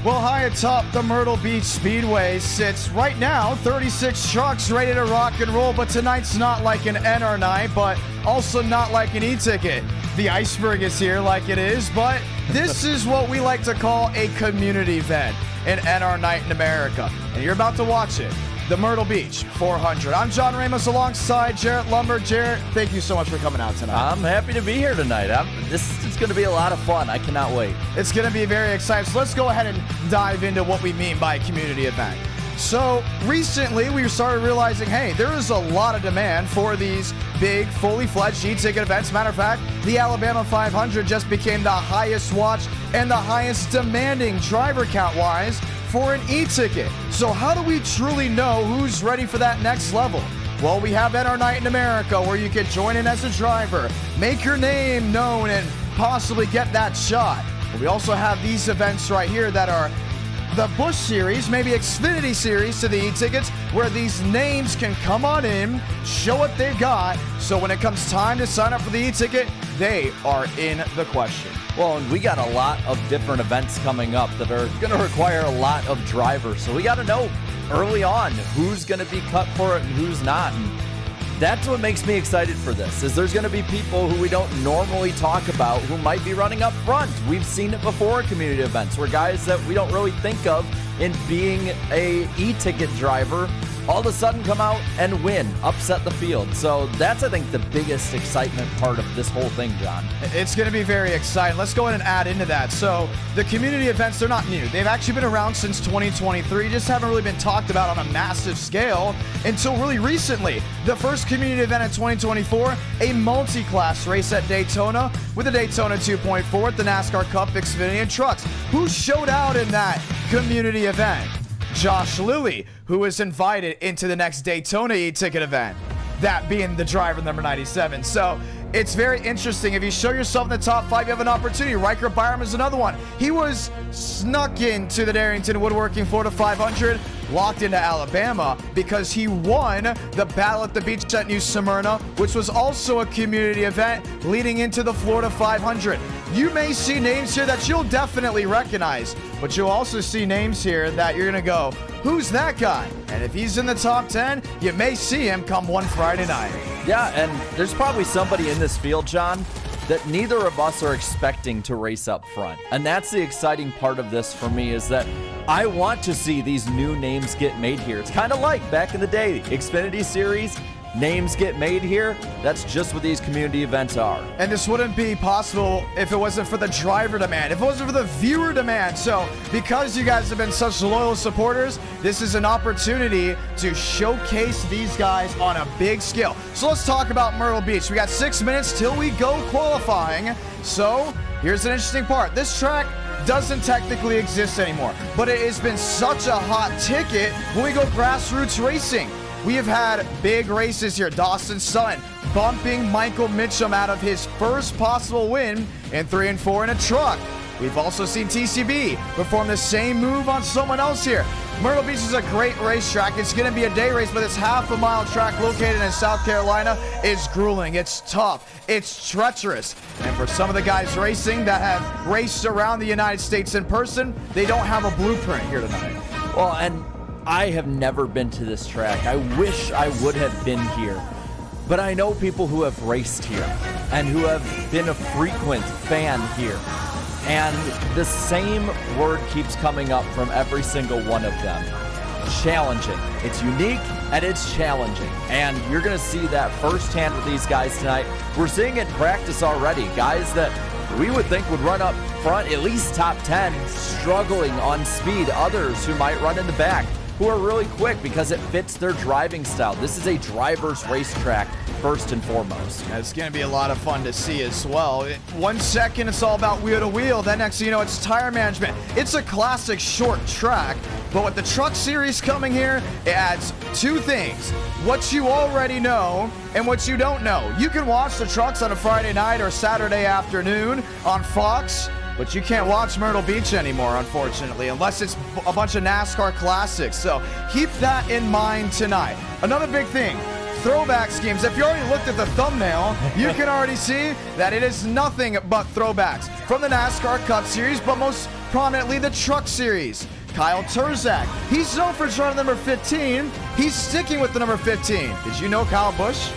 Well, high atop the Myrtle Beach Speedway sits right now 36 trucks ready to rock and roll, but tonight's not like an NR night, but also not like an e-ticket. The iceberg is here like it is, but this is what we like to call a community event, an NR night in America, and you're about to watch it. The Myrtle Beach 400. I'm John Ramos alongside Jarrett Lumber. Jarrett, thank you so much for coming out tonight. I'm happy to be here tonight. This is going to be a lot of fun. I cannot wait. It's going to be very exciting. So let's go ahead and dive into what we mean by a community event. So recently we started realizing, hey, there is a lot of demand for these big, fully fledged e-ticket events. Matter of fact, the Alabama 500 just became the highest watched and the highest demanding driver count-wise for an e-ticket. So how do we truly know who's ready for that next level? Well, we have NR Night in America where you can join in as a driver, make your name known, and possibly get that shot. But we also have these events right here that are the Busch Series, maybe Xfinity Series to the e-tickets, where these names can come on in, show what they've got, so when it comes time to sign up for the e-ticket, they are in the question. Well, and we got a lot of different events coming up that are going to require a lot of drivers. So we got to know early on who's going to be cut for it and who's not. And that's what makes me excited for this, is there's going to be people who we don't normally talk about who might be running up front. We've seen it before in community events where guys that we don't really think of in being a e-ticket driver all of a sudden come out and win, upset the field. So that's, I think, the biggest excitement part of this whole thing, John. It's going to be very exciting. Let's go ahead and add into that. So the community events, they're not new. They've actually been around since 2023, just haven't really been talked about on a massive scale until really recently. The first community event in 2024, a multi-class race at Daytona with the Daytona 2.4 at the NASCAR Cup, Xfinity, and Trucks. Who showed out in that community event? Josh Lilly, who was invited into the next Daytona e-ticket event, that being the driver number 97. So it's very interesting. If you show yourself in the top 5, you have an opportunity. Riker Byram is another one. He was snuck into the Darrington Woodworking Florida 500, locked into Alabama because he won the Battle at the Beach at New Smyrna, which was also a community event leading into the Florida 500. You may see names here that you'll definitely recognize, but you'll also see names here that you're going to go, who's that guy? And if he's in the top 10, you may see him come one Friday night. Yeah, and there's probably somebody in this field, John, that neither of us are expecting to race up front. And that's the exciting part of this for me, is that I want to see these new names get made here. It's kind of like back in the day, Xfinity Series, names get made here. That's just what these community events are. And this wouldn't be possible if it wasn't for the driver demand, if it wasn't for the viewer demand. So because you guys have been such loyal supporters, this is an opportunity to showcase these guys on a big scale. So let's talk about Myrtle Beach. We got 6 minutes till we go qualifying. So here's an interesting part. This track doesn't technically exist anymore, but it has been such a hot ticket when we go grassroots racing. We have had big races here. Dawson Sutton bumping Michael Mitchum out of his first possible win in 3 and 4 in a truck. We've also seen TCB perform the same move on someone else here. Myrtle Beach is a great racetrack. It's going to be a day race, but this half-a-mile track located in South Carolina is grueling. It's tough. It's treacherous. And for some of the guys racing that have raced around the United States in person, they don't have a blueprint here tonight. Well, and I have never been to this track. I wish I would have been here. But I know people who have raced here and who have been a frequent fan here. And the same word keeps coming up from every single one of them. Challenging. It's unique and it's challenging. And you're going to see that firsthand with these guys tonight. We're seeing it in practice already. Guys that we would think would run up front, at least top 10, struggling on speed. Others who might run in the back, who are really quick because it fits their driving style. This is a driver's racetrack first and foremost. It's going to be a lot of fun to see as well. 1 second, it's all about wheel to wheel. Then next thing you know, it's tire management. It's a classic short track, but with the Truck Series coming here, it adds 2 things. What you already know and what you don't know. You can watch the trucks on a Friday night or Saturday afternoon on Fox, but you can't watch Myrtle Beach anymore, unfortunately, unless it's a bunch of NASCAR classics. So keep that in mind tonight. Another big thing, throwback schemes. If you already looked at the thumbnail, you can already see that it is nothing but throwbacks from the NASCAR Cup Series, but most prominently the Truck Series. Kyle Turzak, he's known for driving number 15. He's sticking with the number 15. Did you know Kyle Busch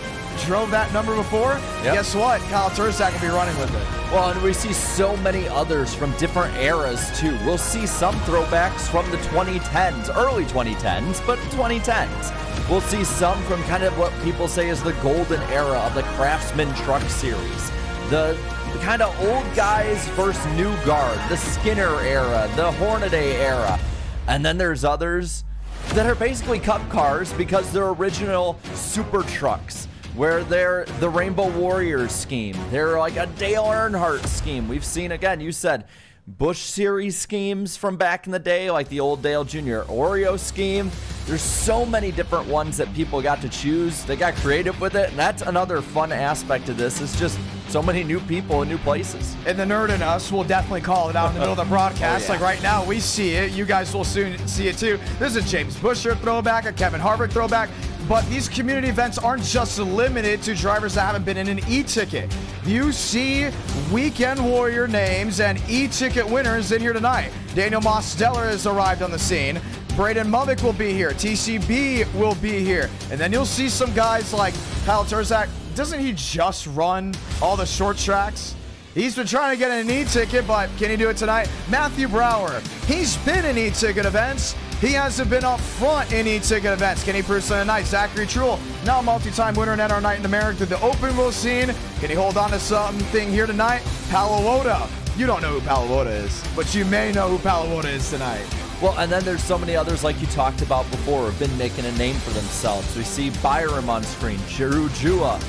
drove that number before? Yep. Guess what? Kyle Turzak will be running with it. Well, and we see so many others from different eras, too. We'll see some throwbacks from the 2010s, early 2010s, but 2010s. We'll see some from kind of what people say is the golden era of the Craftsman Truck Series. The kind of old guys versus new guard, the Skinner era, the Hornaday era. And then there's others that are basically cup cars because they're original super trucks, where they're the Rainbow Warriors scheme. They're like a Dale Earnhardt scheme. We've seen, again, you said Busch Series schemes from back in the day, like the old Dale Jr. Oreo scheme. There's so many different ones that people got to choose. They got creative with it, and that's another fun aspect of this. It's just so many new people and new places. And the nerd in us will definitely call it out in the middle of the broadcast. Oh, yeah. Like right now, we see it. You guys will soon see it too. There's a James Buescher throwback, a Kevin Harvick throwback. But these community events aren't just limited to drivers that haven't been in an e-ticket. You see weekend warrior names and e-ticket winners in here tonight. Daniel Mosteller has arrived on the scene. Braden Mummick will be here. TCB will be here. And then you'll see some guys like Kyle Turzak. Doesn't he just run all the short tracks? He's been trying to get an e-ticket, but can he do it tonight? Matthew Brower, he's been in e-ticket events. He hasn't been up front in e-ticket events. Can he prove something tonight? Zachary Truel, now a multi-time winner in NR Night in America through the open wheel scene. Can he hold on to something here tonight? Palowoda. You don't know who Palowoda is, but you may know who Palowoda is tonight. Well, and then there's so many others like you talked about before who have been making a name for themselves. We see Byram on screen, Chiru Jua,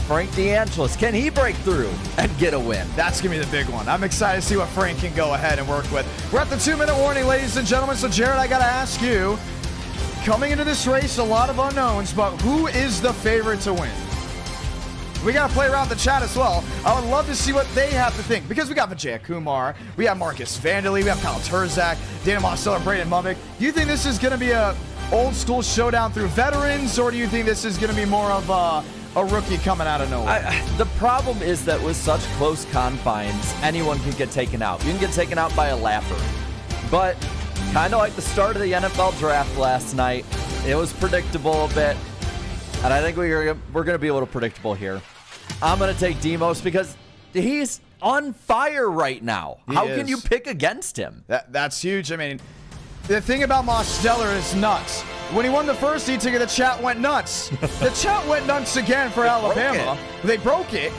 Frank DeAngelis. Can he break through and get a win? That's going to be the big one. I'm excited to see what Frank can go ahead and work with. We're at the 2-minute warning, ladies and gentlemen. So, Jared, I got to ask you, coming into this race, a lot of unknowns, but who is the favorite to win? We got to play around the chat as well. I would love to see what they have to think, because we got Vijaya Kumar, we have Marcus Vanderlee, we have Kyle Turzak, Daniel Mosteller, Braden Mummick. Do you think this is going to be a old school showdown through veterans, or do you think this is going to be more of a rookie coming out of nowhere? The problem is that with such close confines, anyone can get taken out. You can get taken out by a lapper. But kind of like the start of the NFL draft last night, it was predictable a bit. And I think we're going to be a little predictable here. I'm going to take Demos because he's on fire right now. How can you pick against him? That's huge. I mean, the thing about Mosteller is nuts. When he won the first e-ticket, the chat went nuts. The chat went nuts again for Alabama. They broke it.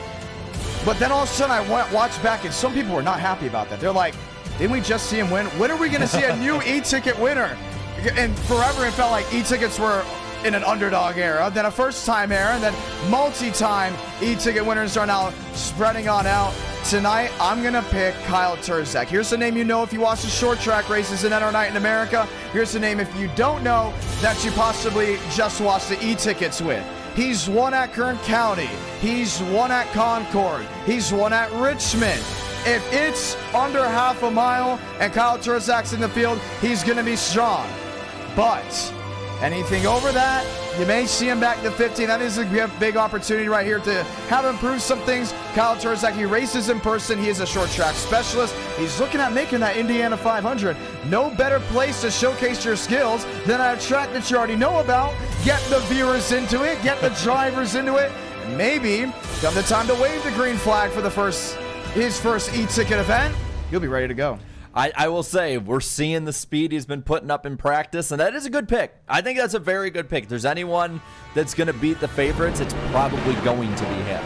But then all of a sudden I watched back, and some people were not happy about that. They're like, didn't we just see him win? When are we going to see a new e-ticket winner? And forever it felt like e-tickets were in an underdog era, then a first-time era, and then multi-time e-ticket winners are now spreading on out. Tonight, I'm going to pick Kyle Turzak. Here's the name you know if you watch the short track races in NR Night in America. Here's the name if you don't know that you possibly just watched the e-tickets with. He's won at Kern County. He's won at Concord. He's won at Richmond. If it's under half a mile and Kyle Turzak's in the field, he's going to be strong. But anything over that, you may see him back to 15. That is a big opportunity right here to have him prove some things. Kyle Turzak, he races in person. He is a short track specialist. He's looking at making that Indiana 500. No better place to showcase your skills than at a track that you already know about. Get the viewers into it. Get the drivers into it. And maybe come the time to wave the green flag for his first e-ticket event. He'll be ready to go. I will say, we're seeing the speed he's been putting up in practice, and that is a good pick. I think that's a very good pick. If there's anyone that's going to beat the favorites, it's probably going to be him.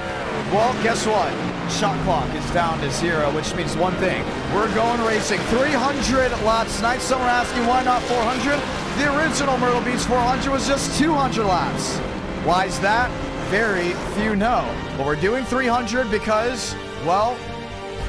Well, guess what? Shot clock is down to 0, which means one thing. We're going racing 300 laps tonight. Some are asking why not 400? The original Myrtle Beach 400 was just 200 laps. Why is that? Very few know. But we're doing 300 because, well,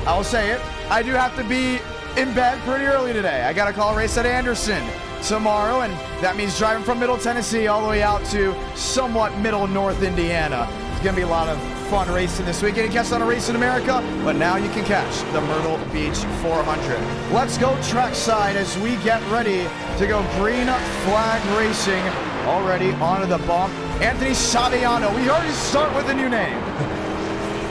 I'll say it, I do have to be in bed pretty early today. I got to call a race at Anderson tomorrow, and that means driving from Middle Tennessee all the way out to somewhat Middle North Indiana. It's going to be a lot of fun racing this weekend. You catch on a Race in America, but now you can catch the Myrtle Beach 400. Let's go trackside as we get ready to go green flag racing. Already onto the bump. Anthony Saviano. We already start with a new name.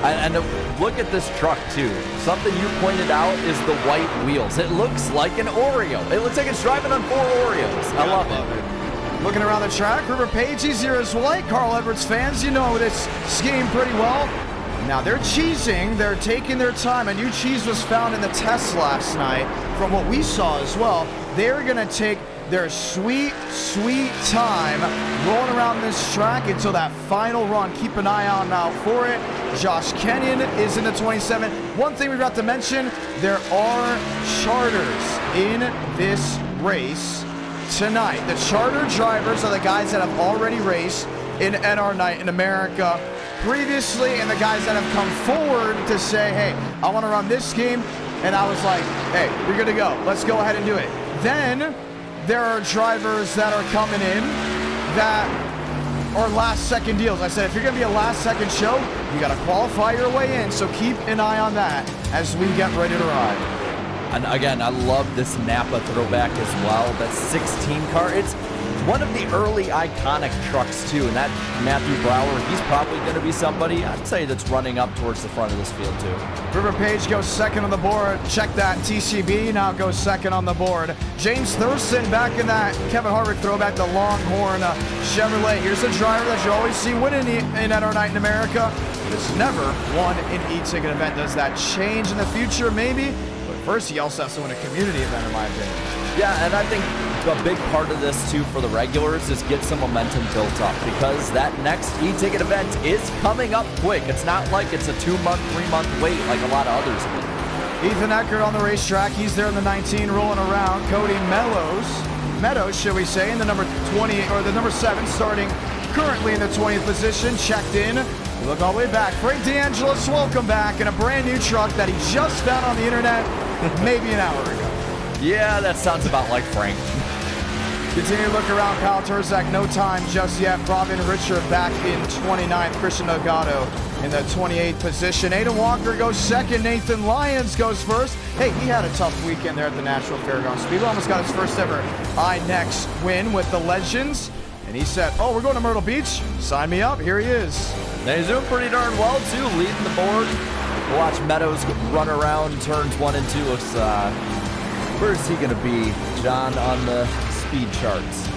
And look at this truck too. Something you pointed out is the white wheels. It looks like an Oreo. It looks like it's driving on 4 Oreos. I love it. Looking around the track, River Page, he's here as white. Carl Edwards fans, you know this scheme pretty well. Now they're cheesing, they're taking their time. A new cheese was found in the test last night from what we saw as well. They're gonna take their sweet, sweet time rolling around this track until that final run. Keep an eye out for it. Josh Kenyon is in the 27. One thing we forgot to mention, there are charters in this race tonight. The charter drivers are the guys that have already raced in NR Night in America previously, and the guys that have come forward to say, hey, I want to run this scheme, and I was like, hey, you're good to go. Let's go ahead and do it. Then there are drivers that are coming in that are last-second deals. I said, if you're going to be a last-second show, you got to qualify your way in, so keep an eye on that as we get ready to ride. And again, I love this Napa throwback as well. That 16 car, it's one of the early iconic trucks too, and that Matthew Brower, he's probably going to be somebody, I'd say, that's running up towards the front of this field too. River Page goes second on the board. Check that. TCB now goes second on the board. James Thurston back in that Kevin Harvick throwback, the Longhorn Chevrolet. Here's a driver that you always see winning in NR Night in America, but has never won an e-ticket event. Does that change in the future? Maybe. But first, he also has to win a community event, in my opinion. Yeah, and I think a big part of this too for the regulars is get some momentum built up, because that next e-ticket event is coming up quick. It's not like it's a 2-month, 3-month wait like a lot of others have been. Ethan Eckert on the racetrack. He's there in the 19 rolling around. Cody Meadows, should we say, in the number 20 or the number 7, starting currently in the 20th position, checked in. We look all the way back. Frank DeAngelis, welcome back in a brand new truck that he just found on the internet maybe an hour ago. Yeah, that sounds about like Frank. Continue to look around. Kyle Turzak, no time just yet. Robin Richard back in 29th. Christian Delgado in the 28th position. Aiden Walker goes second. Nathan Lyons goes first. Hey, he had a tough weekend there at the Nashville Fairgrounds Speedway. Almost got his first ever iNext win with the Legends. And he said, oh, we're going to Myrtle Beach. Sign me up. Here he is. And he's doing pretty darn well, too, leading the board. We'll watch Meadows run around turns 1 and 2. Looks, where's he going to be, John, on the speed charts?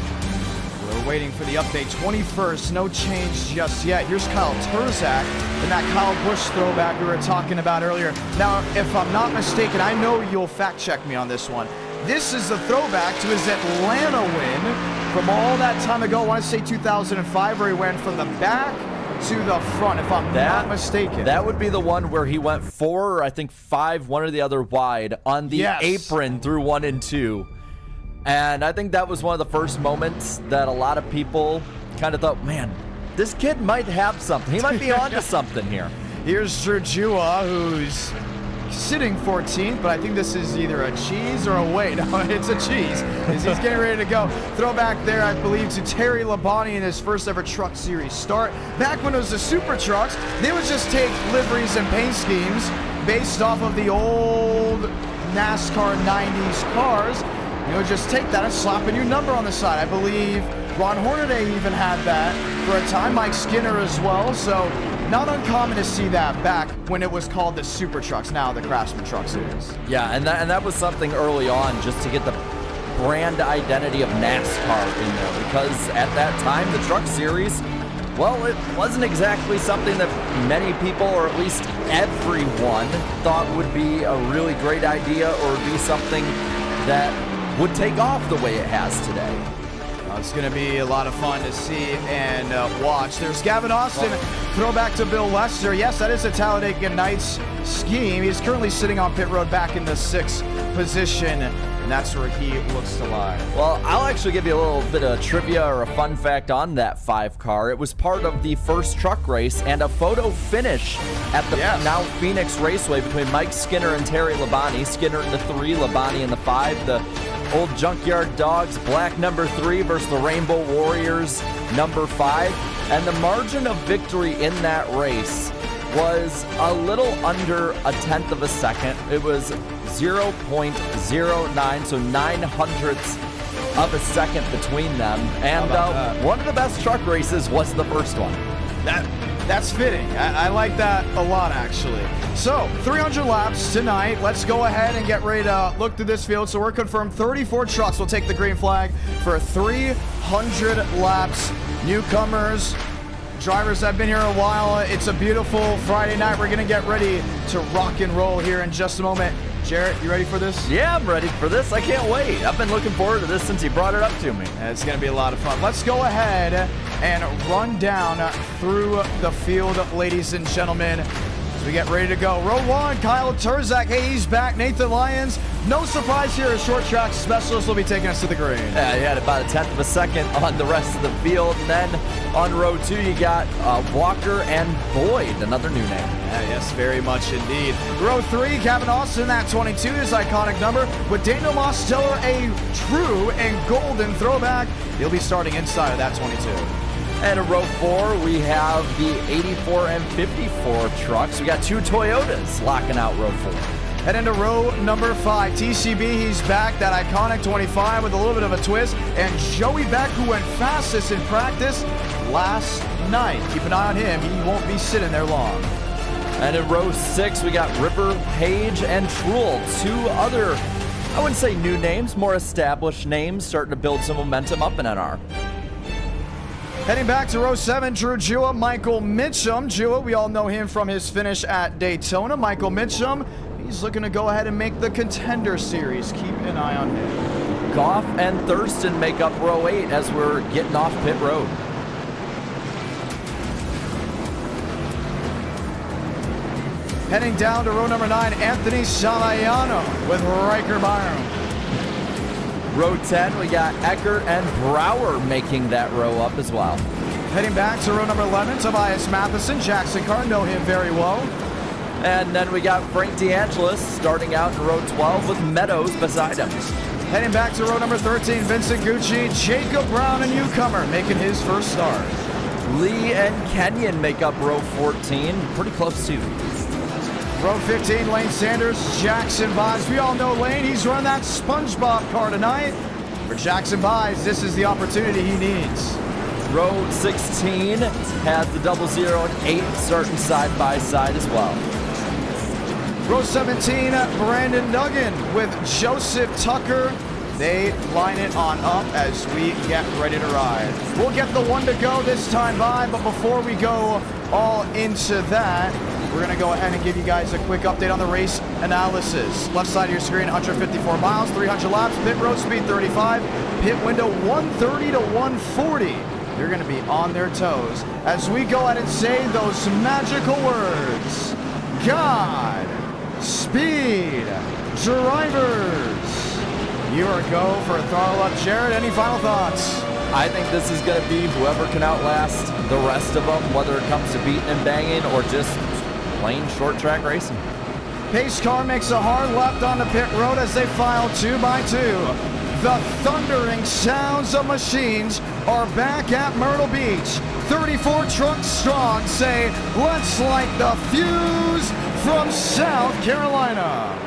We're waiting for the update. 21st, no change just yet. Here's Kyle Turzak and that Kyle Busch throwback we were talking about earlier. Now, if I'm not mistaken, I know you'll fact check me on this one. This is the throwback to his Atlanta win from all that time ago. I want to say 2005, where he went from the back to the front, if I'm not mistaken. That would be the one where he went 4 or I think 5, one or the other wide on the apron through 1 and 2. And I think that was one of the first moments that a lot of people kind of thought, man, this kid might have something. He might be onto something here. Here's Drew Jua, who's sitting 14th, but I think this is either a cheese or a wait. No, it's a cheese, as he's getting ready to go. Throwback there, I believe, to Terry Labonte in his first ever Truck Series start. Back when it was the Super Trucks, they would just take liveries and paint schemes based off of the old NASCAR 90s cars. You would just take that and slap a new number on the side. I believe Ron Hornaday even had that for a time, Mike Skinner as well, so not uncommon to see that back when it was called the Super Trucks, now the Craftsman Truck Series. Yeah, and that was something early on just to get the brand identity of NASCAR in there, because at that time, the Truck Series, well, it wasn't exactly something that many people, or at least everyone, thought would be a really great idea or be something that would take off the way it has today. It's going to be a lot of fun to see and watch. There's Gavin Austin, throwback to Bill Lester. Yes, that is a Talladega Nights scheme. He's currently sitting on pit road back in the 6th position, and that's where he looks to lie. Well, I'll actually give you a little bit of trivia or a fun fact on that 5 car. It was part of the first truck race and a photo finish at the now Phoenix Raceway between Mike Skinner and Terry Labonte. Skinner in the 3, Labonte in the 5. The Old Junkyard Dogs, black number 3 versus the Rainbow Warriors, number 5. And the margin of victory in that race was a little under a 1/10 of a second. It was 0.09, so 9/100ths of a second between them. And one of the best truck races was the first one. That's fitting. I like that a lot, actually. So, 300 laps tonight. Let's go ahead and get ready to look through this field. So we're confirmed 34 trucks will take the green flag for 300 laps. Newcomers, drivers that have been here a while. It's a beautiful Friday night. We're going to get ready to rock and roll here in just a moment. Jarrett, you ready for this? Yeah, I'm ready for this. I can't wait. I've been looking forward to this since he brought it up to me. It's going to be a lot of fun. Let's go ahead and run down through the field, ladies and gentlemen, as we get ready to go. Row 1, Kyle Turzak. Hey, he's back. Nathan Lyons. No surprise here, a short track specialist will be taking us to the green. Yeah, he had about a tenth of a second on the rest of the field. And then on row 2, you got Walker and Boyd, another new name. Yes, very much indeed. Row 3, Kevin Austin, that 22, his iconic number. With Daniel Mosteller, a true and golden throwback. He'll be starting inside of that 22. And in row 4, we have the 84 and 54 trucks. We got 2 Toyotas locking out row 4. Head into row number 5, TCB, he's back, that iconic 25 with a little bit of a twist. And Joey Beck, who went fastest in practice last night. Keep an eye on him, he won't be sitting there long. And in row 6, we got Ripper, Page, and Truel. 2 other, I wouldn't say new names, more established names, starting to build some momentum up in NR. Heading back to row 7, Drew Jua, Michael Mitchum. Jua, we all know him from his finish at Daytona. Michael Mitchum, he's looking to go ahead and make the Contender Series. Keep an eye on him. Goff and Thurston make up row 8 as we're getting off pit road. Heading down to row number 9, Anthony Salayano with Riker Byram. Row 10, we got Eckert and Brower making that row up as well. Heading back to row number 11, Tobias Matheson, Jackson Carr, know him very well. And then we got Frank DeAngelis starting out in row 12 with Meadows beside him. Heading back to row number 13, Vincent Gucci, Jacob Brown, a newcomer, making his first start. Lee and Kenyon make up row 14, pretty close too. Row 15, Lane Sanders, Jackson Vise. We all know Lane, he's run that SpongeBob car tonight. For Jackson Vise, this is the opportunity he needs. Row 16 has the 00 and 8 starting side by side as well. Row 17, Brandon Duggan with Joseph Tucker. They line it on up as we get ready to ride. We'll get the one to go this time by, but before we go all into that, we're going to go ahead and give you guys a quick update on the race analysis. Left side of your screen, 154 miles, 300 laps, pit road speed 35, pit window 130 to 140. You're going to be on their toes as we go ahead and say those magical words. God, speed, drivers. You are go for a throttle up. Jared, any final thoughts? I think this is going to be whoever can outlast the rest of them, whether it comes to beating and banging or just plain short track racing. Pace car makes a hard left on the pit road as they file 2 by 2. The thundering sounds of machines are back at Myrtle Beach. 34 trucks strong say, let's light the fuse from South Carolina.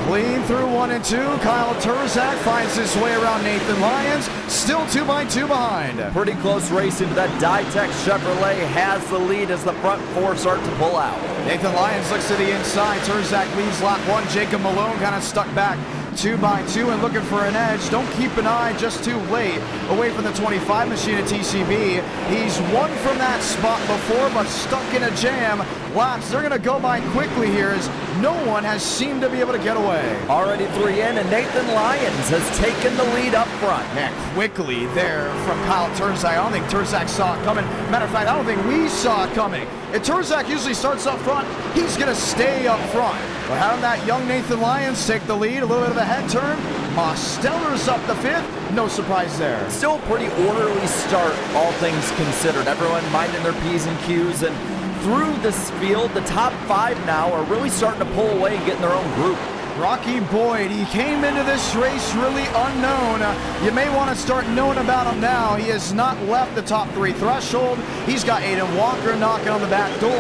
Clean through 1 and 2. Kyle Turzak finds his way around Nathan Lyons. Still 2 by 2 behind. Pretty close racing, but that Ditech Chevrolet has the lead as the front 4 start to pull out. Nathan Lyons looks to the inside. Turzak leads lap 1. Jacob Malone kind of stuck back 2 by 2 and looking for an edge. Don't keep an eye just too late away from the 25 machine at TCB. He's won from that spot before, but stuck in a jam. Laps, they're going to go by quickly here as no one has seemed to be able to get away. Already 3 in, and Nathan Lyons has taken the lead up front. Man, quickly there from Kyle Turzak. I don't think Turzak saw it coming. Matter of fact, I don't think we saw it coming. If Turzak usually starts up front, he's going to stay up front. But having that young Nathan Lyons take the lead, a little bit of a head turn. Mosteller's up the 5th. No surprise there. Still a pretty orderly start, all things considered. Everyone minding their P's and Q's, and through this field, the top 5 now are really starting to pull away and get in their own group. Rocky Boyd, he came into this race really unknown. You may want to start knowing about him now. He has not left the top 3 threshold. He's got Aiden Walker knocking on the back door,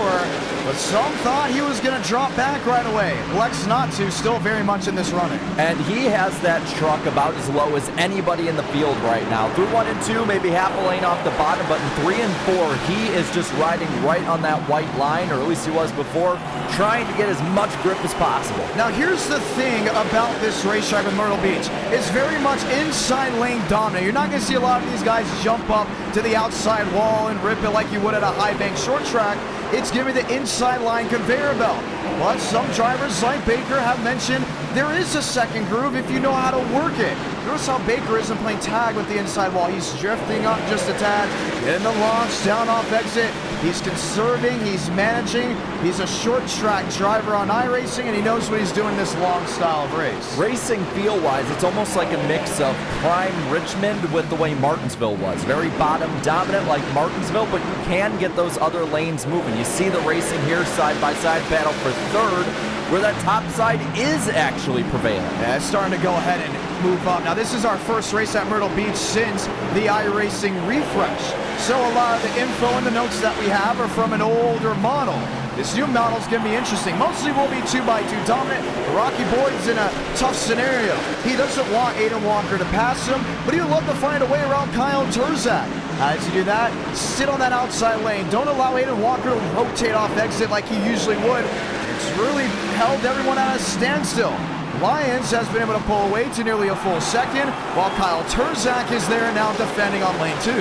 but some thought he was going to drop back right away. Elects not to, still very much in this running. And he has that truck about as low as anybody in the field right now. Through 1 and 2, maybe half a lane off the bottom, but in 3 and 4, he is just riding right on that white line, or at least he was before, trying to get as much grip as possible. Now here's the thing about this racetrack with Myrtle Beach. It's very much inside lane dominant. You're not going to see a lot of these guys jump up to the outside wall and rip it like you would at a high bank short track. It's giving the inside line conveyor belt. But some drivers like Baker have mentioned there is a second groove if you know how to work it. Notice how Baker isn't playing tag with the inside wall. He's drifting up just a tad, getting the launch, down off exit. He's conserving, he's managing. He's a short track driver on iRacing, and he knows what he's doing in this long style of race. Racing feel-wise, it's almost like a mix of prime Richmond with the way Martinsville was. Very bottom dominant like Martinsville, but you can get those other lanes moving. You see the racing here, side-by-side battle for third, where that top side is actually prevailing. Yeah, it's starting to go ahead and move up. Now, this is our first race at Myrtle Beach since the iRacing refresh. So a lot of the info and the notes that we have are from an older model. This new model is going to be interesting. Mostly will be 2x2 dominant. Rocky Boyd's in a tough scenario. He doesn't want Aiden Walker to pass him, but he would love to find a way around Kyle Turzak. How does he do that? Sit on that outside lane. Don't allow Aiden Walker to rotate off exit like he usually would. It's really held everyone at a standstill. Lyons has been able to pull away to nearly a full second, while Kyle Turzak is there now defending on lane 2.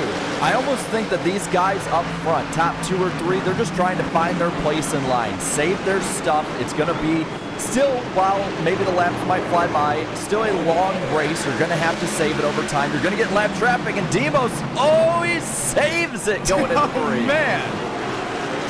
I almost think that these guys up front, top 2 or 3, they're just trying to find their place in line, save their stuff. It's going to be still, while maybe the laps might fly by, still a long race. You're going to have to save it over time. You're going to get lap traffic, and Demos, oh, he saves it going into 3. Oh, man.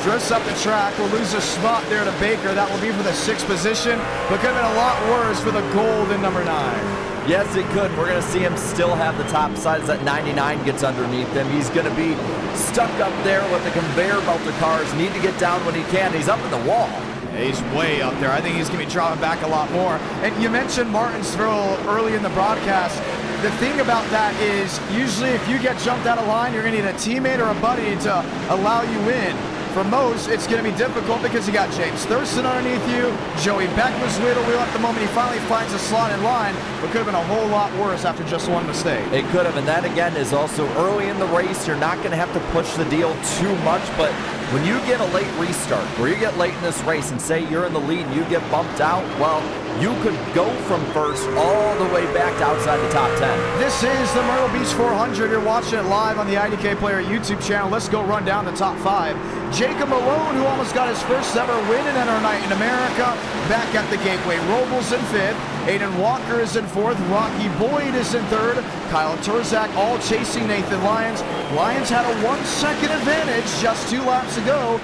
Drifts up the track, will lose a spot there to Baker. That will be for the 6th position, but could have been a lot worse for the gold in number 9. Yes, it could. We're going to see him still have the top side as that 99 gets underneath him. He's going to be stuck up there with the conveyor belt of cars. Need to get down when he can. He's up in the wall. Yeah, he's way up there. I think he's going to be dropping back a lot more. And you mentioned Martinsville early in the broadcast. The thing about that is usually if you get jumped out of line, you're going to need a teammate or a buddy to allow you in. For most, it's going to be difficult because you got James Thurston underneath you. Joey Beck was wheel at the moment he finally finds a slot in line, but could have been a whole lot worse after just one mistake. It could have, and that again is also early in the race. You're not going to have to push the deal too much, but when you get a late restart, where you get late in this race and say you're in the lead and you get bumped out, well, you could go from first all the way back to outside the top 10. This is the Myrtle Beach 400. You're watching it live on the IDK Player YouTube channel. Let's go run down the top 5. Jacob Malone, who almost got his first ever win in our night in America, back at the Gateway. Robles in 5th. Aiden Walker is in 4th. Rocky Boyd is in 3rd. Kyle Turzak all chasing Nathan Lyons. Lyons had a 1-second advantage just 2 laps ago.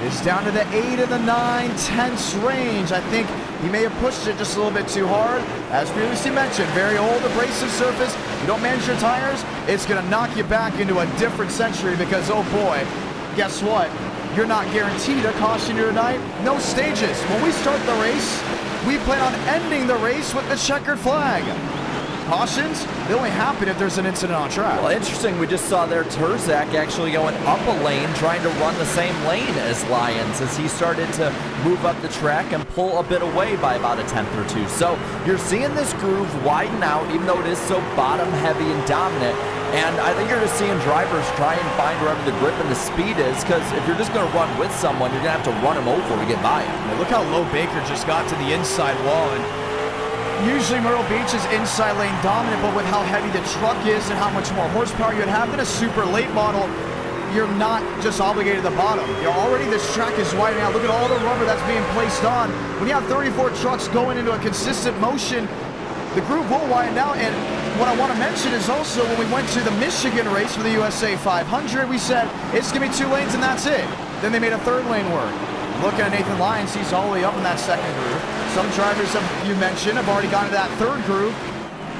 It's down to the 8 and the 9/10 range. I think he may have pushed it just a little bit too hard. As previously mentioned, very old abrasive surface. You don't manage your tires, it's going to knock you back into a different century because, oh boy, guess what? You're not guaranteed a caution here tonight. No stages. When we start the race, we plan on ending the race with the checkered flag. Cautions, they only happen if there's an incident on track. Well, interesting, we just saw there Turzak actually going up a lane, trying to run the same lane as Lyons as he started to move up the track and pull a bit away by about a 10th or 2. So you're seeing this groove widen out, even though it is so bottom heavy and dominant. And I think you're just seeing drivers try and find wherever the grip and the speed is, because if you're just going to run with someone, you're going to have to run him over to get by him. Yeah, look how low Baker just got to the inside wall. And usually Myrtle Beach is inside lane dominant, but with how heavy the truck is and how much more horsepower you'd have in a super late model, you're not just obligated to the bottom. You're already, this track is widening out. Look at all the rubber that's being placed on. When you have 34 trucks going into a consistent motion, the groove will widen out. And what I want to mention is also when we went to the Michigan race for the USA 500, we said it's going to be 2 lanes and that's it. Then they made a 3rd lane work. Looking at Nathan Lyons, he's all the way up in that 2nd groove. Some drivers, you mentioned, have already gotten to that 3rd groove.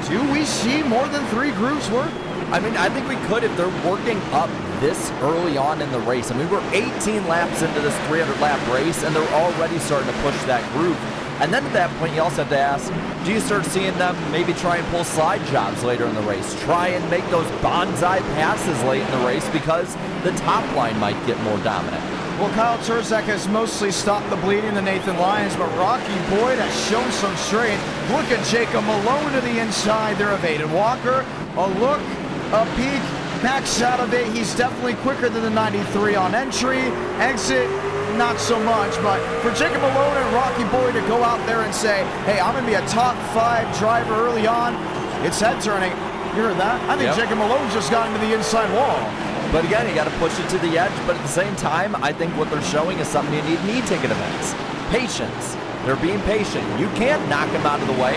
Do we see more than 3 grooves work? I mean, I think we could if they're working up this early on in the race. I mean, we're 18 laps into this 300-lap race, and they're already starting to push that groove. And then at that point, you also have to ask, do you start seeing them maybe try and pull slide jobs later in the race? Try and make those bonsai passes late in the race because the top line might get more dominant. Well, Kyle Turzak has mostly stopped the bleeding to Nathan Lyons, but Rocky Boyd has shown some strength. Look at Jacob Malone to the inside. They're evaded. Walker, a look, a peek, backs out of it. He's definitely quicker than the 93 on entry. Exit, not so much, but for Jacob Malone and Rocky Boyd to go out there and say, hey, I'm going to be a top 5 driver early on, it's head turning. You heard that? I think Jacob Malone just got into the inside wall. But again, you got to push it to the edge. But at the same time, I think what they're showing is something you need in e-ticket events. Patience. They're being patient. You can't knock him out of the way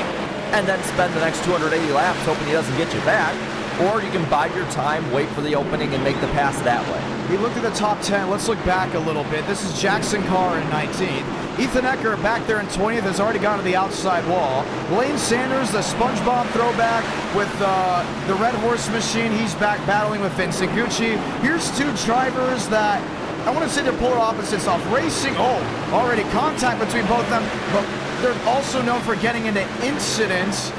and then spend the next 280 laps hoping he doesn't get you back. Or you can bide your time, wait for the opening, and make the pass that way. We looked at the top 10. Let's look back a little bit. This is Jackson Carr in 19th. Ethan Ecker back there in 20th has already gone to the outside wall. Lane Sanders, the SpongeBob throwback with the Red Horse machine. He's back battling with Vincent Gucci. Here's two drivers that I want to say they're polar opposites off racing. Oh, already contact between both of them, but they're also known for getting into incidents.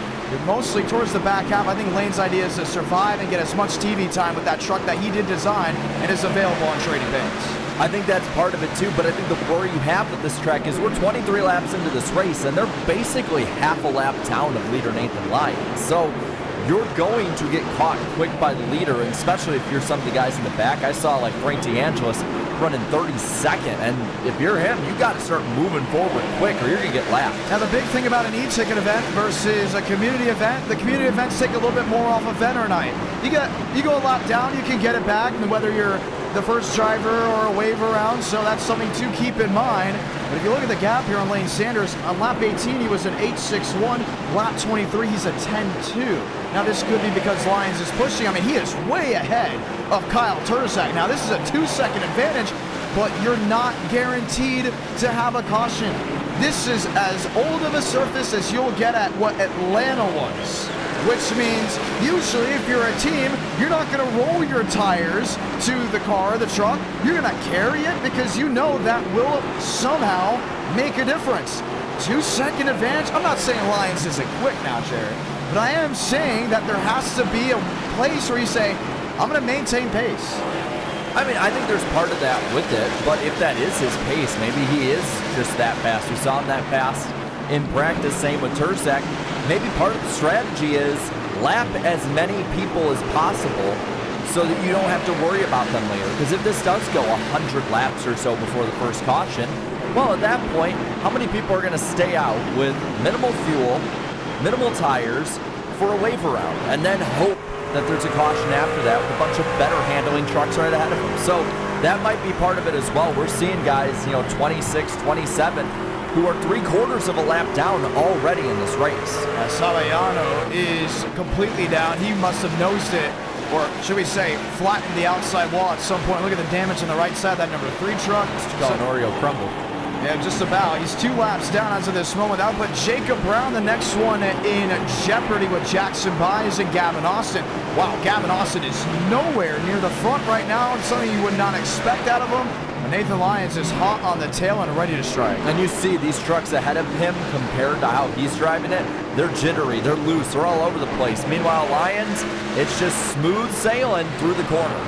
Mostly towards the back half. I think Lane's idea is to survive and get as much TV time with that truck that he did design and is available on Trading Pains. I think that's part of it too, but I think the worry you have with this track is we're 23 laps into this race and they're basically half a lap down of leader Nathan Lyons. So you're going to get caught quick by the leader, and especially if you're some of the guys in the back. I saw like Frank DeAngelis running 32nd, and if you're him, you got to start moving forward quick or you're going to get lapped. Now the big thing about an e-ticket event versus a community event, the community events take a little bit more off of vendor night. You go a lap down, you can get it back, and whether you're the first driver or a wave around, so that's something to keep in mind. But if you look at the gap here on Lane Sanders, on lap 18 he was an 8.61, lap 23 he's a 10.2. Now this could be because Lyons is pushing. I mean, he is way ahead of Kyle Turzak. Now this is a 2-second advantage, but you're not guaranteed to have a caution. This is as old of a surface as you'll get at what Atlanta was. Which means usually if you're a team, you're not going to roll your tires to the car, the truck. You're going to carry it because you know that will somehow make a difference. 2-second advantage. I'm not saying Lyons isn't quick now, Jared, but I am saying that there has to be a place where you say, I'm going to maintain pace. I mean, I think there's part of that with it, but if that is his pace, maybe he is just that fast. We saw him that fast in practice, same with Turzak. Maybe part of the strategy is lap as many people as possible so that you don't have to worry about them later. Because if this does go 100 laps or so before the first caution, well, at that point, how many people are going to stay out with minimal fuel, minimal tires for a wave around, and then hope that there's a caution after that with a bunch of better handling trucks right ahead of them? So that might be part of it as well. We're seeing guys, 26, 27, who are 3/4 of a lap down already in this race. Sabayano is completely down. He must have nosed it, or should we say, flattened the outside wall at some point. Look at the damage on the right side, that number 3 truck. It's called an Oreo crumble. Yeah, just about. He's 2 laps down as of this moment. That would put Jacob Brown, the next one, in jeopardy with Jackson Byes and Gavin Austin. Wow, Gavin Austin is nowhere near the front right now. It's something you would not expect out of him. And Nathan Lyons is hot on the tail and ready to strike. And you see these trucks ahead of him compared to how he's driving it. They're jittery, they're loose, they're all over the place. Meanwhile, Lyons, it's just smooth sailing through the corner.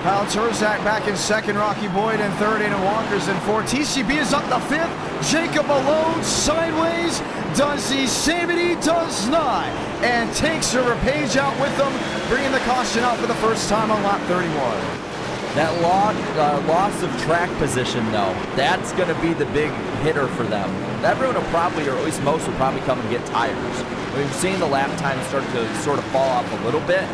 Kyle Turzak back in second, Rocky Boyd in third, Aiden Walker's in fourth. TCB is up the fifth. Jacob Malone sideways. Does he save it? He does not. And takes a page out with them, bringing the caution out for the first time on lap 31. That loss of track position, though, that's going to be the big hitter for them. Everyone will probably, or at least most, will probably come and get tires. We've seen the lap time start to sort of fall off a little bit,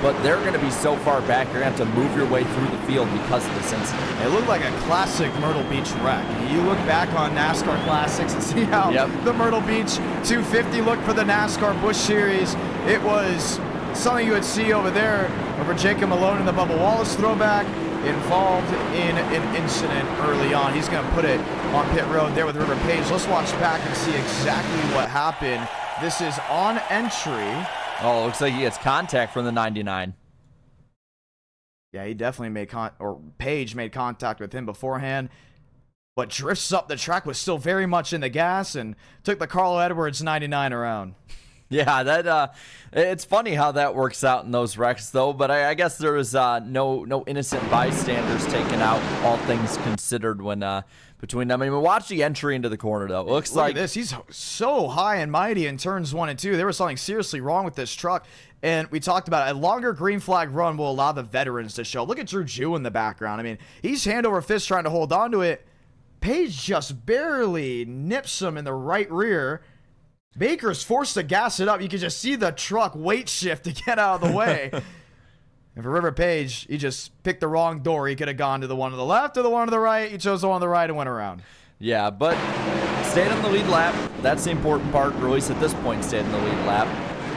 but they're going to be so far back, you're going to have to move your way through the field because of this incident. It looked like a classic Myrtle Beach wreck. You look back on NASCAR Classics and see how the Myrtle Beach 250 looked for the NASCAR Busch Series. It was something you would see over there over Jacob Malone in the Bubba Wallace throwback, involved in an incident early on. He's going to put it on pit road there with River Page. Let's watch back and see exactly what happened. This is on entry. Oh, it looks like he gets contact from the 99. Yeah, he definitely made Page made contact with him beforehand. but drifts up the track, was still very much in the gas, and took the Carl Edwards 99 around. Yeah, that it's funny how that works out in those wrecks, though. But I guess there was no innocent bystanders taken out, all things considered, when between them. I mean, watch the entry into the corner, though. It looks Look like at this. He's so high and mighty in turns 1 and 2. There was something seriously wrong with this truck. And we talked about it. A longer green flag run will allow the veterans to show. Look at Drew Jew in the background. I mean, he's hand over fist trying to hold on to it. Page just barely nips him in the right rear. Baker's forced to gas it up. You can just see the truck weight shift to get out of the way. And for River Page, he just picked the wrong door. He could have gone to the one to the left or the one to the right. He chose the one on the right and went around. Yeah, but stayed on the lead lap. That's the important part, or at least at this point, stayed in the lead lap.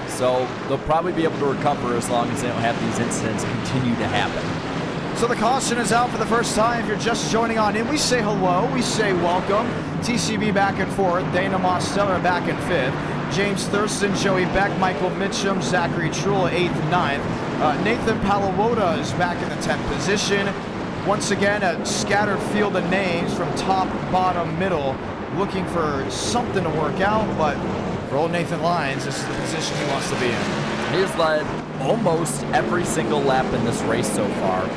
So they'll probably be able to recover as long as they don't have these incidents continue to happen. So the caution is out for the first time. If you're just joining on in, we say hello, we say welcome. TCB back and forth, Dana Mosteller back in 5th, James Thurston, Joey Beck, Michael Mitchum, Zachary Truel 8th, 9th. Nathan Palawoda is back in the 10th position. Once again, a scattered field of names from top, bottom, middle, looking for something to work out, but for old Nathan Lyons, this is the position he wants to be in. He has led almost every single lap in this race so far.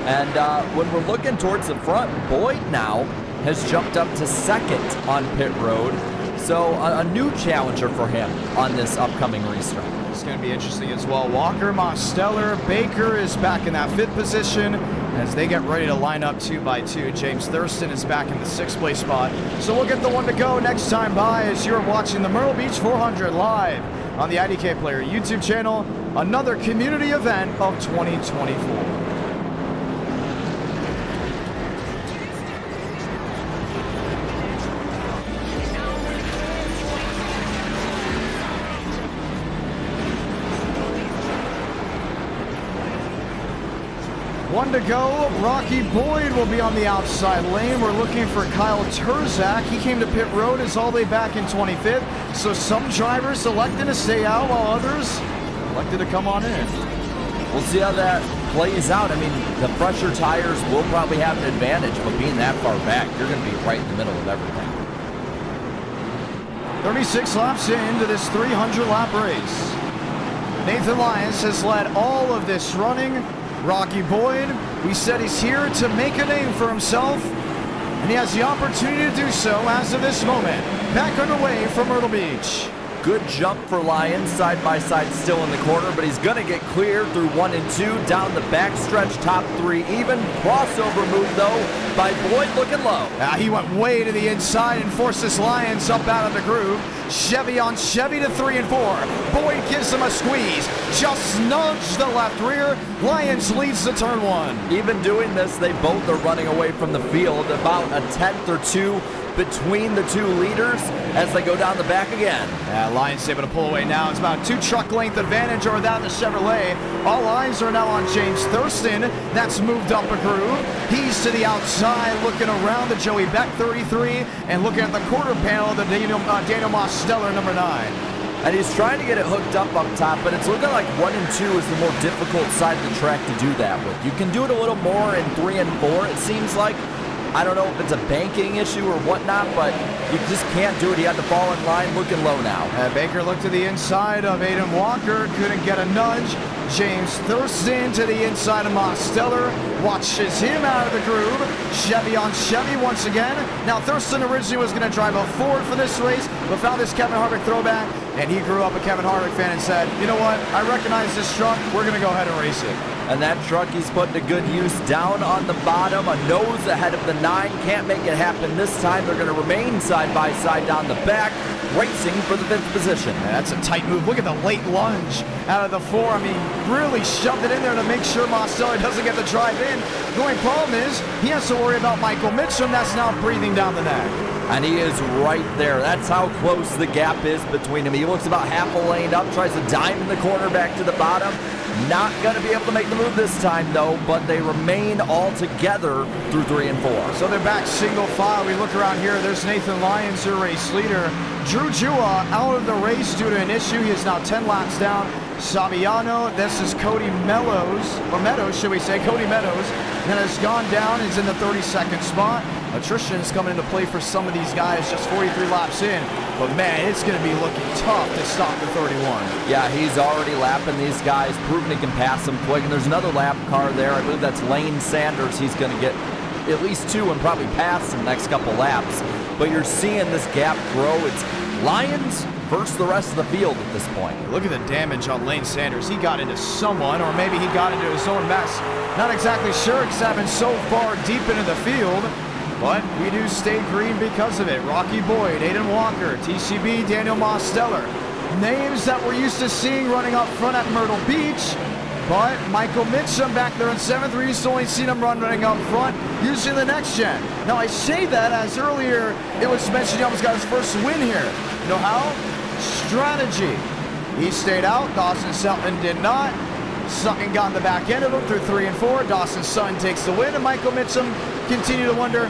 And when we're looking towards the front, Boyd now has jumped up to 2nd on pit road. So a new challenger for him on this upcoming restart. It's going to be interesting as well. Walker, Mosteller, Baker is back in that 5th position as they get ready to line up 2 by 2. James Thurston is back in the 6th place spot. So we'll get the one to go next time by as you're watching the Myrtle Beach 400 live on the IDK Player YouTube channel. Another community event of 2024. One to go. Rocky Boyd will be on the outside lane. We're looking for Kyle Turzak. He came to pit road, is all the way back in 25th. So some drivers elected to stay out while others elected to come on in. We'll see how that plays out. I mean, the fresher tires will probably have an advantage, but being that far back, you're going to be right in the middle of everything. 36 laps into this 300-lap race. Nathan Lyons has led all of this running. Rocky Boyd, we said he's here to make a name for himself, and he has the opportunity to do so as of this moment. Back underway from Myrtle Beach. Good jump for Lyons, side by side still in the corner, but he's going to get cleared through 1 and 2, down the backstretch, top 3 even. Crossover move, though, by Boyd looking low. He went way to the inside and forced this Lyons up out of the groove. Chevy on Chevy to 3 and 4. Boyd gives him a squeeze. Just nudge the left rear. Lyons leads to turn 1. Even doing this, they both are running away from the field, about a 10th or 2 between the 2 leaders as they go down the back again. Lyons able to pull away now. It's about a 2 truck length advantage over that in the Chevrolet. All eyes are now on James Thurston. That's moved up a groove. He's to the outside looking around the Joey Beck 33 and looking at the quarter panel of the Daniel Mosteller number 9. And he's trying to get it hooked up top, but it's looking like 1 and 2 is the more difficult side of the track to do that with. You can do it a little more in 3 and 4, it seems like. I don't know if it's a banking issue or whatnot, but you just can't do it. He had to fall in line looking low now. Baker looked to the inside of Aiden Walker, couldn't get a nudge. James Thurston to the inside of Mosteller, watches him out of the groove. Chevy on Chevy once again. Now Thurston originally was going to drive a Ford for this race, but found this Kevin Harvick throwback, and he grew up a Kevin Harvick fan and said, you know what, I recognize this truck, we're going to go ahead and race it. And that truck he's putting to good use down on the bottom, a nose ahead of the 9, can't make it happen this time. They're going to remain side by side down the back, racing for the 5th position. That's a tight move. Look at the late lunge out of the 4. I mean, really shoved it in there to make sure Mosteller doesn't get the drive in. The only problem is he has to worry about Michael Mitchum. That's now breathing down the neck. And he is right there. That's how close the gap is between them. He looks about half a lane up, tries to dime in the corner back to the bottom. Not going to be able to make the move this time, though, but they remain all together through 3 and 4. So they're back single file. We look around here. There's Nathan Lyons, your race leader. Drew Jua out of the race due to an issue. He is now 10 laps down. Saviano, this is Cody Meadows, should we say, Cody Meadows, that has gone down, is in the 32nd spot. Attrition's coming into play for some of these guys just 43 laps in. But man, it's going to be looking tough to stop the 31. Yeah, he's already lapping these guys, proving he can pass them quick. And there's another lap car there. I believe that's Lane Sanders. He's going to get at least 2 and probably pass in the next couple laps. But you're seeing this gap grow. It's Lions versus the rest of the field at this point. Look at the damage on Lane Sanders. He got into someone, or maybe he got into his own mess. Not exactly sure, because I've been so far deep into the field. But we do stay green because of it. Rocky Boyd, Aiden Walker, TCB, Daniel Mosteller. Names that we're used to seeing running up front at Myrtle Beach. But Michael Mitchum back there in 7th, we're used to only seeing him running up front using the next gen. Now I say that as earlier it was mentioned he almost got his first win here. You know how? Strategy. He stayed out. Dawson Sutton did not. Sutton got in the back end of him through 3 and 4. Dawson Sutton takes the win, and Michael Mitchum continued to wonder,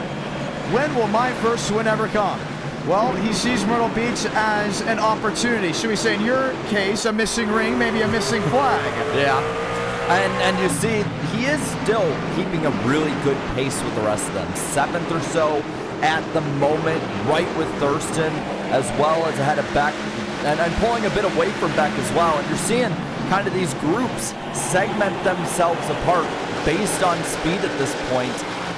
when will my first win ever come? Well, he sees Myrtle Beach as an opportunity. Should we say, in your case, a missing ring, maybe a missing flag? Yeah. And you see, he is still keeping a really good pace with the rest of them. 7th or so at the moment, right with Thurston, as well as ahead of Beck, and pulling a bit away from Beck as well. And you're seeing kind of these groups segment themselves apart based on speed at this point.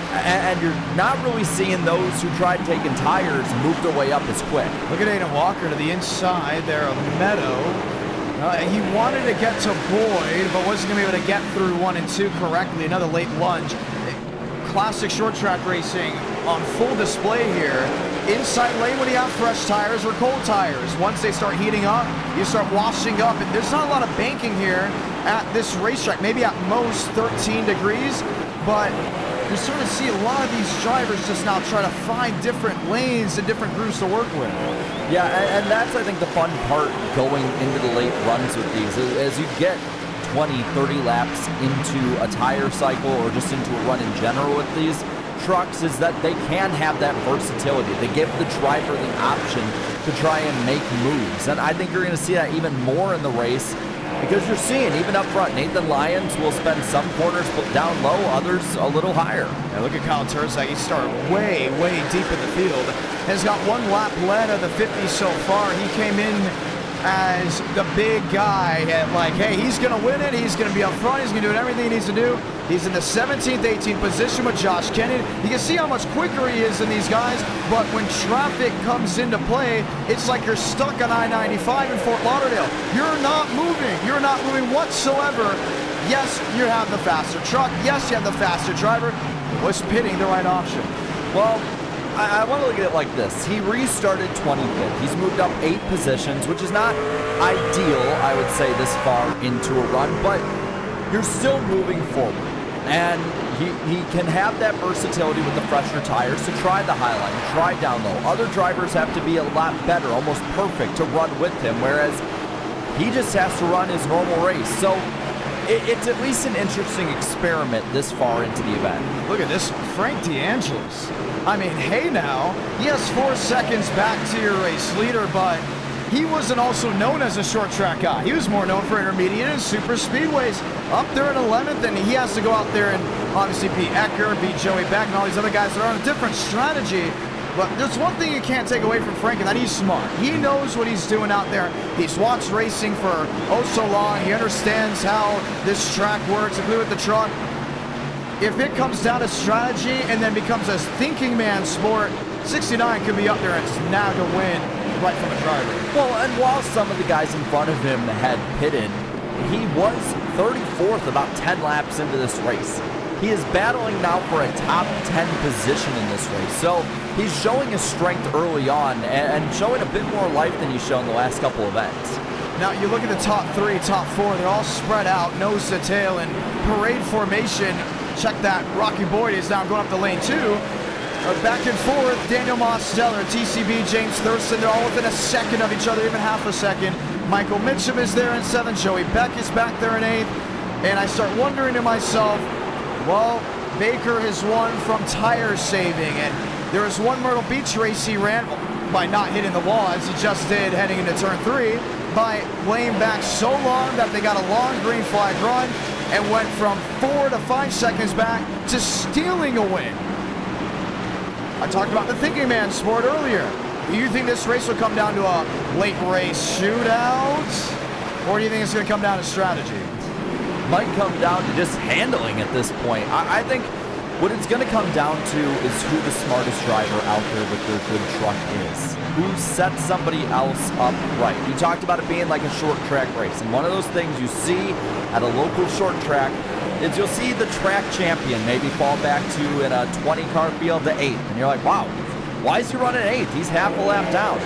And you're not really seeing those who tried taking tires move their way up as quick. Look at Aiden Walker to the inside there of Meadow. He wanted to get to Boyd, but wasn't going to be able to get through 1 and 2 correctly. Another late lunge. Classic short track racing on full display here. Inside lane, when you have fresh tires or cold tires. Once they start heating up, you start washing up. And there's not a lot of banking here at this racetrack. Maybe at most 13 degrees, but you sort of see a lot of these drivers just now try to find different lanes and different grooves to work with. Yeah, and that's, I think, the fun part going into the late runs with these. As you get 20, 30 laps into a tire cycle or just into a run in general with these trucks, is that they can have that versatility. They give the driver the option to try and make moves. And I think you're going to see that even more in the race, because you're seeing, even up front, Nathan Lyons will spend some corners down low, others a little higher. Now look at Kyle Turzak. He started way, way deep in the field. Has got 1 lap led of the 50 so far. He came in as the big guy, and like, hey, he's going to win it. He's going to be up front. He's going to do everything he needs to do. He's in the 17th, 18th position with Josh Kenyon. You can see how much quicker he is than these guys, but when traffic comes into play, it's like you're stuck on I-95 in Fort Lauderdale. You're not moving. You're not moving whatsoever. Yes, you have the faster truck. Yes, you have the faster driver. Was pitting the right option? Well, I want to look at it like this. He restarted 25th. He's moved up 8 positions, which is not ideal, I would say, this far into a run, but you're still moving forward. And he can have that versatility with the fresher tires to try the high line, try down low. Other drivers have to be a lot better, almost perfect, to run with him, whereas he just has to run his normal race. So it's at least an interesting experiment this far into the event. Look at this one, Frank DeAngelis. I mean, hey now, he has 4 seconds back to your race leader, but he wasn't also known as a short track guy. He was more known for intermediate and super speedways. Up there in 11th, and he has to go out there and obviously beat Ecker, beat Joey Beck, and all these other guys that are on a different strategy. But there's one thing you can't take away from Frank, and that he's smart. He knows what he's doing out there. He's watched racing for oh so long. He understands how this track works, including with the truck. If it comes down to strategy and then becomes a thinking man sport, 69 could be up there and snag a win right from the driver. Well, and while some of the guys in front of him had pitted, he was 34th about 10 laps into this race. He is battling now for a top 10 position in this race. So he's showing his strength early on and showing a bit more life than he's shown the last couple events. Now you look at the top 3, top 4, they're all spread out, nose to tail in parade formation. Check that, Rocky Boyd is now going up to lane 2. Back and forth, Daniel Mosteller, TCB, James Thurston, they're all within a second of each other, even half a second. Michael Mitchum is there in 7th, Joey Beck is back there in 8th. And I start wondering to myself, well, Baker has won from tire saving, and there was one Myrtle Beach race he ran by not hitting the wall, as he just did heading into turn 3, by laying back so long that they got a long green flag run and went from 4 to 5 seconds back to stealing a win. I talked about the thinking man sport earlier. Do you think this race will come down to a late race shootout? Or do you think it's going to come down to strategy? Might come down to just handling at this point. I think what it's going to come down to is who the smartest driver out there with their good truck is. Who sets somebody else up right. You talked about it being like a short track race. And one of those things you see at a local short track is you'll see the track champion maybe fall back to in a 20-car field to 8th. And you're like, wow, why is he running 8th? He's half a lap down.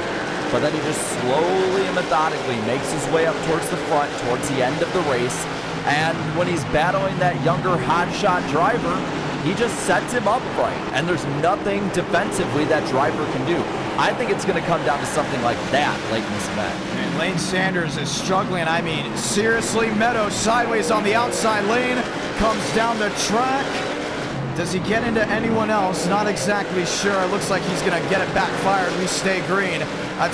But then he just slowly and methodically makes his way up towards the front, towards the end of the race. And when he's battling that younger hotshot driver, he just sets him up right. And there's nothing defensively that driver can do. I think it's going to come down to something like that late in this event. And Lane Sanders is struggling. I mean, seriously, Meadows sideways on the outside lane, comes down the track. Does he get into anyone else? Not exactly sure. It looks like he's going to get it backfired. We stay green.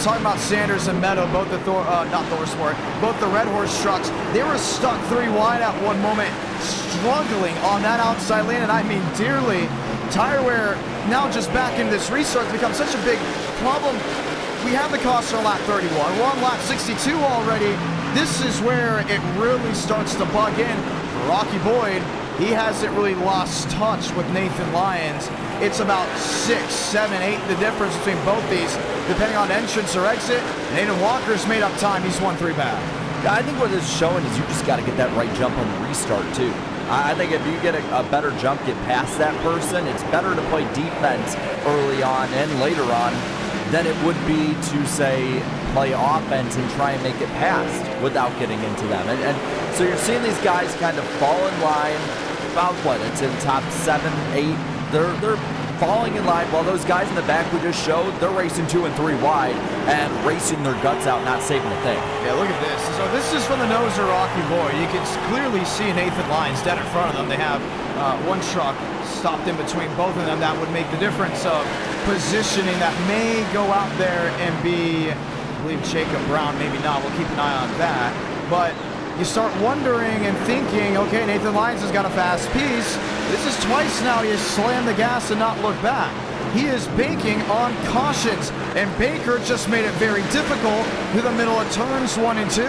Talking about Sanders and Meadow, both the both the Red Horse trucks. They were stuck 3 wide at one moment, struggling on that outside lane, and I mean dearly. Tire wear now just back into this restart has become such a big problem. We have the cost on lap 31. We're on lap 62 already. This is where it really starts to bug in for Rocky Boyd. He hasn't really lost touch with Nathan Lyons. It's about 6, 7, 8, the difference between both these, depending on entrance or exit. Nathan Walker's made up time. He's 1-3 back. Yeah, I think what it's showing is you just got to get that right jump on the restart, too. I think if you get a better jump, get past that person, it's better to play defense early on and later on than it would be to, say, play offense and try and make it past without getting into them. And so you're seeing these guys kind of fall in line about what? It's in top 7, 8. They're falling in line while those guys in the back we just showed, they're racing 2 and 3 wide and racing their guts out, not saving a thing. Yeah, look at this. So this is from the nose of Rocky Boyd. You can clearly see Nathan Lyons dead in front of them. They have one truck stopped in between both of them. That would make the difference of positioning that may go out there and be, I believe, Jacob Brown. Maybe not. We'll keep an eye on that. But you start wondering and thinking, okay, Nathan Lyons has got a fast piece. This is twice now he has slammed the gas and not looked back. He is banking on cautions, and Baker just made it very difficult through the middle of turns 1 and 2.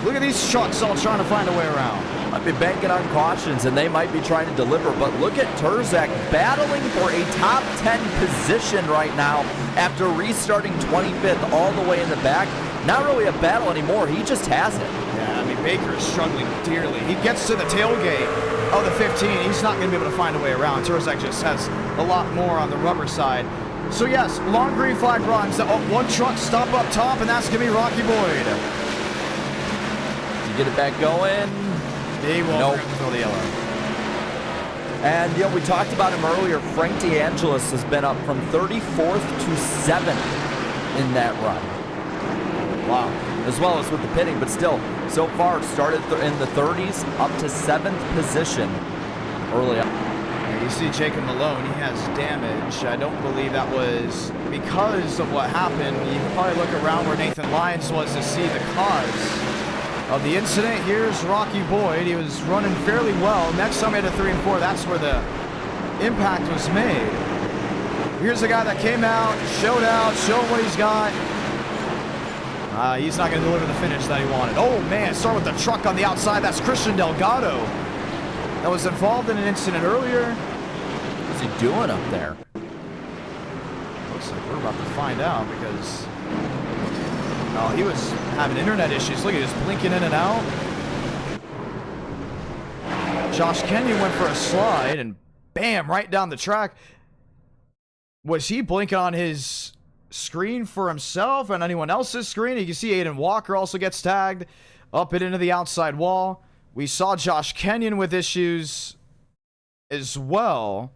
Look at these trucks all trying to find a way around. Might be banking on cautions, and they might be trying to deliver, but look at Turzak battling for a top 10 position right now after restarting 25th all the way in the back. Not really a battle anymore, he just has it. Yeah, I mean, Baker is struggling dearly. He gets to the tailgate of the 15. He's not going to be able to find a way around. Turzak just has a lot more on the rubber side. So yes, long green flag runs. One truck stop up top, and that's going to be Rocky Boyd. You get it back going. He won't. Nope. Throw the yellow. And, you know, we talked about him earlier. Frank DeAngelis has been up from 34th to 7th in that run. Wow. As well as with the pitting, but still, so far, started in the 30s, up to 7th position early on. Yeah, you see Jacob Malone, he has damage. I don't believe that was because of what happened. You can probably look around where Nathan Lyons was to see the cause of the incident. Here's Rocky Boyd. He was running fairly well. Next time he had a 3 and 4, that's where the impact was made. Here's a guy that came out, showed what he's got. He's not going to deliver the finish that he wanted. Oh, man, start with the truck on the outside. That's Christian Delgado. That was involved in an incident earlier. What's he doing up there? Looks like we're about to find out because... Oh, he was having internet issues. Look at just blinking in and out. Josh Kenyon went for a slide and bam, right down the track. Was he blinking on his screen for himself and anyone else's screen? You can see Aiden Walker also gets tagged up and into the outside wall. We saw Josh Kenyon with issues as well.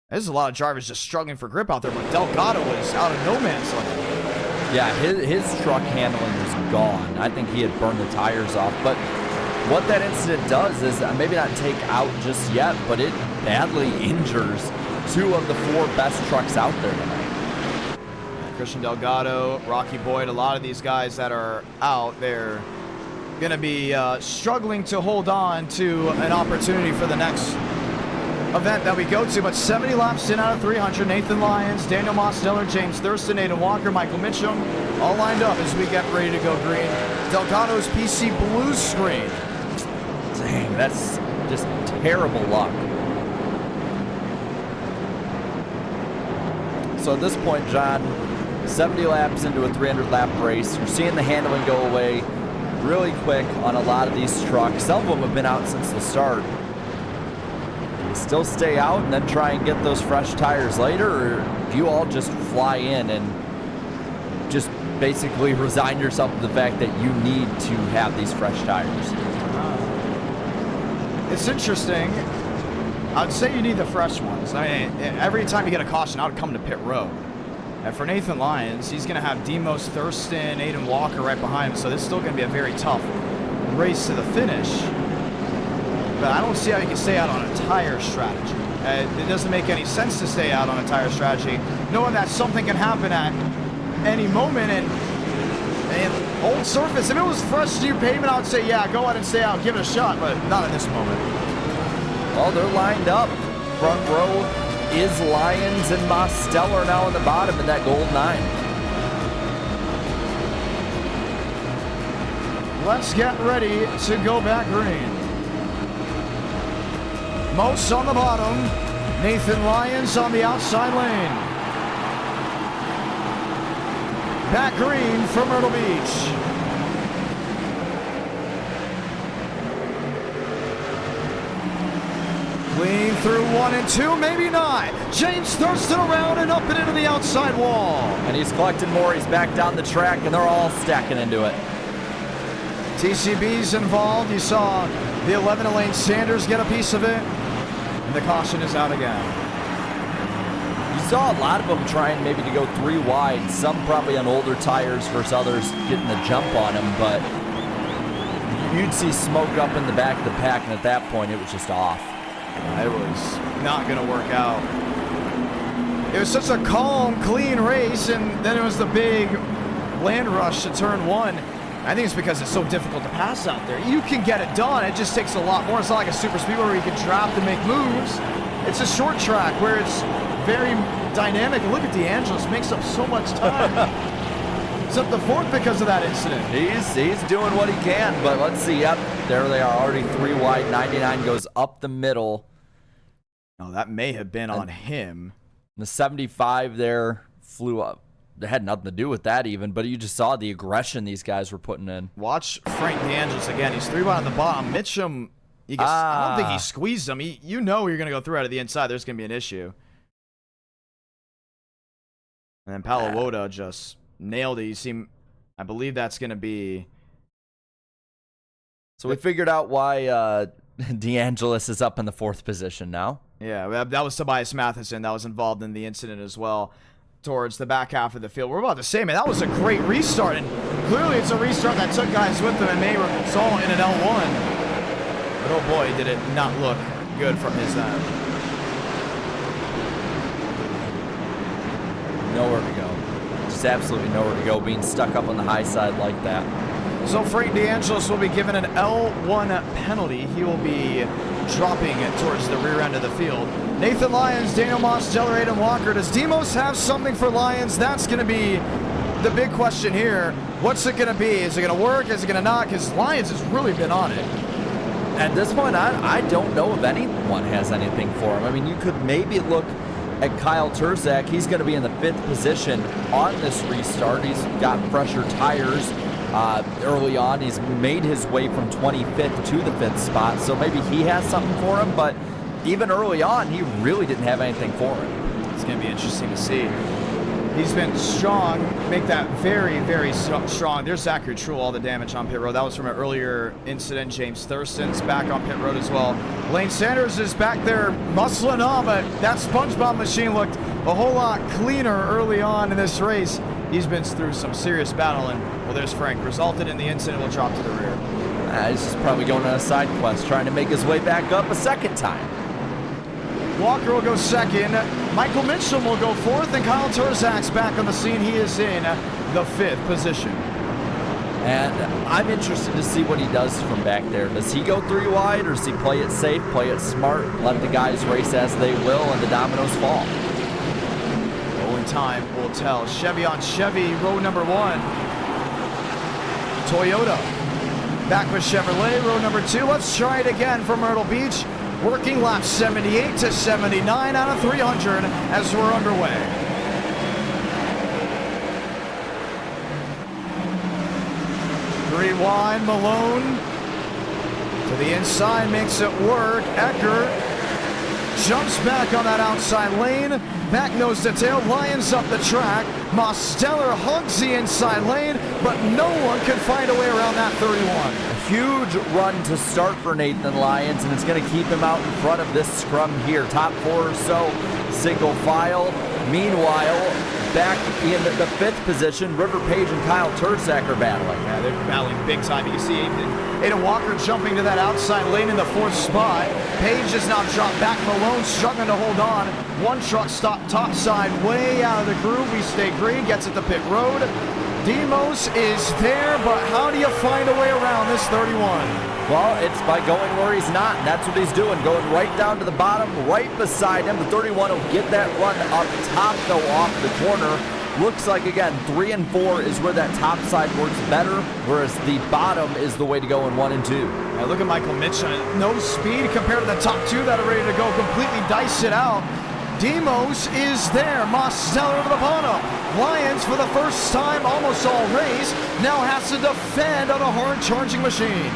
There's a lot of drivers just struggling for grip out there, but Delgado was out of no man's land. Yeah, his truck handling was gone. I think he had burned the tires off, but what that incident does is maybe not take out just yet, but it badly injures 2 of the 4 best trucks out there tonight. Christian Delgado, Rocky Boyd, a lot of these guys that are out, they're going to be struggling to hold on to an opportunity for the next event that we go to, but 70 laps in out of 300. Nathan Lyons, Daniel Mosteller, James Thurston, Aidan Walker, Michael Mitchum, all lined up as we get ready to go green. Delgado's PC blue screen. Dang, that's just terrible luck. So at this point, John, 70 laps into a 300-lap race, you're seeing the handling go away really quick on a lot of these trucks. Some of them have been out since the start. Do you still stay out and then try and get those fresh tires later, or do you all just fly in and just basically resign yourself to the fact that you need to have these fresh tires? It's interesting. I'd say you need the fresh ones. I mean, every time you get a caution, I would come to pit road. And for Nathan Lyons, he's going to have Demos Thurston, Aidan Walker right behind him, so this is still going to be a very tough race to the finish. But I don't see how you can stay out on a tire strategy. It doesn't make any sense to stay out on a tire strategy, knowing that something can happen at any moment. And old surface, if it was fresh new pavement, I would say, yeah, go ahead and stay out, give it a shot, but not in this moment. Well, they're lined up. Front row is Lyons and Mosteller now in the bottom in that gold 9. Let's get ready to go back green. Most on the bottom. Nathan Lyons on the outside lane. Back green for Myrtle Beach. Clean through 1 and 2, maybe not. James Thurston around and up and into the outside wall. And he's collecting more. He's back down the track, and they're all stacking into it. TCB's involved. You saw the 11 Elaine Sanders get a piece of it. And the caution is out again. You saw a lot of them trying maybe to go 3 wide. Some probably on older tires versus others getting the jump on them, but you'd see smoke up in the back of the pack, and at that point, it was just off. It was not going to work out. It was such a calm, clean race, and then it was the big land rush to turn 1. I think it's because it's so difficult to pass out there. You can get it done. It just takes a lot more. It's not like a super speedway where you can draft and make moves. It's a short track where it's very dynamic. Look at DeAngelis, makes up so much time. It's up the 4th because of that incident. He's doing what he can, but let's see. Yep, there they are, already 3 wide. 99 goes up the middle. Oh, that may have been on him. The 75 there flew up. It had nothing to do with that even, but you just saw the aggression these guys were putting in. Watch Frank DeAngelis again. He's 3 wide on the bottom. Mitchum, I don't think he squeezed him. You know you're going to go through out of the inside. There's going to be an issue. And then Palawoda just nailed it. You see, I believe that's going to be... So we figured out why DeAngelis is up in the 4th position now. Yeah, that was Tobias Matheson that was involved in the incident as well towards the back half of the field. We're about to say, man, that was a great restart, and clearly it's a restart that took guys with them and may result in an L1. But oh boy, did it not look good from his end. Nowhere to go. Just absolutely nowhere to go, being stuck up on the high side like that. So Frank DeAngelis will be given an L1 penalty. He will be dropping it towards the rear end of the field. Nathan Lyons, Daniel Mosteller, Aidan Walker. Does Demos have something for Lyons? That's going to be the big question here. What's it going to be? Is it going to work? Is it going to not? Because Lyons has really been on it. At this point, I don't know if anyone has anything for him. I mean, you could maybe look at Kyle Turzak. He's going to be in the 5th position on this restart. He's got fresher tires. Early on, he's made his way from 25th to the 5th spot, so maybe he has something for him, but even early on, he really didn't have anything for him. It's going to be interesting to see. He's been strong, make that very, very strong. There's Zachary Truel, all the damage on pit road. That was from an earlier incident. James Thurston's back on pit road as well. Lane Sanders is back there muscling on, but that SpongeBob machine looked a whole lot cleaner early on in this race. He's been through some serious battle, and well, there's Frank. Resulted in the incident, will drop to the rear. He's just probably going on a side quest, trying to make his way back up a 2nd time. Walker will go 2nd. Michael Mitchum will go 4th, and Kyle Turzak's back on the scene. He is in the 5th position. And I'm interested to see what he does from back there. Does he go 3 wide, or does he play it safe, play it smart, let the guys race as they will, and the dominoes fall? Only time will tell. Chevy on Chevy, row number 1. Toyota back with Chevrolet, row number 2. Let's try it again for Myrtle Beach. Working lap 78 to 79 out of 300 as we're underway. Three wide, Malone to the inside, makes it work. Eckert jumps back on that outside lane. Back nose to tail, Lyons up the track. Mosteller hugs the inside lane, but no one can find a way around that 31. A huge run to start for Nathan Lyons, and it's going to keep him out in front of this scrum here. Top 4 or so, single file. Meanwhile, back in the 5th position, River Page and Kyle Tursak are battling. Yeah, they're battling big time. You can see Aiden Walker jumping to that outside lane in the 4th spot. Page has now dropped back. Malone struggling to hold on. One truck stop top side, way out of the groove. We stay green, gets it to pit road. Demos is there, but how do you find a way around this 31? Well, it's by going where he's not, and that's what he's doing. Going right down to the bottom, right beside him. The 31 will get that run up top, though, off the corner. Looks like, again, 3 and 4 is where that top side works better, whereas the bottom is the way to go in 1 and 2. Now look at Michael Mitchell. No speed compared to the top 2 that are ready to go. Completely dice it out. Demos is there. Mosteller to the bottom. Lyons, for the first time almost all race, now has to defend on a hard charging machine.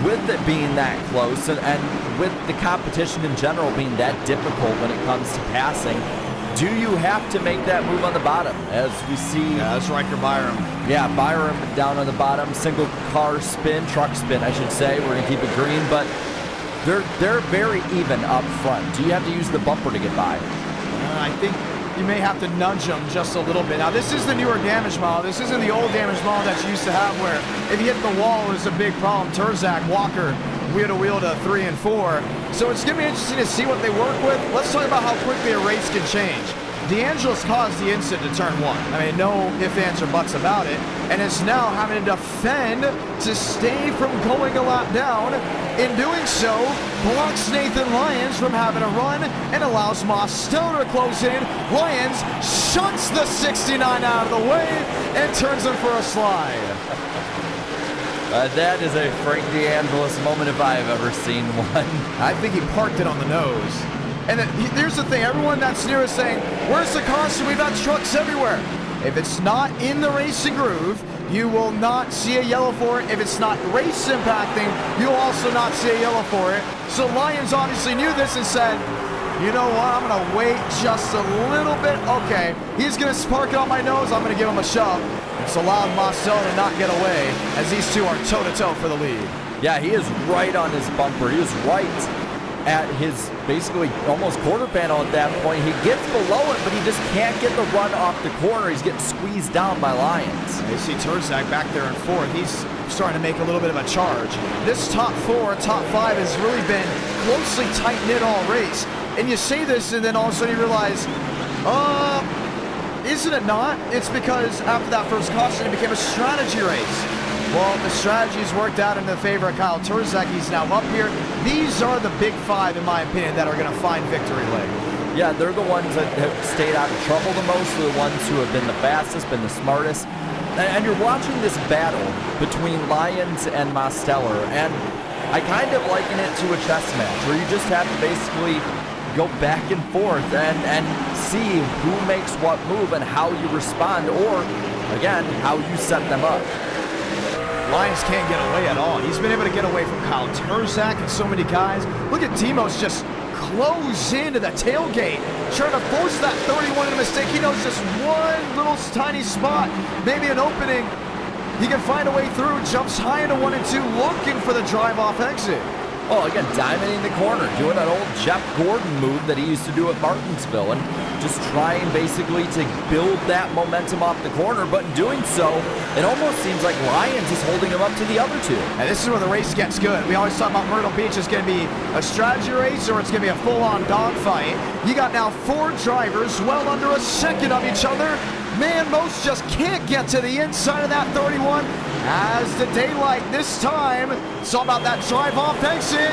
With it being that close, and with the competition in general being that difficult when it comes to passing, do you have to make that move on the bottom? As we see... Yeah, that's Riker Byram. Yeah, Byram down on the bottom. Single car spin, truck spin, I should say. We're going to keep it green, but they're very even up front. Do you have to use the bumper to get by? I think you may have to nudge them just a little bit. Now, this is the newer damage model. This isn't the old damage model that you used to have where if you hit the wall, it's a big problem. Turzak, Walker, wheel to 3 and 4. So it's going to be interesting to see what they work with. Let's talk about how quickly a race can change. DeAngelis caused the incident to turn 1. I mean, no ifs, ands, or buts about it. And is now having to defend to stay from going a lap down. In doing so, blocks Nathan Lyons from having a run and allows Mosteller to close in. Lyons shunts the 69 out of the way and turns him for a slide. That is a Frank DeAngelis moment if I have ever seen one. I think he parked it on the nose. And here's the thing, everyone that's near is saying, where's the caution? We've got trucks everywhere. If it's not in the racing groove, you will not see a yellow for it. If it's not race impacting, you'll also not see a yellow for it. So Lyons obviously knew this and said, you know what, I'm gonna wait just a little bit. Okay, he's gonna spark it on my nose, I'm gonna give him a shove. It's allowed Mosteller to not get away as these two are toe-to-toe for the lead. Yeah, he is right on his bumper. He is right at his basically almost quarter panel at that point. He gets below it, but he just can't get the run off the corner. He's getting squeezed down by Lyons. You see Turzak back there in 4th. He's starting to make a little bit of a charge. This top 4, top 5 has really been closely tight-knit all race. And you say this, and then all of a sudden you realize, isn't it not? It's because after that first caution, it became a strategy race. Well, the strategy's worked out in the favor of Kyle Turzak. He's now up here. These are the big 5, in my opinion, that are going to find victory late. Yeah, they're the ones that have stayed out of trouble the most. They're the ones who have been the fastest, been the smartest. And you're watching this battle between Lyons and Mosteller, and I kind of liken it to a chess match where you just have to basically go back and forth and see who makes what move and how you respond, or, again, how you set them up. Lyons can't get away at all. He's been able to get away from Kyle Turzak and so many guys. Look at Demos just close into the tailgate, trying to force that 31 into a mistake. He knows just one little tiny spot, maybe an opening. He can find a way through, jumps high into 1 and 2, looking for the drive-off exit. Oh, again, diamonding the corner, doing that old Jeff Gordon move that he used to do at Martinsville, and just trying basically to build that momentum off the corner, but in doing so, it almost seems like Lyons is holding him up to the other 2. And this is where the race gets good. We always talk about Myrtle Beach. It's going to be a strategy race or it's going to be a full-on dogfight. You got now 4 drivers well under a second of each other. Man, most just can't get to the inside of that 31. as the daylight this time. It's all about that drive-off exit.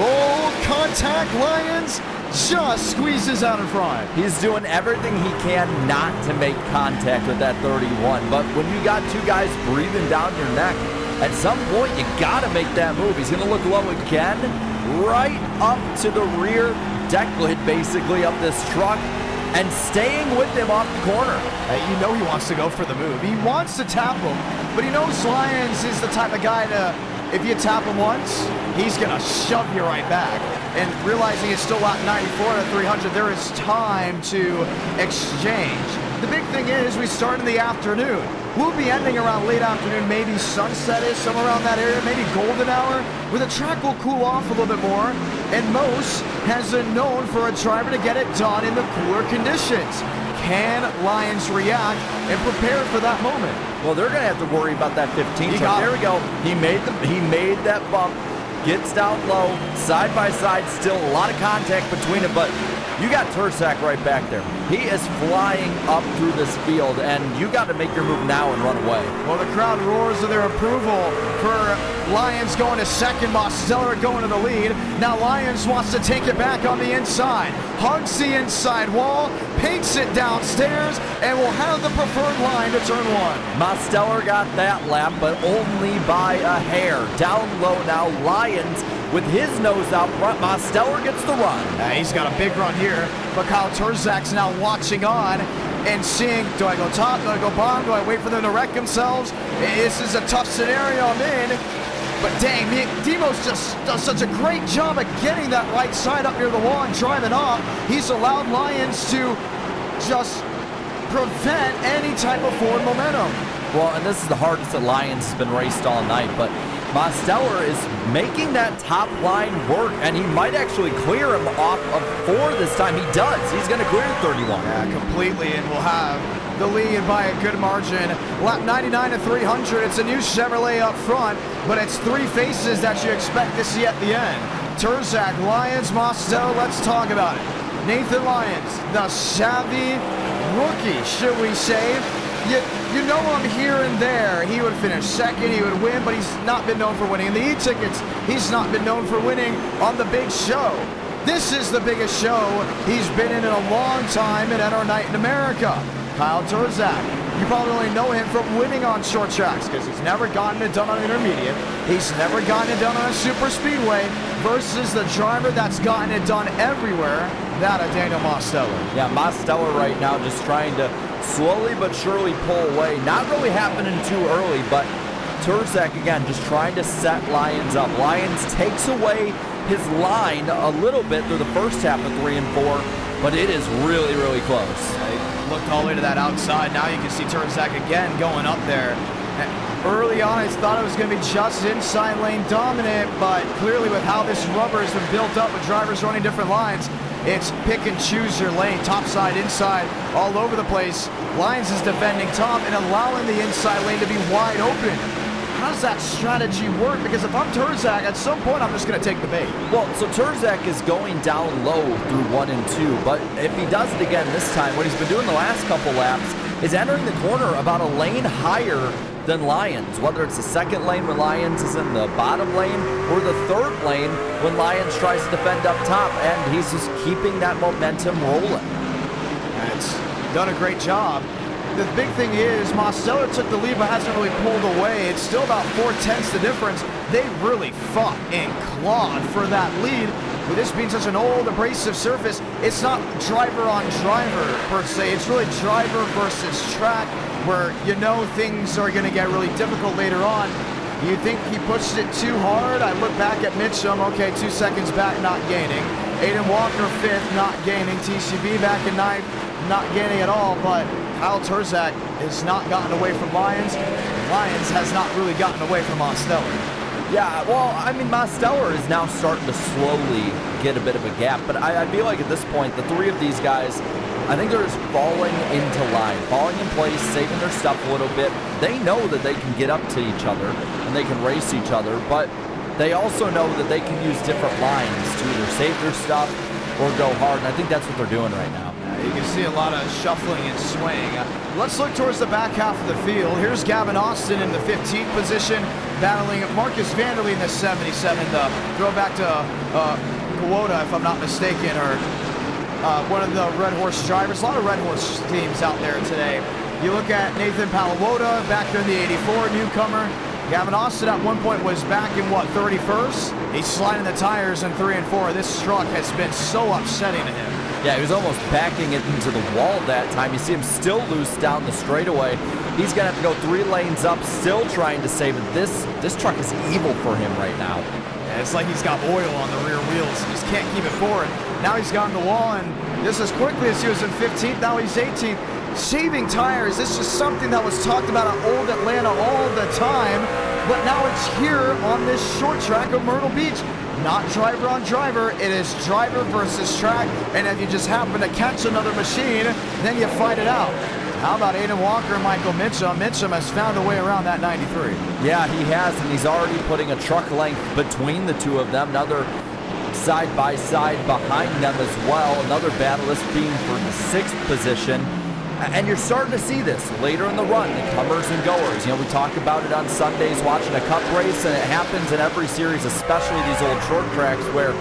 Oh, contact. Lyons just squeezes out in front. He's doing everything he can not to make contact with that 31, but when you got two guys breathing down your neck, at some point you gotta make that move. He's gonna look low again, right up to the rear deck lid basically of this truck, and staying with him off the corner. You know he wants to go for the move. He wants to tap him, but he knows Lyons is the type of guy to, if you tap him once, he's going to shove you right back. And realizing it's still lap 94 to 300, there is time to exchange. The big thing is we start in the afternoon. We'll be ending around late afternoon, maybe sunset-ish, somewhere around that area, maybe golden hour, where the track will cool off a little bit more. And Mose has been known for a driver to get it done in the cooler conditions. Can Lyons react and prepare for that moment? Well, they're going to have to worry about that 15 truck. There we go. He made that bump, gets down low, side by side, still a lot of contact between them, but you got Turzak right back there. He is flying up through this field, and you got to make your move now and run away. Well, the crowd roars of their approval for Lyons going to second, Mosteller going to the lead. Now Lyons wants to take it back on the inside. Hugs the inside wall, paints it downstairs, and will have the preferred line to turn one. Mosteller got that lap, but only by a hair. Down low now, Lyons with his nose out front. Mosteller gets the run. He's got a big run here, but Kyle Turzak's now watching on and seeing, do I go top, do I go bottom, do I wait for them to wreck themselves? This is a tough scenario I'm in. But dang, Demos just does such a great job of getting that right side up near the wall and driving off. He's allowed Lyons to just prevent any type of forward momentum. Well, and this is the hardest that Lyons has been raced all night, but Mosteller is making that top line work, and he might actually clear him off of 4 this time. He does. He's going to clear 31. Yeah, completely, and we'll have the lead by a good margin. Lap 99 to 300. It's a new Chevrolet up front, but it's 3 faces that you expect to see at the end. Turzak, Lyons, Mosteller, let's talk about it. Nathan Lyons, the savvy rookie, should we say. You know him here and there. He would finish second, he would win, but he's not been known for winning. In the e-tickets, he's not been known for winning on the big show. This is the biggest show he's been in a long time at NR Night in America. Kyle Turzak, you probably only know him from winning on short tracks because he's never gotten it done on intermediate. He's never gotten it done on a super speedway versus the driver that's gotten it done everywhere, that of Daniel Mosteller. Yeah, Mosteller right now just trying to slowly but surely pull away. Not really happening too early, but Turzak again just trying to set Lyons up. Lyons takes away his line a little bit through the first half of 3 and 4, but it is really, really close. Looked all the way to that outside. Now you can see Turzak again going up there. Early on, I thought it was going to be just inside lane dominant, but clearly with how this rubber has been built up with drivers running different lines, it's pick and choose your lane, top side, inside, all over the place. Lyons is defending top and allowing the inside lane to be wide open. How does that strategy work? Because if I'm Turzak, at some point I'm just going to take the bait. Well, so Turzak is going down low through 1 and 2, but if he does it again this time, what he's been doing the last couple laps is entering the corner about a lane higher than Lyons, whether it's the second lane when Lyons is in the bottom lane or the third lane when Lyons tries to defend up top, and he's just keeping that momentum rolling. It's done a great job. The big thing is Mosteller took the lead but hasn't really pulled away. It's still about 4/10 the difference. They really fought and clawed for that lead. With this being such an old abrasive surface, it's not driver on driver per se. It's really driver versus track where you know things are going to get really difficult later on. You think he pushed it too hard? I look back at Mitchum, okay, 2 seconds back, not gaining. Aiden Walker 5th, not gaining. TCB back in 9th, not gaining at all, but Kyle Turzak has not gotten away from Lyons. Lyons has not really gotten away from Mosteller. Yeah, well, I mean, Mosteller is now starting to slowly get a bit of a gap, but I feel like at this point, the 3 of these guys, I think they're just falling into line, falling in place, saving their stuff a little bit. They know that they can get up to each other and they can race each other, but they also know that they can use different lines to either save their stuff or go hard, and I think that's what they're doing right now. You can see a lot of shuffling and swaying. Let's look towards the back half of the field. Here's Gavin Austin in the 15th position, battling Marcus Vanderlei in the 77. The throwback to Kuota, if I'm not mistaken, or one of the Red Horse drivers. A lot of Red Horse teams out there today. You look at Nathan Palawota back there in the 84, newcomer. Gavin Austin at one point was back in, what, 31st? He's sliding the tires in 3 and 4. This truck has been so upsetting to him. Yeah, he was almost backing it into the wall that time. You see him still loose down the straightaway. He's going to have to go 3 lanes up, still trying to save it. This truck is evil for him right now. Yeah, it's like he's got oil on the rear wheels. He just can't keep it forward. Now he's gotten the wall, and just as quickly as he was in 15th, now he's 18th. Saving tires, this is something that was talked about at Old Atlanta all the time, but now it's here on this short track of Myrtle Beach. Not driver on driver, it is driver versus track, and if you just happen to catch another machine, then you fight it out. How about Aiden Walker and Michael Mitchum? Mitchum has found a way around that 93. Yeah, he has, and he's already putting a truck length between the two of them. Another side by side behind them as well. Another battle, this being for the 6th position. And you're starting to see this later in the run, the comers and goers. You know, we talk about it on Sundays watching a cup race, and it happens in every series, especially these old short tracks where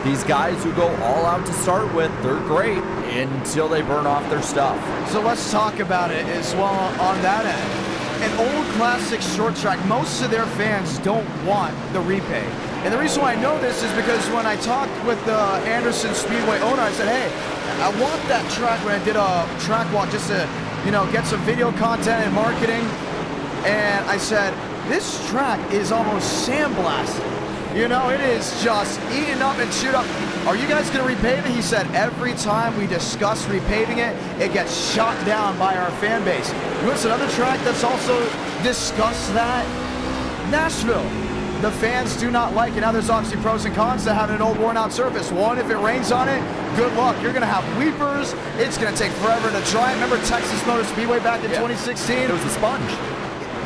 these guys who go all out to start with, they're great until they burn off their stuff. So let's talk about it as well on that end. An old classic short track, most of their fans don't want the repay. And the reason why I know this is because when I talked with the Anderson Speedway owner, I said, hey, I want that track when I did a track walk just to, you know, get some video content and marketing. And I said, this track is almost sandblasted. You know, it is just eating up and shoot up. Are you guys going to repave it? He said every time we discuss repaving it, it gets shot down by our fan base. You know what's another track that's also discussed that? Nashville. The fans do not like it. Now there's obviously pros and cons to having an old worn out surface. One, if it rains on it, good luck. You're going to have weepers. It's going to take forever to dry. Remember Texas Motor Speedway back in 2016? It was a sponge.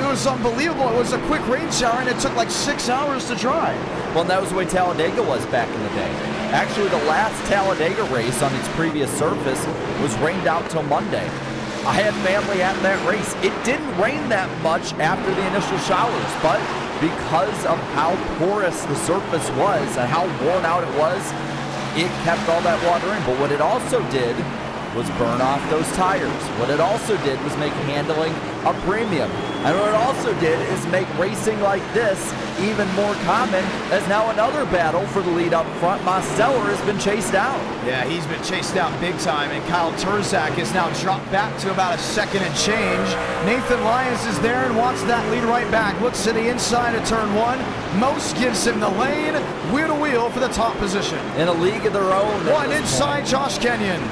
It was unbelievable. It was a quick rain shower, and it took like 6 hours to dry. Well, and that was the way Talladega was back in the day. Actually, the last Talladega race on its previous surface was rained out till Monday. I had family at that race. It didn't rain that much after the initial showers, but because of how porous the surface was and how worn out it was, it kept all that water in. But what it also did was burn off those tires. What it also did was make handling a premium. And what it also did is make racing like this even more common, as now another battle for the lead up front. Mosteller has been chased out. Yeah, he's been chased out big time, and Kyle Turzak is now dropped back to about a second and change. Nathan Lyons is there and wants that lead right back. Looks to the inside of turn 1. Most gives him the lane, wheel to wheel for the top position. In a league of their own. One inside, Josh Kenyon.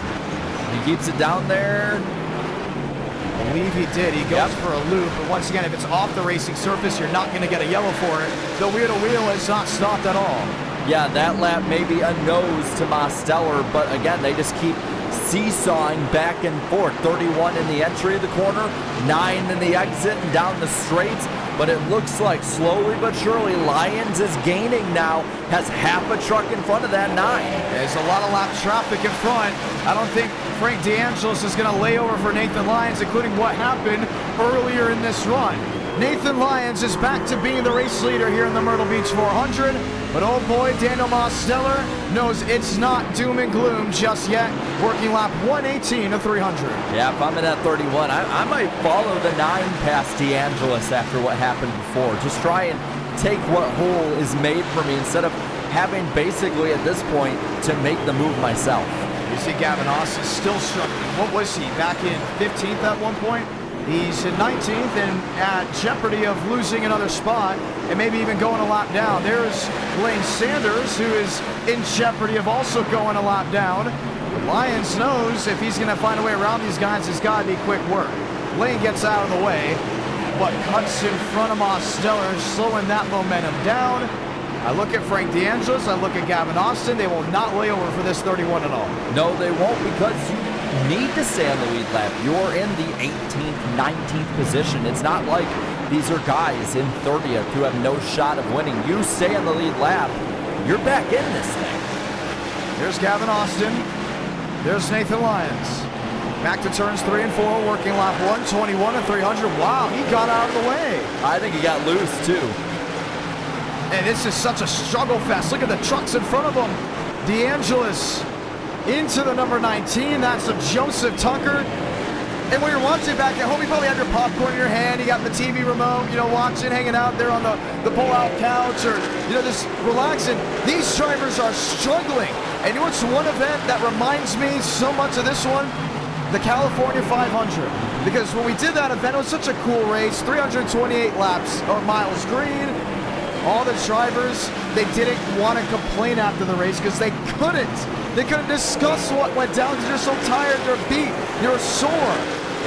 He keeps it down there. I believe he did. He goes for a loop, but once again, if it's off the racing surface, you're not going to get a yellow for it. The wheel to wheel is not stopped at all. Yeah, that lap may be a nose to Mosteller, but again, they just keep seesawing back and forth. 31 in the entry of the corner, 9 in the exit and down the straights. But it looks like slowly but surely Lyons is gaining now, has half a truck in front of that 9. There's a lot of lap traffic in front. I don't think Frank DeAngelis is going to lay over for Nathan Lyons, including what happened earlier in this run. Nathan Lyons is back to being the race leader here in the Myrtle Beach 400. But oh boy, Daniel Mosteller knows it's not doom and gloom just yet. Working lap 118 to 300. Yeah, if I'm in that 31, I might follow the 9 past DeAngelis after what happened before. Just try and take what hole is made for me instead of having basically at this point to make the move myself. You see Gavin Austin still struggling. What was he, back in 15th at one point? He's in 19th and at jeopardy of losing another spot and maybe even going a lap down. There's Lane Sanders, who is in jeopardy of also going a lap down. Lyons knows if he's going to find a way around these guys, it's got to be quick work. Lane gets out of the way, but cuts in front of Mosteller, slowing that momentum down. I look at Frank DeAngelis, I look at Gavin Austin. They will not lay over for this 31 at all. No, they won't, because you need to stay on the lead lap. You're in the 18th, 19th position. It's not like these are guys in 30th who have no shot of winning. You stay on the lead lap, you're back in this thing. There's Gavin Austin. There's Nathan Lyons. Back to turns 3 and 4, working lap 121 to 300. Wow, he got out of the way. I think he got loose too. And this is such a struggle fest. Look at the trucks in front of him. DeAngelis into the number 19. That's a Joseph Tucker. And when you're watching back at home, you probably have your popcorn in your hand. You got the TV remote, you know, watching, hanging out there on the pull-out couch, or, you know, just relaxing. These drivers are struggling. And you know what's one event that reminds me so much of this one? The California 500. Because when we did that event, it was such a cool race. 328 laps, or miles green. All the drivers, they didn't want to complain after the race because they couldn't. They couldn't discuss what went down because they're so tired, they're beat, you're sore.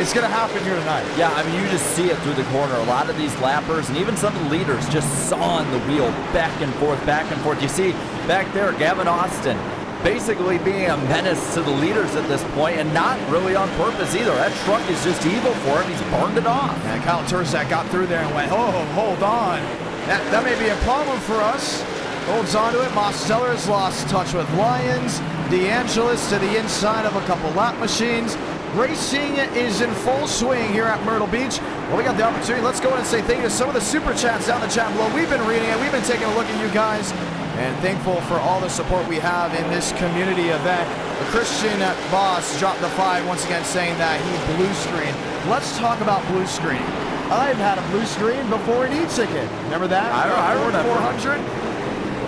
It's going to happen here tonight. Yeah, I mean, you just see it through the corner. A lot of these lappers and even some of the leaders just sawing the wheel back and forth, back and forth. You see back there, Gavin Austin basically being a menace to the leaders at this point, and not really on purpose either. That truck is just evil for him. He's burned it off. And Kyle Turzak got through there and went, oh, hold on. That may be a problem for us. Holds on to it. Mosteller's lost touch with Lyons. DeAngelis to the inside of a couple lap machines. Racing is in full swing here at Myrtle Beach. Well, we got the opportunity. Let's go ahead and say thank you to some of the super chats down the chat below. We've been reading it. We've been taking a look at you guys, and thankful for all the support we have in this community event. Christian Boss dropped the 5 once again, saying that he blue screened. Let's talk about blue screening. I've had a blue screen before an e-ticket. Remember that? I remember. 400.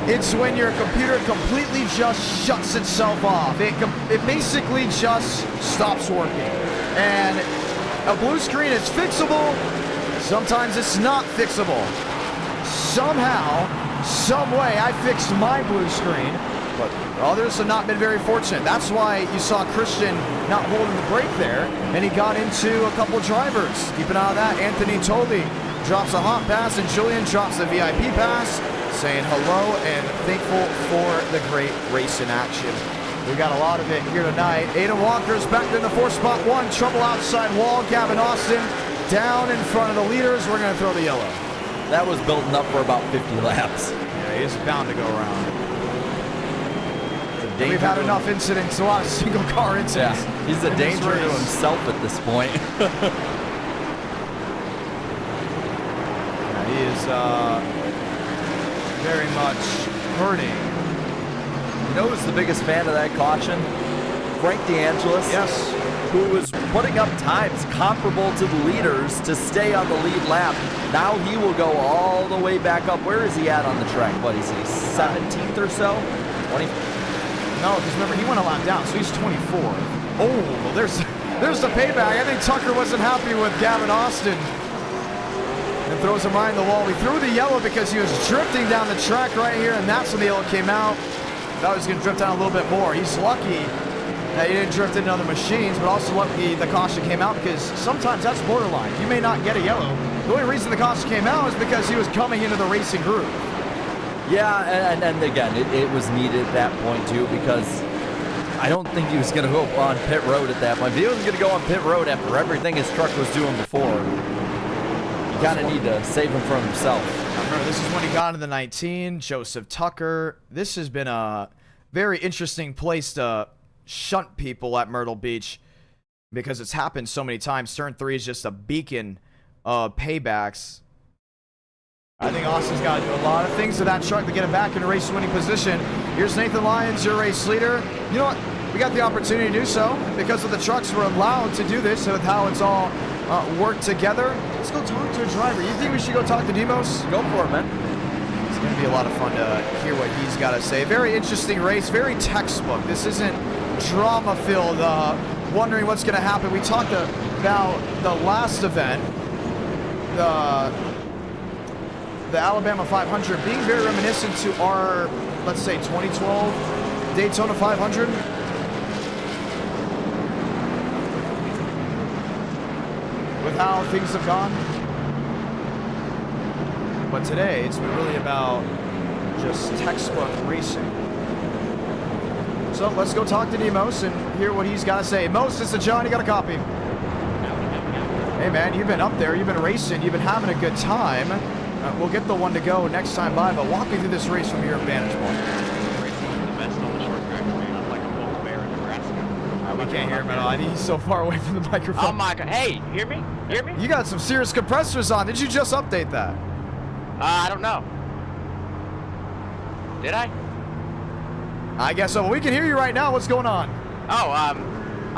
It's when your computer completely just shuts itself off. It basically just stops working. And a blue screen is fixable. Sometimes it's not fixable. Somehow, some way, I fixed my blue screen, but others have not been very fortunate. That's why you saw Christian not holding the brake there, and he got into a couple drivers. Keep an eye on that. Anthony Tolley drops a hot pass, and Julian drops the VIP pass, saying hello and thankful for the great race in action. We got a lot of it here tonight. Aiden Walker's back in the 4-spot 1. Trouble outside wall. Gavin Austin down in front of the leaders. We're going to throw the yellow. That was building up for about 50 laps. Yeah, he's bound to go around. We've had enough incidents, a lot of single car incidents. Yeah, he's a danger to himself at this point. Yeah, he is very much hurting. You know who's the biggest fan of that caution? Frank DeAngelis. Yes. Who was putting up times comparable to the leaders to stay on the lead lap. Now he will go all the way back up. Where is he at on the track? What is he, 17th or so? 20? No, because remember, he went a lap down, so he's 24. Oh, well, there's the payback. I think Tucker wasn't happy with Gavin Austin and throws him right in the wall. We threw the yellow because he was drifting down the track right here, and that's when the yellow came out. Thought he was going to drift down a little bit more. He's lucky that he didn't drift into other machines, but also lucky the caution came out, because sometimes that's borderline. You may not get a yellow. The only reason the caution came out is because he was coming into the racing groove. Yeah, and again, it was needed at that point too, because I don't think he was going to go on pit road at that point. If he wasn't going to go on pit road after everything his truck was doing before, you kind of need to save him from himself. Now remember, this is when he got into the 19, Joseph Tucker. This has been a very interesting place to shunt people at Myrtle Beach, because it's happened so many times. Turn 3 is just a beacon of paybacks. I think Austin's got to do a lot of things to that truck to get him back in a race-winning position. Here's Nathan Lyons, your race leader. You know what? We got the opportunity to do so because of the trucks. We're allowed to do this with how it's all worked together. Let's go talk to a driver. You think we should go talk to Demos? Go for it, man. It's going to be a lot of fun to hear what he's got to say. Very interesting race, very textbook. This isn't drama-filled, wondering what's going to happen. We talked about the last event, the Alabama 500, being very reminiscent to our, let's say, 2012 Daytona 500. With how things have gone. But today, it's been really about just textbook racing. So let's go talk to Demos and hear what he's got to say. Most, this is John, you got a copy. Hey man, you've been up there, you've been racing, you've been having a good time. We'll get the one to go next time by, but walk me through this race from your vantage point. Racing is the best on the short track for me, unlike a polar bear in Nebraska. you can't hear him at all. I think he's so far away from the microphone. Oh my God. Hey, hear me? Hear me? You got some serious compressors on. Did you just update that? I don't know. Did I? I guess so. Well, we can hear you right now. What's going on? Oh,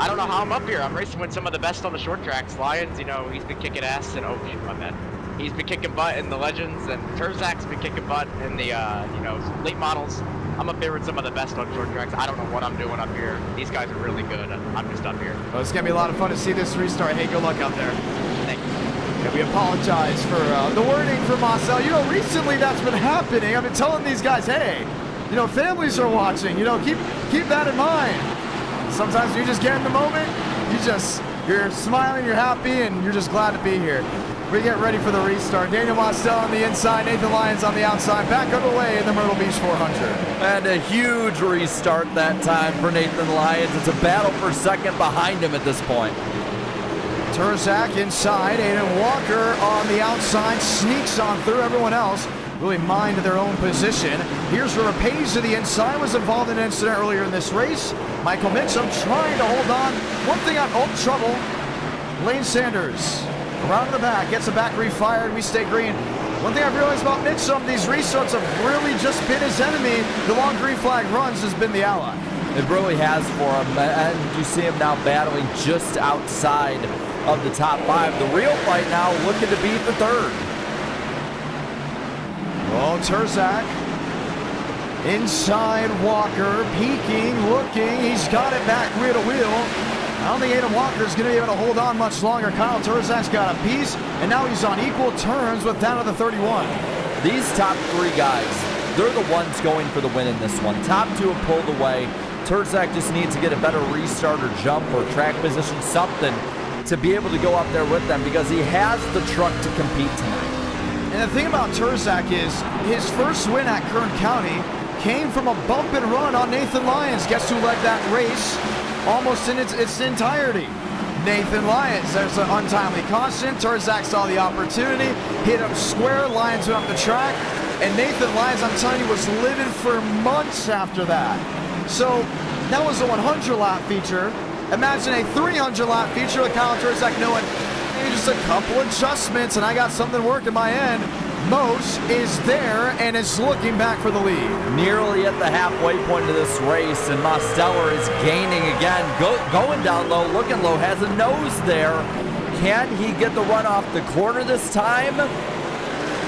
I don't know how I'm up here. I'm racing with some of the best on the short tracks. Lions, you know, he's been kicking ass, and oh shoot, my bad. He's been kicking butt in the Legends, and Terzak's been kicking butt in the, you know, late models. I'm up there with some of the best on short tracks. I don't know what I'm doing up here. These guys are really good. I'm just up here. Well, it's going to be a lot of fun to see this restart. Hey, good luck out there. Thank you. Yeah, we apologize for the wording for Marcel. You know, recently that's been happening. I've been telling these guys, hey, you know, families are watching. You know, keep that in mind. Sometimes you just get in the moment, you're smiling, you're happy, and you're just glad to be here. We get ready for the restart. Daniel Mostel on the inside, Nathan Lyons on the outside, back underway in the Myrtle Beach 400. And a huge restart that time for Nathan Lyons. It's a battle for second behind him at this point. Terzak inside, Aiden Walker on the outside, sneaks on through everyone else. Really mind their own position. Here's Rapace to the inside, was involved in an incident earlier in this race. Michael Mitchum trying to hold on. One thing on trouble. Lane Sanders around to the back, gets the back refired. We stay green. One thing I've realized about Mitchum, these restarts have really just been his enemy. The long green flag runs has been the ally. It really has for him, and you see him now battling just outside of the top five. The real fight now looking to beat the third. Well, Terzak inside Walker, peeking, looking. He's got it back wheel to wheel. I don't think Aiden Walker's going to be able to hold on much longer. Kyle Terzak's got a piece, and now he's on equal terms with down to the 31. These top three guys, they're the ones going for the win in this one. Top two have pulled away. Terzak just needs to get a better restart or jump or track position, something to be able to go up there with them because he has the truck to compete tonight. And the thing about Terzak is his first win at Kern County came from a bump and run on Nathan Lyons. Guess who led that race almost in its entirety? Nathan Lyons. There's an untimely caution. Terzak saw the opportunity, hit him square. Lyons went up the track, and Nathan Lyons, I'm telling you, was livid for months after that. So that was a 100-lap feature. Imagine a 300-lap feature with Kyle Terzak knowing maybe just a couple adjustments, and I got something working my end. Mose is there and is looking back for the lead. Nearly at the halfway point of this race, and Mosteller is gaining again. Going down low, looking low, has a nose there. Can he get the run off the corner this time?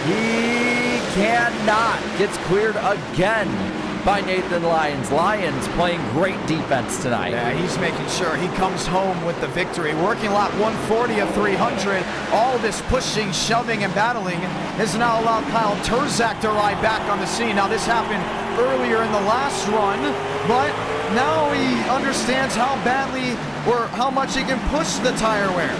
He cannot. Gets cleared again by Nathan Lyons. Lyons playing great defense tonight. Yeah, he's making sure he comes home with the victory. Working lap 140 of 300. All this pushing, shoving, and battling has now allowed Kyle Terzak to ride back on the scene. Now, this happened earlier in the last run, but now he understands how badly or how much he can push the tire wear.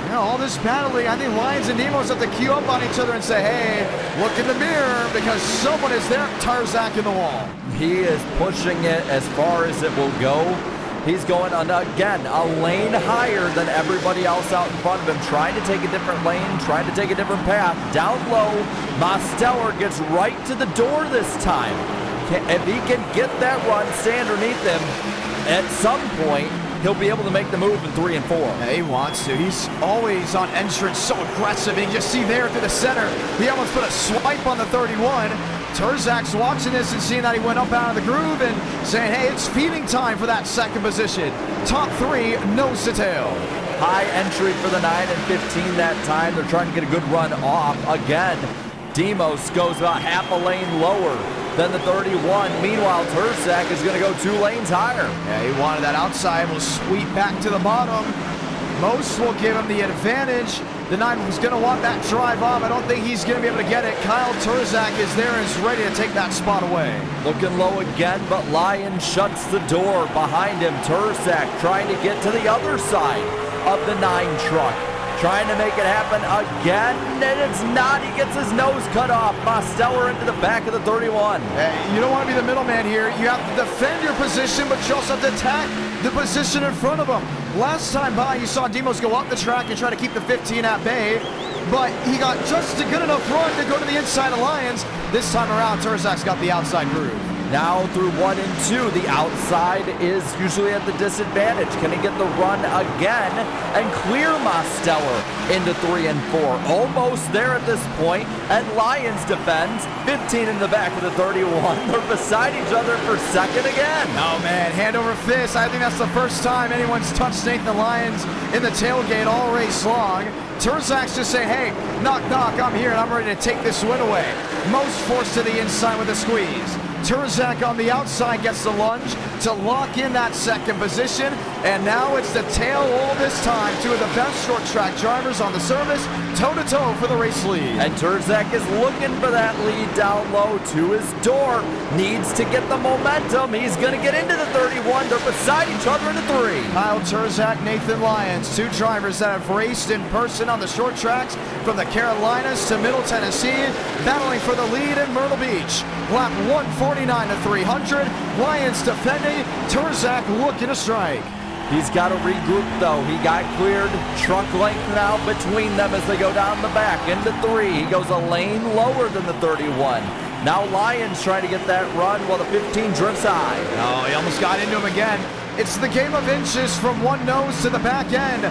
Yeah, all this battling, I think Lyons and Demos have to queue up on each other and say, hey, look in the mirror because someone is there. Terzak in the wall. He is pushing it as far as it will go. He's going on, again, a lane higher than everybody else out in front of him, trying to take a different lane, trying to take a different path. Down low, Mosteller gets right to the door this time. If he can get that run, stay underneath him, at some point, he'll be able to make the move in 3 and 4. Yeah, he wants to. He's always on entrance, so aggressive. And you just see there through the center, he almost put a swipe on the 31. Terzak's watching this and seeing that he went up out of the groove and saying, hey, it's feeding time for that second position. Top 3, nose to tail. High entry for the 9 and 15 that time. They're trying to get a good run off. Again, Demos goes about half a lane lower than the 31. Meanwhile, Terzak is going to go 2 lanes higher. Yeah, he wanted that outside. Will sweep back to the bottom. Most will give him the advantage. The 9 was going to want that drive off. I don't think he's going to be able to get it. Kyle Terzak is there and is ready to take that spot away. Looking low again, but Lyons shuts the door behind him. Terzak trying to get to the other side of the 9 truck. Trying to make it happen again, and it's not. He gets his nose cut off. Mosteller into the back of the 31. Hey, you don't want to be the middleman here. You have to defend your position, but you also have to attack the position in front of him. Last time by, you saw Demos go up the track and try to keep the 15 at bay, but he got just a good enough run to go to the inside of Lyons. This time around, Terzak's got the outside groove. Now through 1 and 2, the outside is usually at the disadvantage. Can he get the run again and clear Mosteller into 3 and 4? Almost there at this point, and Lyons defends. 15 in the back of the 31. They're beside each other for second again. Oh man, hand over fist. I think that's the first time anyone's touched Nathan Lyons in the tailgate all race long. Terzak's just saying, hey, knock, knock, I'm here and I'm ready to take this win away. Most forced to the inside with a squeeze. Terzak on the outside gets the lunge to lock in that second position, and now it's the tail all this time. Two of the best short track drivers on the service, toe-to-toe for the race lead. And Terzak is looking for that lead down low to his door. Needs to get the momentum. He's going to get into the 31. They're beside each other in the 3. Kyle Terzak, Nathan Lyons, two drivers that have raced in person on the short tracks from the Carolinas to Middle Tennessee, battling for the lead in Myrtle Beach. Lap 149 to 300. Lyons defending. Terzak looking to strike. He's got to regroup though. He got cleared. Truck length now between them as they go down the back into 3. He goes a lane lower than the 31. Now Lyons trying to get that run while the 15 drifts high. Oh, he almost got into him again. It's the game of inches from one nose to the back end.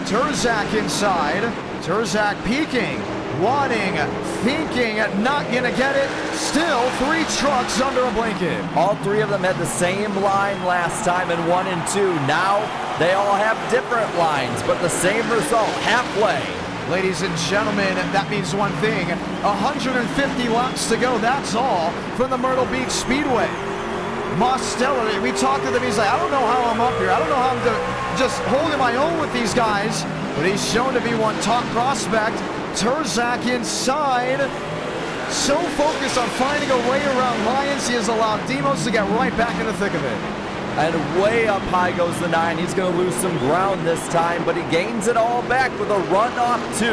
Terzak inside. Terzak peeking, wanting, thinking, not gonna get it. Still 3 trucks under a blanket. All 3 of them had the same line last time in 1 and 2. Now they all have different lines, but the same result, halfway. Ladies and gentlemen, that means one thing. 150 laps to go, that's all from the Myrtle Beach Speedway. Mosteller, we talked to him, he's like, I don't know how I'm up here. I don't know how I'm just holding my own with these guys. But he's shown to be one top prospect. Terzak inside. So focused on finding a way around Lyons, he has allowed Demos to get right back in the thick of it. And way up high goes the 9. He's going to lose some ground this time, but he gains it all back with a run off 2.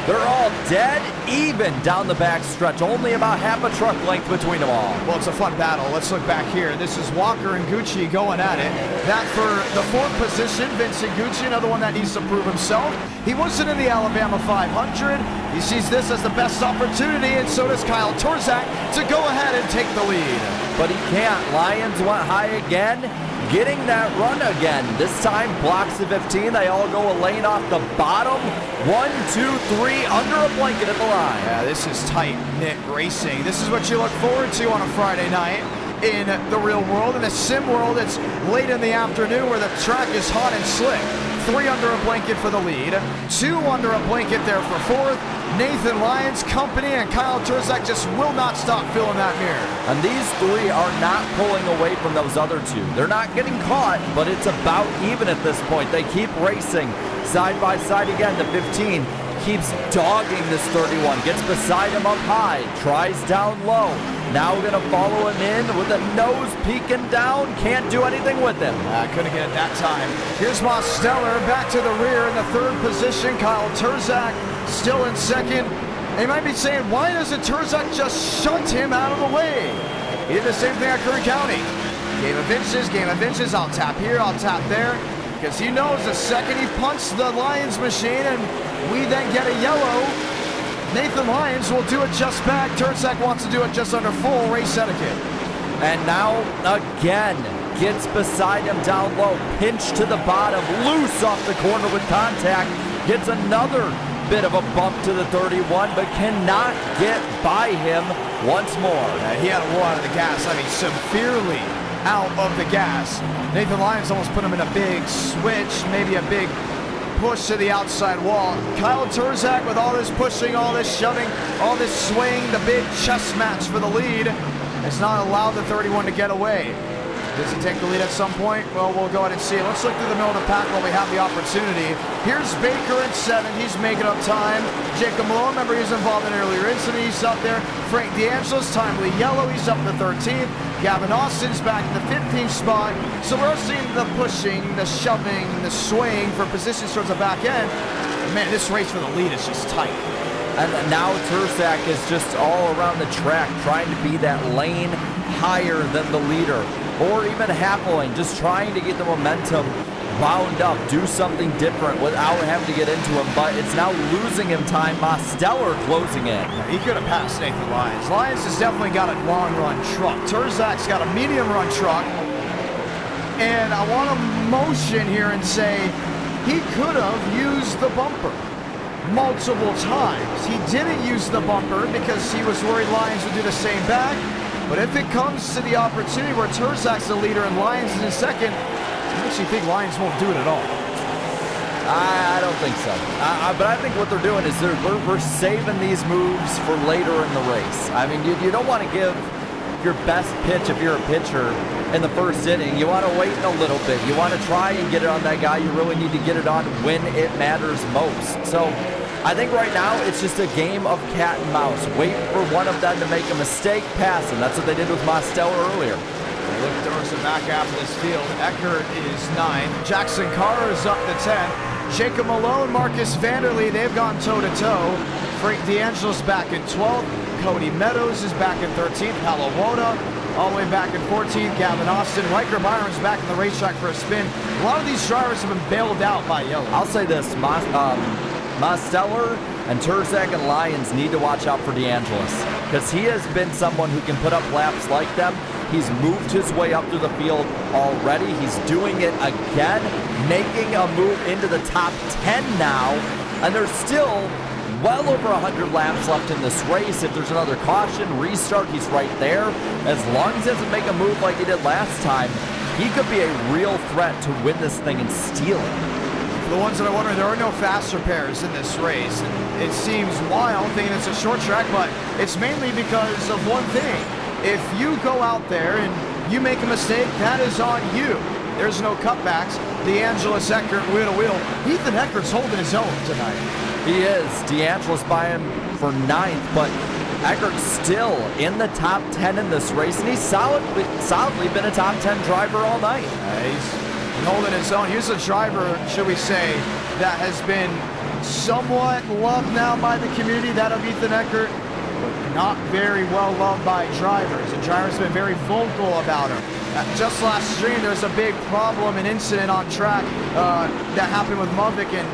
They're all dead even down the back stretch. Only about half a truck length between them all. Well, it's a fun battle. Let's look back here. This is Walker and Gucci going at it. That for the 4th position, Vincent Gucci, another one that needs to prove himself. He wasn't in the Alabama 500. He sees this as the best opportunity, and so does Kyle Terzak to go ahead and take the lead. But he can't. Lyons went high again, getting that run again. This time, blocks the 15. They all go a lane off the bottom. 1, 2, 3, under a blanket at the line. Yeah, this is tight-knit racing. This is what you look forward to on a Friday night in the real world. In the sim world, it's late in the afternoon where the track is hot and slick. 3 under a blanket for the lead. 2 under a blanket there for 4th. Nathan Lyons, company, and Kyle Terzak just will not stop filling that mirror. And these 3 are not pulling away from those other 2. They're not getting caught, but it's about even at this point. They keep racing side by side again. The 15 keeps dogging this 31, gets beside him up high, tries down low. Now we're going to follow him in with a nose peeking down. Can't do anything with him. Couldn't get it that time. Here's Mosteller back to the rear in the 3rd position. Kyle Terzak still in 2nd. They might be saying, why doesn't Terzak just shunt him out of the way? He did the same thing at Curry County. Game of inches. I'll tap here, I'll tap there. Because he knows the second he punts the Lyons machine and we then get a yellow, Nathan Lyons will do it just back. Terzak wants to do it just under full race etiquette. And now again gets beside him down low, pinch to the bottom, loose off the corner with contact, gets another bit of a bump to the 31, but cannot get by him once more. He had to roll out of the gas, I mean severely out of the gas. Nathan Lyons almost put him in a big switch, maybe a big push to the outside wall. Kyle Terzak with all this pushing, all this shoving, all this swing, the big chess match for the lead, has not allowed the 31 to get away. Does he take the lead at some point? Well, we'll go ahead and see. Let's look through the middle of the pack while we have the opportunity. Here's Baker in 7. He's making up time. Jacob Malone, remember he's involved in an earlier incident. He's up there. Frank D'Angelo's timely yellow. He's up in the 13th. Gavin Austin's back in the 15th spot. So we're seeing the pushing, the shoving, the swaying for positions towards the back end. Man, this race for the lead is just tight. And now Terzak is just all around the track trying to be that lane higher than the leader, or even half a lane, just trying to get the momentum round up, do something different without having to get into him, but it's now losing him time. Mosteller closing in. He could have passed Nathan Lyons. Lyons has definitely got a long run truck. Terzak's got a medium run truck. And I want to motion here and say he could have used the bumper multiple times. He didn't use the bumper because he was worried Lyons would do the same back. But if it comes to the opportunity where Terzak's the leader and Lyons is in second, I actually think Lyons won't do it at all. I don't think so. But I think what they're doing is we're saving these moves for later in the race. I mean, you don't want to give your best pitch if you're a pitcher in the first inning. You want to wait a little bit. You want to try and get it on that guy you really need to get it on when it matters most. So I think right now it's just a game of cat and mouse. Wait for one of them to make a mistake, pass, and that's what they did with Mosteller earlier. Look towards the back half of this field. Eckert is 9th. Jackson Carr is up to 10th. Jacob Malone, Marcus Vanderlee, they've gone toe-to-toe. Frank D'Angelo's back in 12th. Cody Meadows is back in 13th. Halawona all the way back in 14th. Gavin Austin. Riker Byron's back in the racetrack for a spin. A lot of these drivers have been bailed out by yellow. I'll say this, Mosteller and Terzak and Lyons need to watch out for D'Angelo's because he has been someone who can put up laps like them. He's moved his way up through the field already. He's doing it again, making a move into the top 10 now, and there's still well over 100 laps left in this race. If there's another caution, restart, he's right there. As long as he doesn't make a move like he did last time, he could be a real threat to win this thing and steal it. For the ones that are wondering, there are no faster pairs in this race. And it seems wild thinking it's a short track, but it's mainly because of one thing. If you go out there and you make a mistake, that is on you. There's no cutbacks. D'Angelo's, Eckert, wheel to wheel. Ethan Eckert's holding his own tonight. He is. D'Angelo's by him for 9th, but Eckert's still in the top 10 in this race, and he's solidly been a top 10 driver all night. He's holding his own. Here's a driver, should we say, that has been somewhat loved now by the community, that of Ethan Eckert, but not very well loved by drivers. And drivers have been very vocal about him. Just last stream, there was a big problem, an incident on track that happened with Muvik and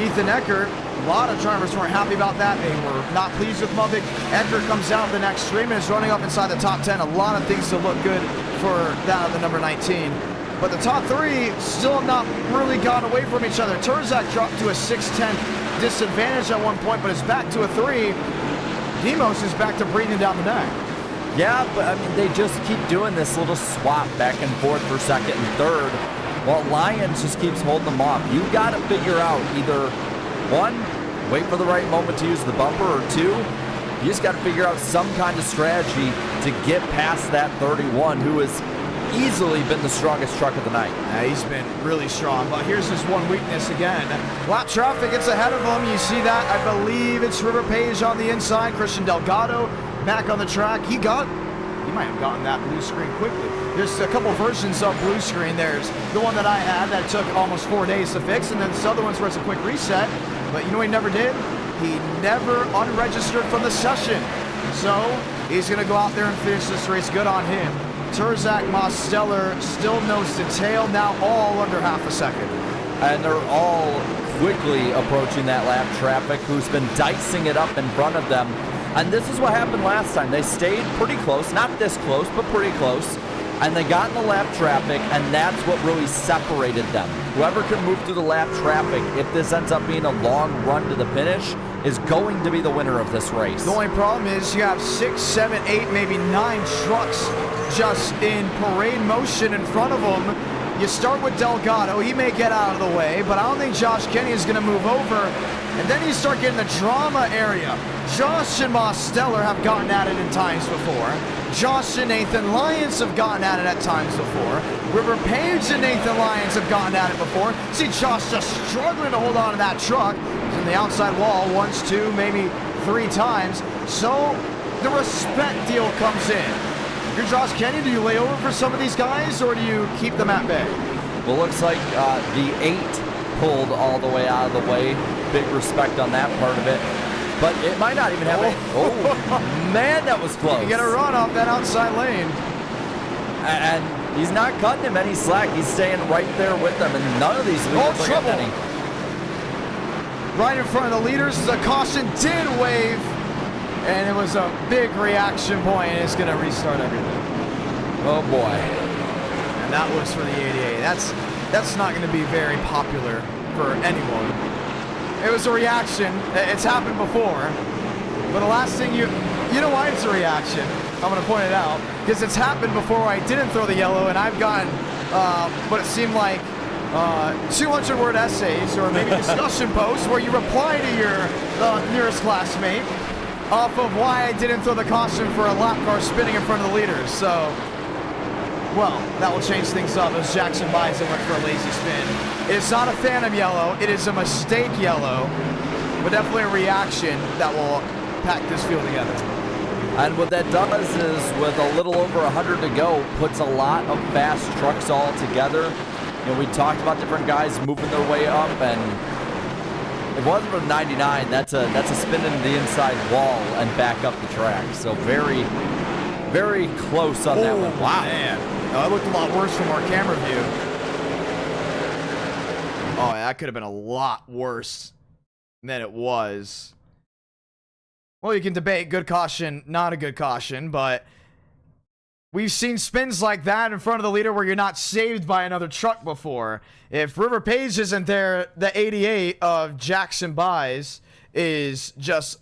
Ethan Eckert. A lot of drivers weren't happy about that. They were not pleased with Muvik. Eckert comes out the next stream and is running up inside the top 10. A lot of things to look good for that of the number 19. But the top 3 still have not really gone away from each other. Terzak dropped to a 6-10 disadvantage at one point, but is back to a 3. Demos is back to breathing down the neck. Yeah, but I mean, they just keep doing this little swap back and forth for second and third, while Lyons just keeps holding them off. You got to figure out either, 1, wait for the right moment to use the bumper, or 2, you just got to figure out some kind of strategy to get past that 31, who has easily been the strongest truck of the night. He's been really strong, but here's his one weakness again. Lap traffic gets ahead of him. You see that? I believe it's River Page on the inside. Christian Delgado back on the track. He might have gotten that blue screen quickly. There's a couple versions of blue screen. There's the one that I had that took almost 4 days to fix, and then this other one's where it's a quick reset. But you know what he never did? He never unregistered from the session. So he's going to go out there and finish this race. Good on him. Terzak, Mosteller, still nose to tail, now all under half a second. And they're all quickly approaching that lap traffic, who's been dicing it up in front of them. And this is what happened last time. They stayed pretty close, not this close, but pretty close. And they got in the lap traffic, and that's what really separated them. Whoever can move through the lap traffic, if this ends up being a long run to the finish, is going to be the winner of this race. The only problem is you have 6, 7, 8, maybe 9 trucks just in parade motion in front of them. You start with Delgado. He may get out of the way, but I don't think Josh Kenny is going to move over. And then you start getting the drama area. Josh and Mosteller have gotten at it in times before. Josh and Nathan Lyons have gotten at it at times before. River Page and Nathan Lyons have gotten at it before. See Josh just struggling to hold on to that truck. He's in the outside wall once, 2, maybe 3 times. So the respect deal comes in. If you're Josh Kenny, do you lay over for some of these guys, or do you keep them at bay? Well, looks like the 8 pulled all the way out of the way. Big respect on that part of it. But it might not even have a... Oh, man, that was close. You get a run off that outside lane. And he's not cutting him any slack. He's staying right there with them, and none of these leaders are getting any. Right in front of the leaders, the caution did wave, and it was a big reaction point, and it's going to restart everything. Oh boy. And that was for the 88. That's not going to be very popular for anyone. It was a reaction. It's happened before. But the last thing you know why it's a reaction? I'm going to point it out. Because it's happened before where I didn't throw the yellow, and I've gotten what it seemed like 200-word essays or maybe discussion posts where you reply to your nearest classmate off of why I didn't throw the caution for a lap car spinning in front of the leaders. So, well, that will change things up as Jackson buys and went for a lazy spin. It's not a phantom yellow. It is a mistake yellow, but definitely a reaction that will pack this field together. And what that does is, with a little over 100 to go, puts a lot of fast trucks all together. You know, we talked about different guys moving their way up, and if it wasn't for the 99, that's a spin into the inside wall and back up the track. So very, very close on that one. Wow. Man. That looked a lot worse from our camera view. Oh, that could have been a lot worse than it was. Well, you can debate good caution, not a good caution, but we've seen spins like that in front of the leader where you're not saved by another truck before. If River Page isn't there, the 88 of Jackson Buys is just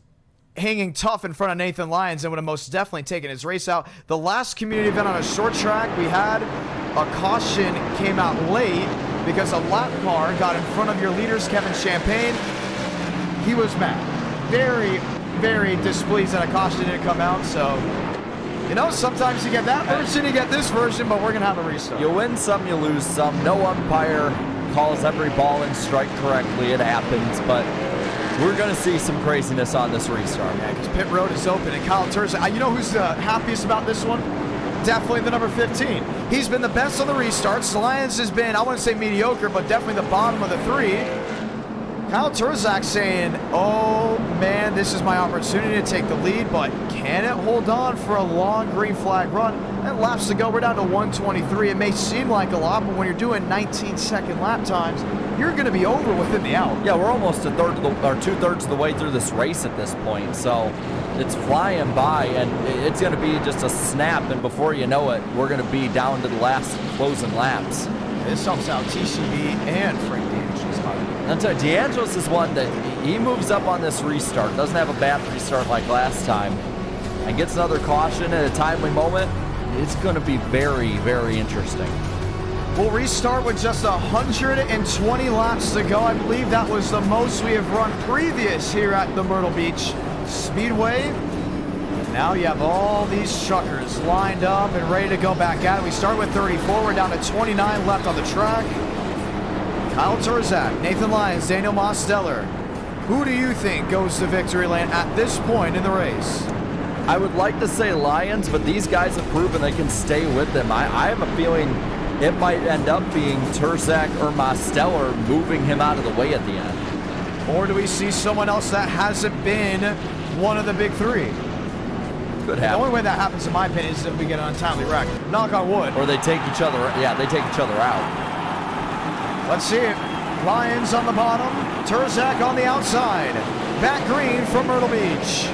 hanging tough in front of Nathan Lyons and would have most definitely taken his race out. The last community event on a short track, we had a caution came out late because a lap car got in front of your leaders, Kevin Champagne. He was mad. Very, very displeased that a caution didn't come out, so you know, sometimes you get that version, you get this version, but we're going to have a restart. You win some, you lose some. No umpire calls every ball and strike correctly. It happens, but we're going to see some craziness on this restart. Yeah, because pit road is open, and Kyle Turzak, you know who's the happiest about this one? Definitely the number 15. He's been the best on the restarts. The Lions has been, I wouldn't say mediocre, but definitely the bottom of the three. Kyle Turzak saying, oh man, this is my opportunity to take the lead, but can it hold on for a long green flag run? And laps to go, we're down to 123. It may seem like a lot, but when you're doing 19-second lap times, you're going to be over within the hour. Yeah, we're almost a third of the, or 2/3 of the way through this race at this point, so it's flying by, and it's going to be just a snap, and before you know it, we're going to be down to the last closing laps. This helps out TCB and Frank DeAngelis, by the way. I'll tell you, DeAngelis is one that he moves up on this restart, doesn't have a bad restart like last time, and gets another caution at a timely moment. It's going to be very, very interesting. We'll restart with just 120 laps to go. I believe that was the most we have run previous here at the Myrtle Beach Speedway. Now you have all these truckers lined up and ready to go back at it. We start with 34. We're down to 29 left on the track. Kyle Turzak, Nathan Lyons, Daniel Mosteller. Who do you think goes to victory lane at this point in the race? I would like to say Lyons, but these guys have proven they can stay with them. I have a feeling it might end up being Turzak or Mosteller moving him out of the way at the end. Or do we see someone else that hasn't been one of the big three? Could happen. The only way that happens, in my opinion, is if we get an untimely wreck. Knock on wood. Or they take each other, yeah, they take each other out. Let's see it. Lyons on the bottom, Turzak on the outside. Back green from Myrtle Beach.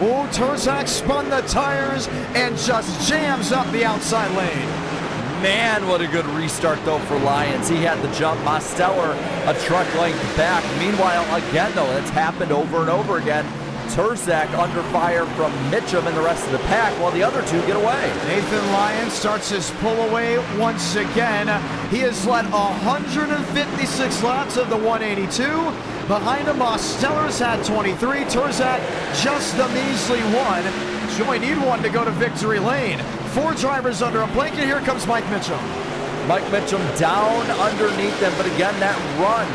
Oh, Turzak spun the tires and just jams up the outside lane. Man, what a good restart, though, for Lyons. He had the jump. Mosteller a truck length back. Meanwhile, again, though, it's happened over and over again. Turzak under fire from Mitchum and the rest of the pack while the other two get away. Nathan Lyons starts his pull away once again. He has led 156 laps of the 182. Behind him, Mosteller's had 23. Turzak just the measly one. So we need one to go to victory lane. 4 drivers under a blanket. Here comes Mike Mitchum. Mike Mitchum down underneath them, but again, that run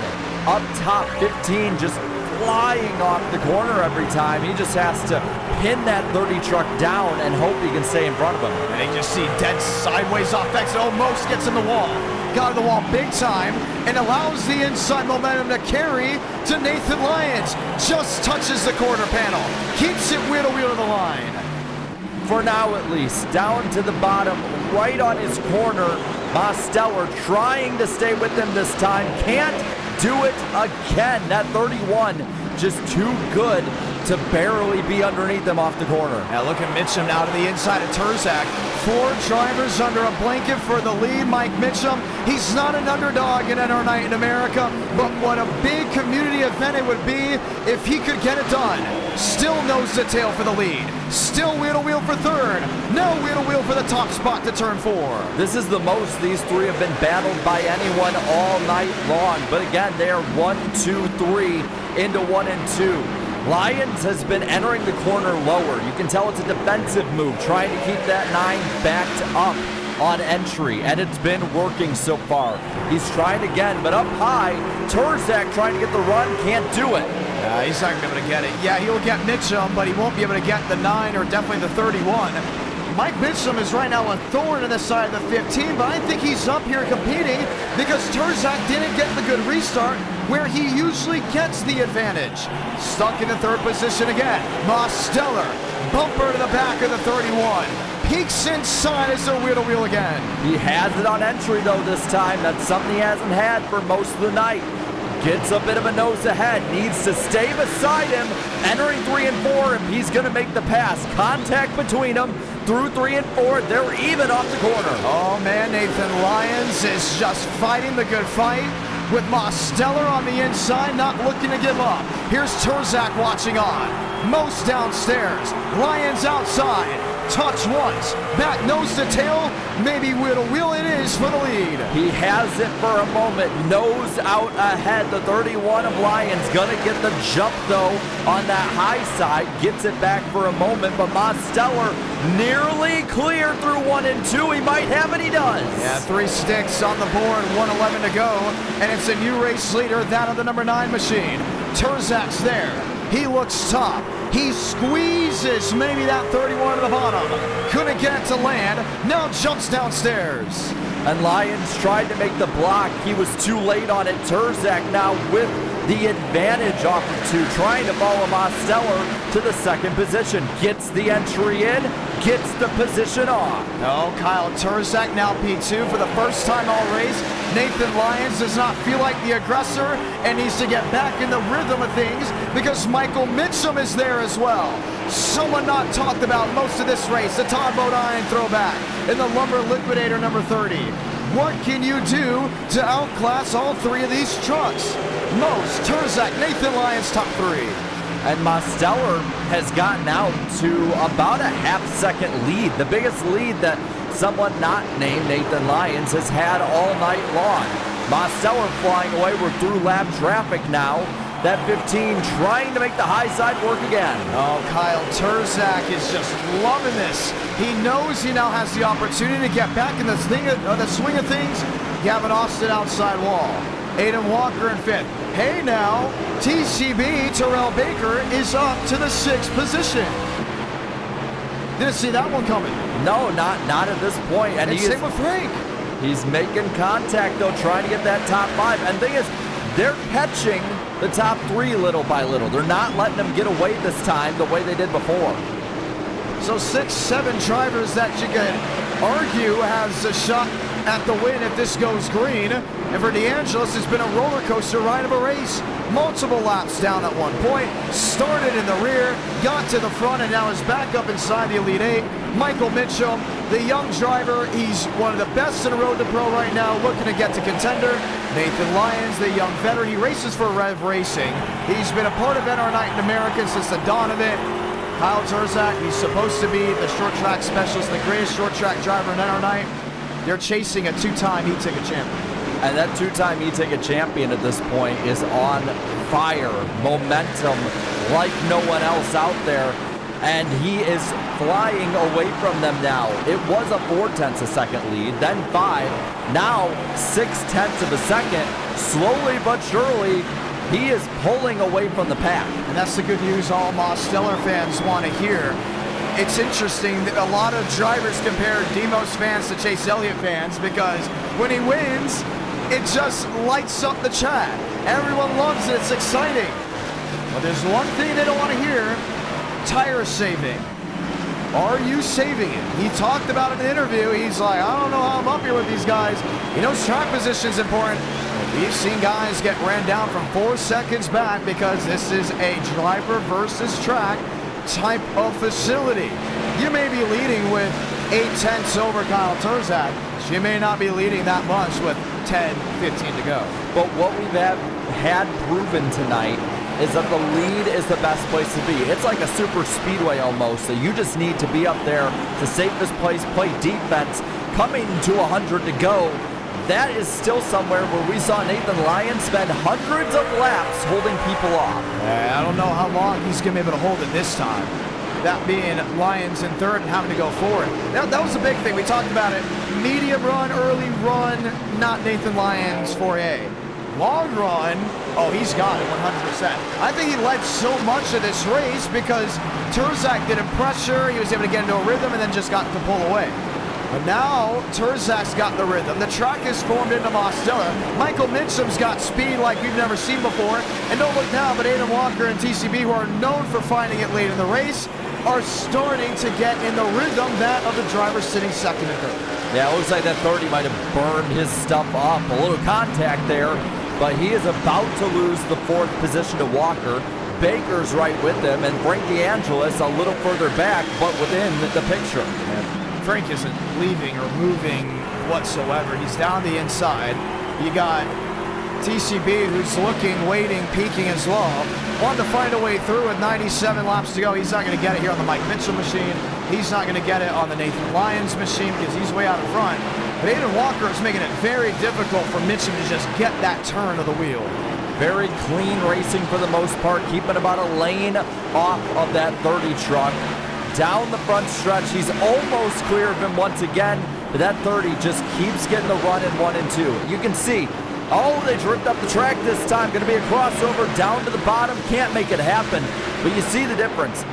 up top, 15 just flying off the corner every time. He just has to pin that 30 truck down and hope he can stay in front of him. And you just see dead sideways off exit. Oh, Most gets in the wall. Got in the wall big time and allows the inside momentum to carry to Nathan Lyons. Just touches the quarter panel. Keeps it wheel to the line. for now at least. Down to the bottom, right on his corner. Mosteller trying to stay with him this time. Can't do it again. That 31 just too good to barely be underneath him off the corner. Now look at Mitchum now to the inside of Turzak. 4 drivers under a blanket for the lead. Mike Mitchum, he's not an underdog in NR Night in America, but what a big community event it would be if he could get it done. Still nose to tail for the lead. Still wheel to wheel for third. No wheel to wheel for the top spot to turn 4. This is the most these three have been battled by anyone all night long. But again, they are 1, 2, 3 into 1 and 2. Lyons has been entering the corner lower. You can tell it's a defensive move, trying to keep that 9 backed up on entry, and it's been working so far. He's trying again, but up high, Turzak trying to get the run, can't do it. He's not going to be able to get it. Yeah, he'll get Mitchum, but he won't be able to get the 9 or definitely the 31. Mike Mitchum is right now a thorn in the side of the 15, but I think he's up here competing because Turzak didn't get the good restart where he usually gets the advantage. Stuck in the 3rd position again. Mosteller, bumper to the back of the 31. Peeks inside as they're wheel to wheel again. He has it on entry though this time. That's something he hasn't had for most of the night. Gets a bit of a nose ahead, needs to stay beside him, entering 3 and 4, and he's going to make the pass. Contact between them through 3 and 4. They're even off the corner. Oh man, Nathan Lyons is just fighting the good fight with Mosteller on the inside, not looking to give up. Here's Turzak watching on. Most downstairs, Lyons outside. Touch once, back nose to tail, maybe wheel to wheel it is for the lead. He has it for a moment, nose out ahead. The 31 of Lyons gonna get the jump though on that high side, gets it back for a moment, but Mosteller nearly clear through 1 and 2. He might have it, he does. Yeah, 3 sticks on the board, 1:11 to go, and it's a new race leader, that of the number 9 machine. Turzak's there, he looks top. He squeezes maybe that 31 to the bottom. Couldn't get it to land. Now jumps downstairs. And Lyons tried to make the block. He was too late on it. Turzak now with the advantage off of 2, trying to follow Mosteller to the 2nd position. Gets the entry in, gets the position off. Oh, Kyle Turzak now P2 for the first time all race. Nathan Lyons does not feel like the aggressor and needs to get back in the rhythm of things because Michael Mitchum is there as well. Someone not talked about most of this race, the Todd Bodine throwback in the Lumber Liquidator number 30. What can you do to outclass all 3 of these trucks? Most, Turzak, Nathan Lyons, top 3. And Mosteller has gotten out to about a half-second lead, the biggest lead that someone not named Nathan Lyons has had all night long. Mosteller flying away. We're through lap traffic now. That 15 trying to make the high side work again. Oh, Kyle Turzak is just loving this. He knows he now has the opportunity to get back in the swing of things. Gavin Austin outside wall. Aiden Walker in 5th. Hey now, TCB Terrell Baker is up to the 6th position. Didn't see that one coming. No, not at this point. And same with Frank. He's making contact though, trying to get that top 5. And the thing is, they're catching the top 3 little by little. They're not letting them get away this time the way they did before. So 6, 7 drivers that you could argue has a shot at the win if this goes green. And for DeAngelis, it's been a roller coaster ride of a race. Multiple laps down at one point, started in the rear, got to the front, and now is back up inside the Elite 8. Michael Mitchum, the young driver, he's one of the best in the road to pro right now, looking to get to contender. Nathan Lyons, the young veteran, he races for Rev Racing. He's been a part of NR Night in America since the dawn of it. Kyle Turzak, he's supposed to be the short track specialist, the greatest short track driver in NR Night. They're chasing a 2-time e-ticket champion. And that 2-time e-ticket champion at this point is on fire, momentum like no one else out there. And he is flying away from them now. It was a 0.4 of a second lead, then 5, now 0.6 of a second. Slowly but surely, he is pulling away from the pack. And that's the good news all Mosteller fans want to hear. It's interesting that a lot of drivers compare Demos fans to Chase Elliott fans because when he wins, it just lights up the chat. Everyone loves it. It's exciting. But there's one thing they don't want to hear. Tire saving. Are you saving it? He talked about it in an interview. He's like, I don't know how I'm up here with these guys. He knows track position is important. We've seen guys get ran down from 4 seconds back because this is a driver versus track type of facility. You may be leading with 8/10 over Kyle Turzak. You may not be leading that much with 10, 15 to go. But what we've had proven tonight is that the lead is the best place to be. It's like a super speedway almost, so you just need to be up there to save this place, play defense. Coming to 100 to go, that is still somewhere where we saw Nathan Lyon spend hundreds of laps holding people off. I don't know how long he's going to be able to hold it this time. That being Lyons in third and having to go forward. That was the big thing. We talked about it. Medium run, early run, not Nathan Lyons for a long run. Oh, he's got it 100%. I think he led so much of this race because Turzak didn't pressure. He was able to get into a rhythm and then just got to pull away. But now Turzak's got the rhythm. The track is formed into Mostella. Michael Mitchum's got speed like we've never seen before. And don't look now, but Aiden Walker and TCB, who are known for finding it late in the race, are starting to get in the rhythm that of the driver sitting second and third. Yeah, it looks like that 30 might have burned his stuff up. A little contact there, but he is about to lose the 4th position to Walker. Baker's right with him, and Frank DeAngelis a little further back, but within the picture. And Frank isn't leaving or moving whatsoever. He's down the inside. You got TCB, who's looking, waiting, peeking as well. Wanted to find a way through with 97 laps to go. He's not going to get it here on the Mike Mitchell machine. He's not going to get it on the Nathan Lyons machine because he's way out in front. But Aiden Walker is making it very difficult for Mitchum to just get that turn of the wheel. Very clean racing for the most part, keeping about a lane off of that 30 truck. Down the front stretch, he's almost clear of him once again, but that 30 just keeps getting the run in 1 and 2. You can see, oh, they dripped up the track this time. Going to be a crossover down to the bottom. Can't make it happen, but you see the difference.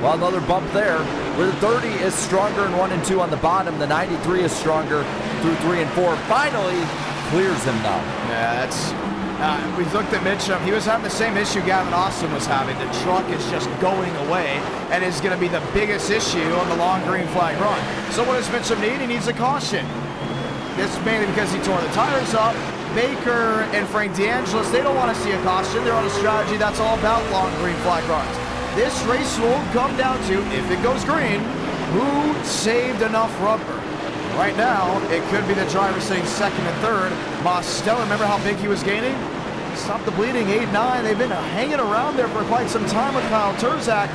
Well, another bump there, where the 30 is stronger in 1 and 2 on the bottom. The 93 is stronger through 3 and 4. Finally, clears him now. Yeah, that's... we looked at Mitchum. He was having the same issue Gavin Austin was having. The truck is just going away and is going to be the biggest issue on the long green flag run. So what does Mitchum need? He needs a caution. This is mainly because he tore the tires up. Baker and Frank DeAngelis, they don't want to see a caution. They're on a strategy that's all about long green flag runs. This race will come down to, if it goes green, who saved enough rubber. Right now, it could be the driver sitting second and third. Mostella, remember how big he was gaining? Stop the bleeding, 8-9. They've been hanging around there for quite some time with Kyle Turzak.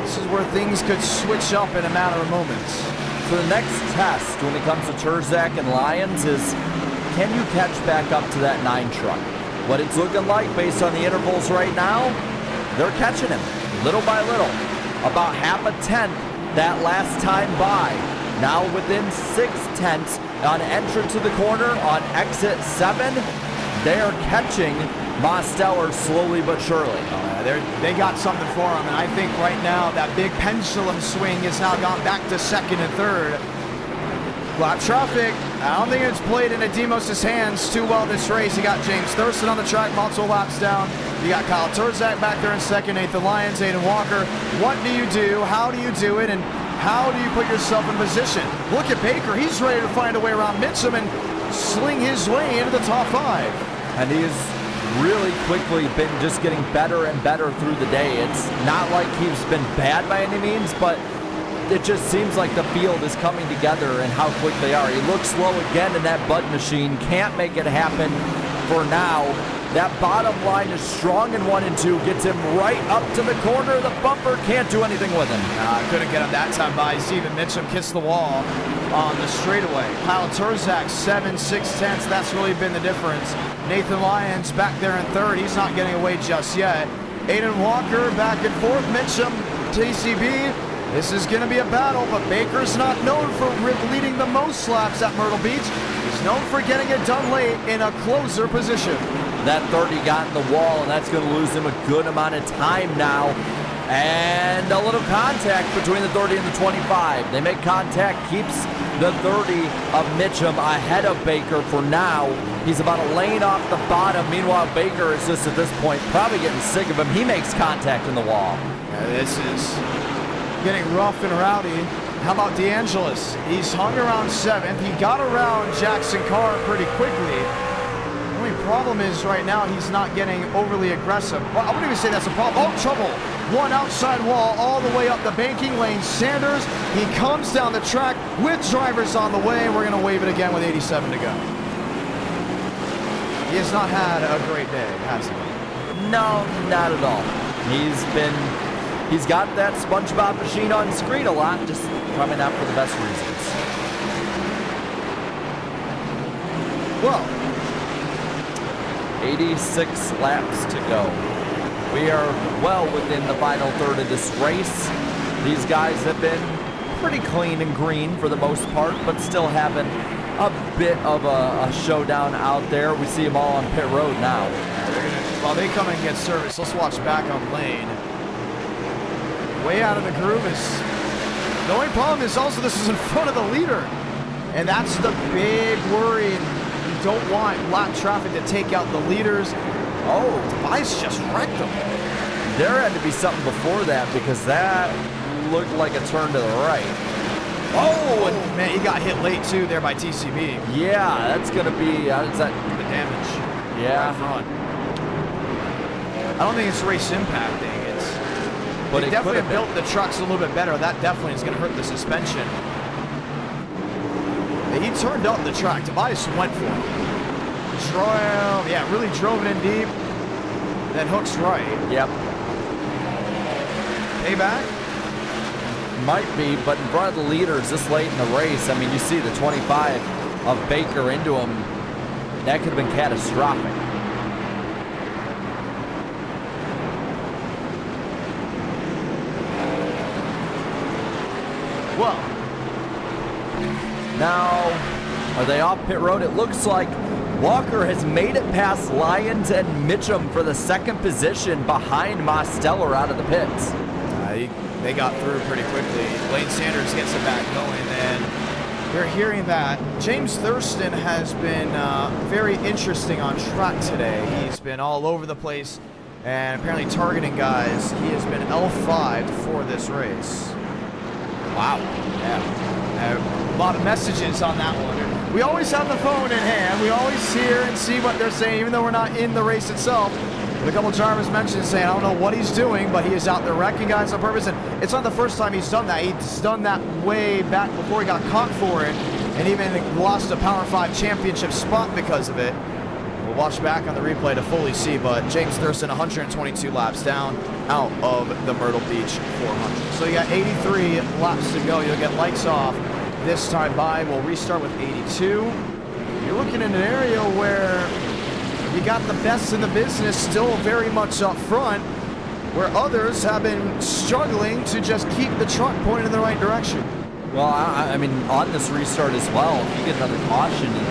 This is where things could switch up in a matter of moments. So the next test when it comes to Turzak and Lyons is, can you catch back up to that 9 truck? What it's looking like based on the intervals right now, they're catching him little by little. About half a tenth that last time by. Now within 6/10 on entrance to the corner on exit 7, they are catching Mostella slowly but surely. They got something for him, and I think right now that big pendulum swing has now gone back to second and third. Lap traffic, I don't think it's played into Demos' hands too well this race. You got James Thurston on the track, multiple laps down. You got Kyle Turzak back there in second, Nathan Lyons, Aiden Walker. What do you do? How do you do it? And how do you put yourself in position? Look at Baker. He's ready to find a way around Mitchum and sling his way into the top 5. And he has really quickly been just getting better and better through the day. It's not like he's been bad by any means, but it just seems like the field is coming together and how quick they are. He looks slow again in that Bud machine. Can't make it happen for now. That bottom line is strong in 1 and 2. Gets him right up to the corner of the bumper. Can't do anything with him. Couldn't get him that time by. Steven Mitchum kissed the wall on the straightaway. Kyle Turzak, 7/6. That's really been the difference. Nathan Lyons back there in third. He's not getting away just yet. Aiden Walker back and forth. Mitchum, TCB. This is going to be a battle, but Baker's not known for leading the most laps at Myrtle Beach. He's known for getting it done late in a closer position. That 30 got in the wall, and that's going to lose him a good amount of time now. And a little contact between the 30 and the 25. They make contact, keeps the 30 of Mitchum ahead of Baker for now. He's about a lane off the bottom. Meanwhile, Baker is just at this point probably getting sick of him. He makes contact in the wall. Yeah, getting rough and rowdy. How about DeAngelis? He's hung around 7th. He got around Jackson Carr pretty quickly. The only problem is right now he's not getting overly aggressive. Well, I wouldn't even say that's a problem. Oh, trouble. One outside wall all the way up the banking lane. Sanders, he comes down the track with drivers on the way. We're going to wave it again with 87 to go. He has not had a great day, has he? No, not at all. He's got that SpongeBob machine on screen a lot, just coming out for the best reasons. Well, 86 laps to go. We are well within the final third of this race. These guys have been pretty clean and green for the most part, but still having a bit of a showdown out there. We see them all on pit road now. While they come and get service, let's watch back on lane. Way out of the groove is... The only problem is also this is in front of the leader. And that's the big worry. You don't want lap traffic to take out the leaders. Oh, Tobias just wrecked them. There had to be something before that because that looked like a turn to the right. Oh, and man, he got hit late too there by TCB. Yeah, that's going to be is that the damage. Yeah. Right front. I don't think it's race impacting. But they definitely have built the trucks a little bit better. That definitely is going to hurt the suspension. He turned up the track. Tobias went for it. Really drove it in deep. Then hooks right. Yep. Payback? Might be, but in front of the leaders this late in the race, I mean, you see the 25 of Baker into him. That could have been catastrophic. Well, now, are they off pit road? It looks like Walker has made it past Lyons and Mitchum for the second position behind Mosteller out of the pits. They got through pretty quickly. Lane Sanders gets it back going, and you're hearing that. James Thurston has been very interesting on track today. He's been all over the place and apparently targeting guys. He has been L5 for this race. Wow. Yeah. A lot of messages on that one. We always have the phone in hand. We always hear and see what they're saying, even though we're not in the race itself. But a couple of drivers mentioned saying, I don't know what he's doing, but he is out there wrecking guys on purpose. And it's not the first time he's done that. He's done that way back before he got caught for it, and even lost a Power 5 championship spot because of it. We'll watch back on the replay to fully see, but James Thurston 122 laps down out of the Myrtle Beach 400. So you got 83 laps to go. You'll get lights off this time by. We'll restart with 82. You're looking in an area where you got the best in the business still very much up front, where others have been struggling to just keep the truck pointed in the right direction. Well, I mean, on this restart as well, if you get another caution in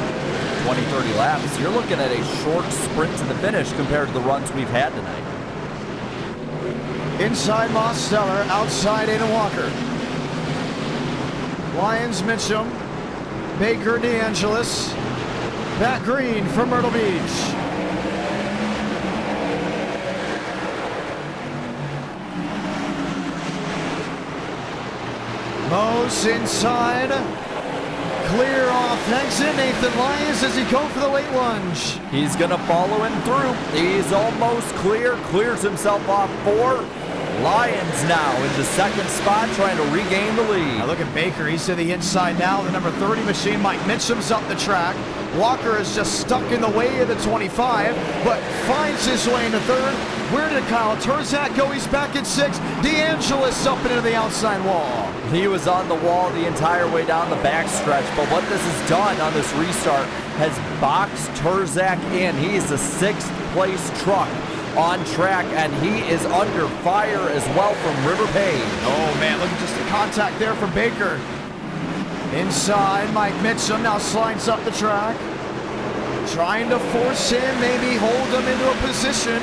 20, 30 laps, you're looking at a short sprint to the finish compared to the runs we've had tonight. Inside Mosteller, outside Aiden Walker. Lyons, Mitchum, Baker, DeAngelis, Matt Green from Myrtle Beach. Mose inside, clear off exit. Nathan Lyons as he goes for the late lunge. He's going to follow him through. He's almost clear, clears himself off 4. Lyons now in the second spot, trying to regain the lead. Now look at Baker. He's to the inside now. The number 30 machine. Mike Mitchum's up the track. Walker is just stuck in the way of the 25, but finds his way into third. Where did Kyle Terzak go? He's back in 6th. DeAngelis up into the outside wall. He was on the wall the entire way down the backstretch, but what this has done on this restart has boxed Terzak in. He is the 6th place truck on track, and he is under fire as well from River Page. Oh man, look at just the contact there from Baker. Inside, Mike Mitchum now slides up the track. Trying to force him, maybe hold him into a position.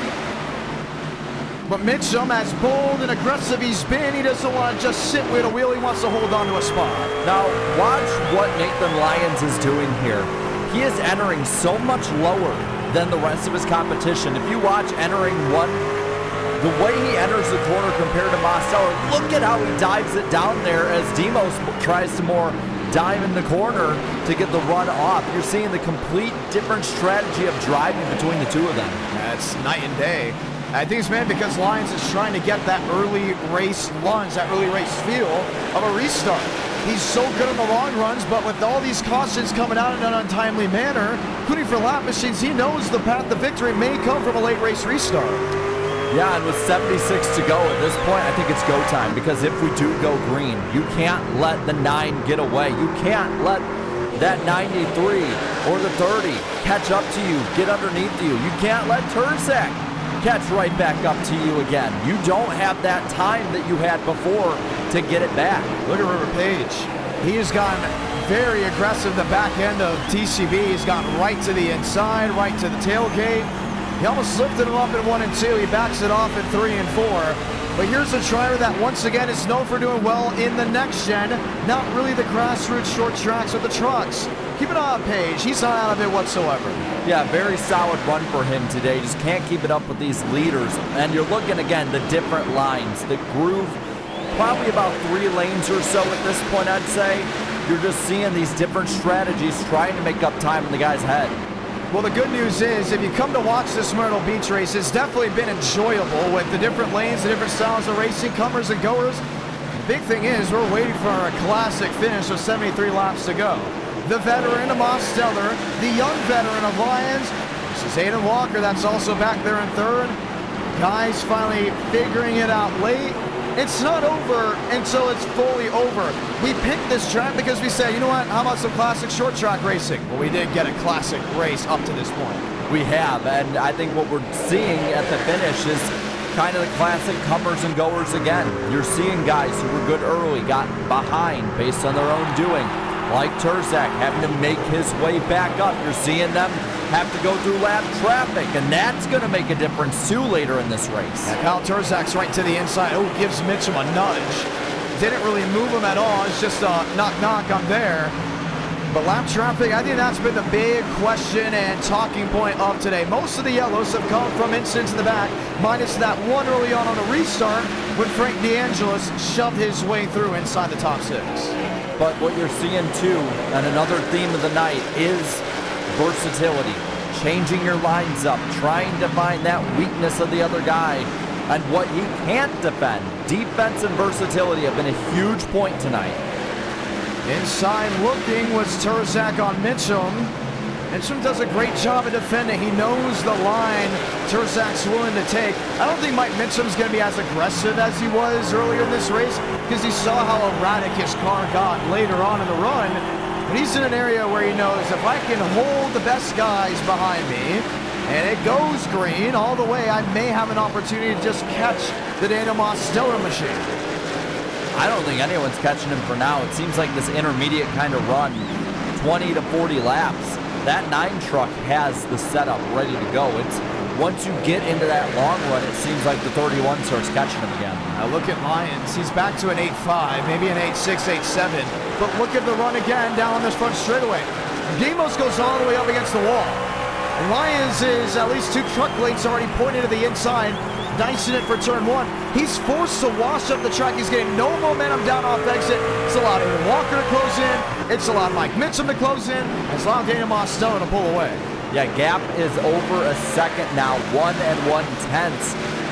But Mitchum, as bold and aggressive he's been, he doesn't want to just sit with a wheel, he wants to hold on to a spot. Now, watch what Nathan Lyons is doing here. He is entering so much lower than the rest of his competition. If you watch entering The way he enters the corner compared to Mosteller, look at how he dives it down there as Demos tries to more dive in the corner to get the run off. You're seeing the complete different strategy of driving between the two of them. That's night and day. I think it's, man, because Lyons is trying to get that early race lunge, that early race feel of a restart. He's so good in the long runs, but with all these cautions coming out in an untimely manner, including for lap machines, he knows the path to victory may come from a late race restart. Yeah, and with 76 to go at this point, I think it's go time, because if we do go green, you can't let the 9 get away. You can't let that 93 or the 30 catch up to you, get underneath you. You can't let Turzak catch right back up to you again. You don't have that time that you had before to get it back. Look at River Page. He has gotten very aggressive the back end of TCB. He's gotten right to the inside, right to the tailgate. He almost lifted him up in 1 and 2. He backs it off in 3 and 4. But here's a driver that once again is known for doing well in the next gen, not really the grassroots short tracks with the trucks. Keep an eye on Page. He's not out of it whatsoever. Yeah, very solid run for him today. Just can't keep it up with these leaders. And you're looking again, the different lines, the groove, probably about 3 lanes or so at this point, I'd say. You're just seeing these different strategies trying to make up time in the guy's head. Well, the good news is, if you come to watch this Myrtle Beach race, it's definitely been enjoyable with the different lanes, the different styles of racing, comers and goers. The big thing is, we're waiting for a classic finish with 73 laps to go. The veteran of Mosteller, the young veteran of Lyons. This is Aiden Walker, that's also back there in third. Guys finally figuring it out late. It's not over until it's fully over. We picked this track because we said, you know what, how about some classic short track racing? Well, we did get a classic race up to this point. We have, and I think what we're seeing at the finish is kind of the classic comers and goers again. You're seeing guys who were good early, got behind based on their own doing, like Turzak having to make his way back up. You're seeing them have to go through lap traffic, and that's going to make a difference too later in this race. And Kyle Turzak's right to the inside. Oh, gives Mitchum a nudge. Didn't really move him at all. It's just a knock-knock on there. But lap traffic, I think that's been the big question and talking point of today. Most of the yellows have come from incidents in the back, minus that one early on the restart when Frank DeAngelis shoved his way through inside the top 6. But what you're seeing too, and another theme of the night, is versatility. Changing your lines up, trying to find that weakness of the other guy and what he can't defend. Defense and versatility have been a huge point tonight. Inside looking was Turzak on Mitchum. Mitchum does a great job of defending. He knows the line Turzak's willing to take. I don't think Mike Mitchum's going to be as aggressive as he was earlier in this race because he saw how erratic his car got later on in the run. But he's in an area where he knows if I can hold the best guys behind me and it goes green all the way, I may have an opportunity to just catch the Dana Mosteller machine. I don't think anyone's catching him for now. It seems like this intermediate kind of run, 20 to 40 laps, that 9 truck has the setup ready to go. It's once you get into that long run, it seems like the 31 starts catching him again. Now look at Lyons. He's back to an 8.5, maybe an 8.6, 8.7. But look at the run again down on this front straightaway. Demos goes all the way up against the wall. Lyons is at least 2 truck lengths already pointed to the inside, dicing it for turn 1. He's forced to wash up the track. He's getting no momentum down off exit. It's allowed Aiden Walker to close in. It's allowed Mike Mitchum to close in. It's allowed Dana Mosteller to pull away. Yeah, gap is over a second now, 1 1/10.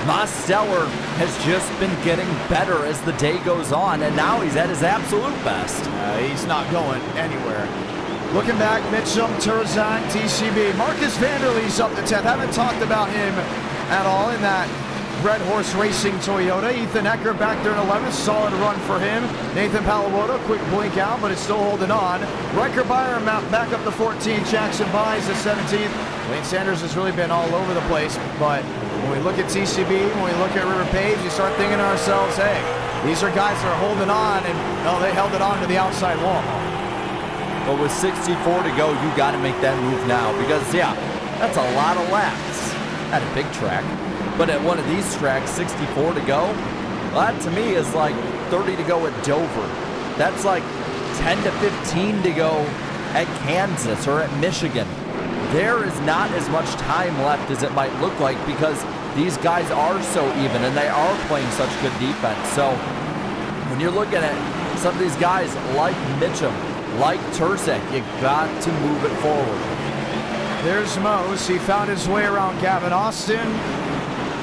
Mosteller has just been getting better as the day goes on, and now he's at his absolute best. He's not going anywhere. Looking back, Mitchum, Turzak, TCB. Marcus Vanderlee's up to 10th. Haven't talked about him at all in that Red Horse Racing Toyota. Ethan Ecker back there in 11th. Solid run for him. Nathan Palawoto, quick blink out, but it's still holding on. Riker Byron back up to 14th. Jackson Byes to 17th. Wayne Sanders has really been all over the place, but when we look at TCB, when we look at River Page, you start thinking to ourselves, hey, these are guys that are holding on, and no, they held it on to the outside wall. But with 64 to go, you got to make that move now because, yeah, that's a lot of laps at a big track. But at one of these tracks, 64 to go, well, that to me is like 30 to go at Dover. That's like 10 to 15 to go at Kansas or at Michigan. There is not as much time left as it might look like because these guys are so even, and they are playing such good defense. So when you're looking at some of these guys like Mitchum, like Turzak, you got to move it forward. There's Mose. He found his way around Gavin Austin.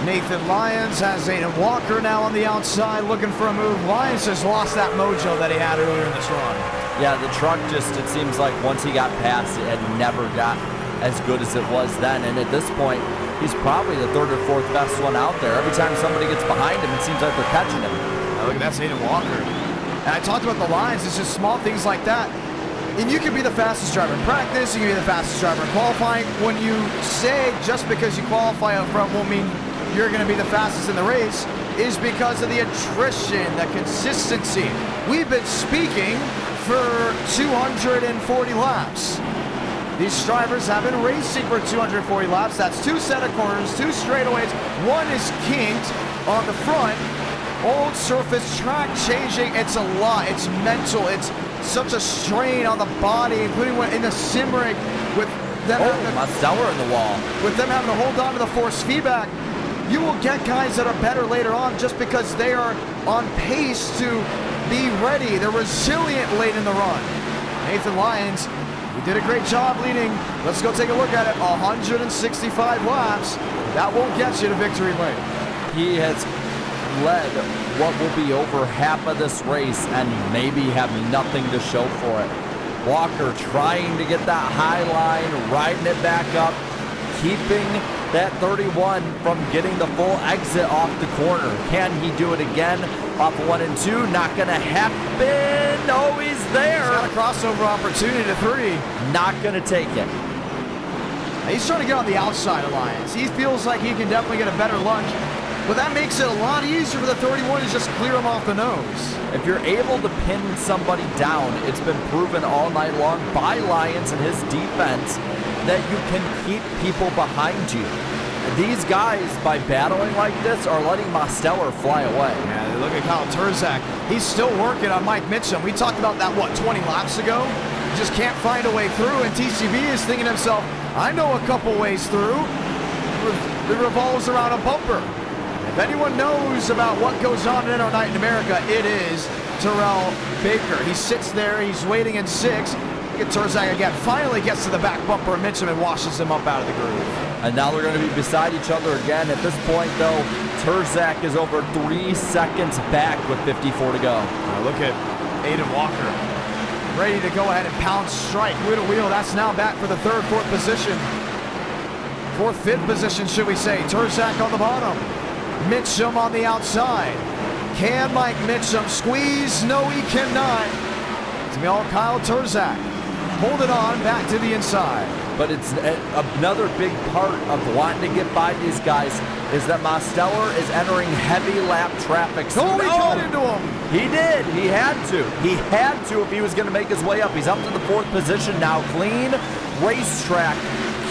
Nathan Lyons has Aiden Walker now on the outside looking for a move. Lyons has lost that mojo that he had earlier in this run. Yeah, the truck just, it seems like once he got past it, had never got as good as it was then. And at this point, he's probably the third or fourth best one out there. Every time somebody gets behind him, it seems like they're catching him. Now look, that's Aiden Walker. And I talked about the lines. It's just small things like that. And you can be the fastest driver in practice. You can be the fastest driver in qualifying. When you say just because you qualify up front won't mean you're going to be the fastest in the race, is because of the attrition, the consistency. We've been speaking for 240 laps. These drivers have been racing for 240 laps. That's 2 set of corners, 2 straightaways. One is kinked on the front. Old surface track changing. It's a lot. It's mental. It's such a strain on the body, including in the sim rig with them Mosteller in the wall. With them having to hold on to the force feedback. You will get guys that are better later on just because they are on pace to be ready. They're resilient late in the run. Nathan Lyons, he did a great job leading. Let's go take a look at it. 165 laps. That won't get you to victory lane. He has led what will be over half of this race and maybe have nothing to show for it. Walker trying to get that high line, riding it back up, keeping that 31 from getting the full exit off the corner. Can he do it again? Off 1 and 2, not gonna happen. No, he's there. He's got a crossover opportunity to 3. Not gonna take it. He's trying to get on the outside of Lyons. He feels like he can definitely get a better lunge. But that makes it a lot easier for the 31 to just clear him off the nose. If you're able to pin somebody down, it's been proven all night long by Lyons and his defense that you can keep people behind you. These guys, by battling like this, are letting Mosteller fly away. Yeah, look at Kyle Turzak. He's still working on Mike Mitchum. We talked about that, 20 laps ago? He just can't find a way through, and TCB is thinking to himself, I know a couple ways through. It revolves around a bumper. If anyone knows about what goes on in our night in America, it is Terrell Baker. He sits there, he's waiting in 6. Look at Turzak again. Finally gets to the back bumper of Mitchum and washes him up out of the groove. And now they're going to be beside each other again. At this point, though, Turzak is over 3 seconds back with 54 to go. Now look at Aiden Walker. Ready to go ahead and pound strike. Wheel to wheel. That's now back for the 3rd, 4th position. 4th, 5th position, should we say. Turzak on the bottom. Mitchum on the outside. Can Mike Mitchum squeeze? No, he cannot. It's going to be all Kyle Turzak. Hold it on back to the inside. But it's another big part of wanting to get by these guys is that Mosteller is entering heavy lap traffic. Oh, he got into him. He did. He had to. He had to if he was going to make his way up. He's up to the 4th position now. Clean racetrack.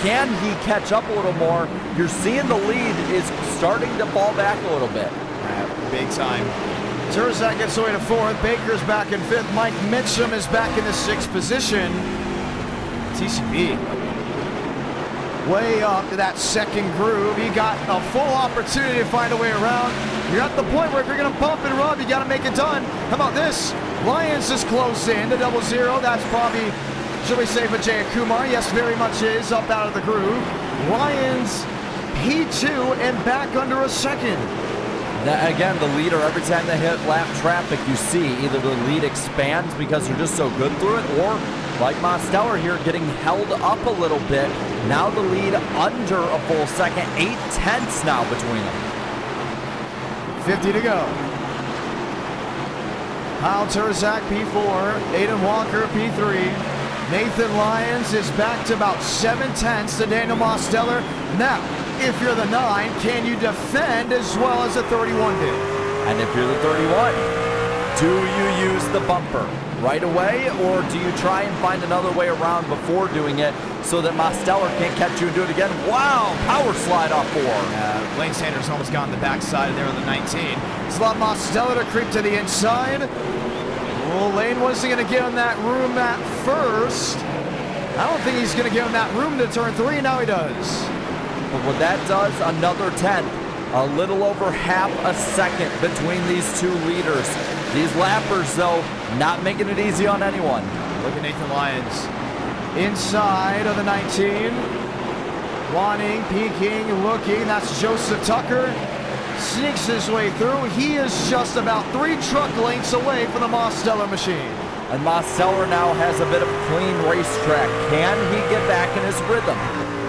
Can he catch up a little more? You're seeing the lead is starting to fall back a little bit. Big time. Turzak gets away to 4th. Baker's back in 5th. Mike Mitchum is back in the 6th position. TCB way up to that 2nd groove. He got a full opportunity to find a way around. You're at the point where if you're going to bump and rub, you got to make it done. How about this? Lyons is close in to 00. That's probably, should we say, Vijay Kumar? Yes, very much is up out of the groove. Lyons P2 and back under a 2nd. That, again, the leader, every time they hit lap traffic, you see either the lead expands because they're just so good through it, or like Mosteller here, getting held up a little bit. Now the lead under a full second, 8/10 now between them. 50 to go. Kyle Turzak, P4. Aiden Walker, P3. Nathan Lyons is back to about 7/10 to Daniel Mosteller. Now, if you're the 9, can you defend as well as the 31 did? And if you're the 31, do you use the bumper right away, or do you try and find another way around before doing it so that Mosteller can't catch you and do it again? Wow, power slide off 4. Lane Sanders almost got on the backside there on the 19. It's allowed Mosteller to creep to the inside. Well, Lane wasn't going to give him that room at first. I don't think he's going to give him that room to turn 3. Now he does. But what that does, another 10. A little over half a second between these two leaders. These lappers, though, not making it easy on anyone. Look at Nathan Lyons. Inside of the 19. Wanting, peeking, looking. That's Joseph Tucker. Sneaks his way through. He is just about 3 truck lengths away from the Mosteller machine. And Mosteller now has a bit of clean racetrack. Can he get back in his rhythm?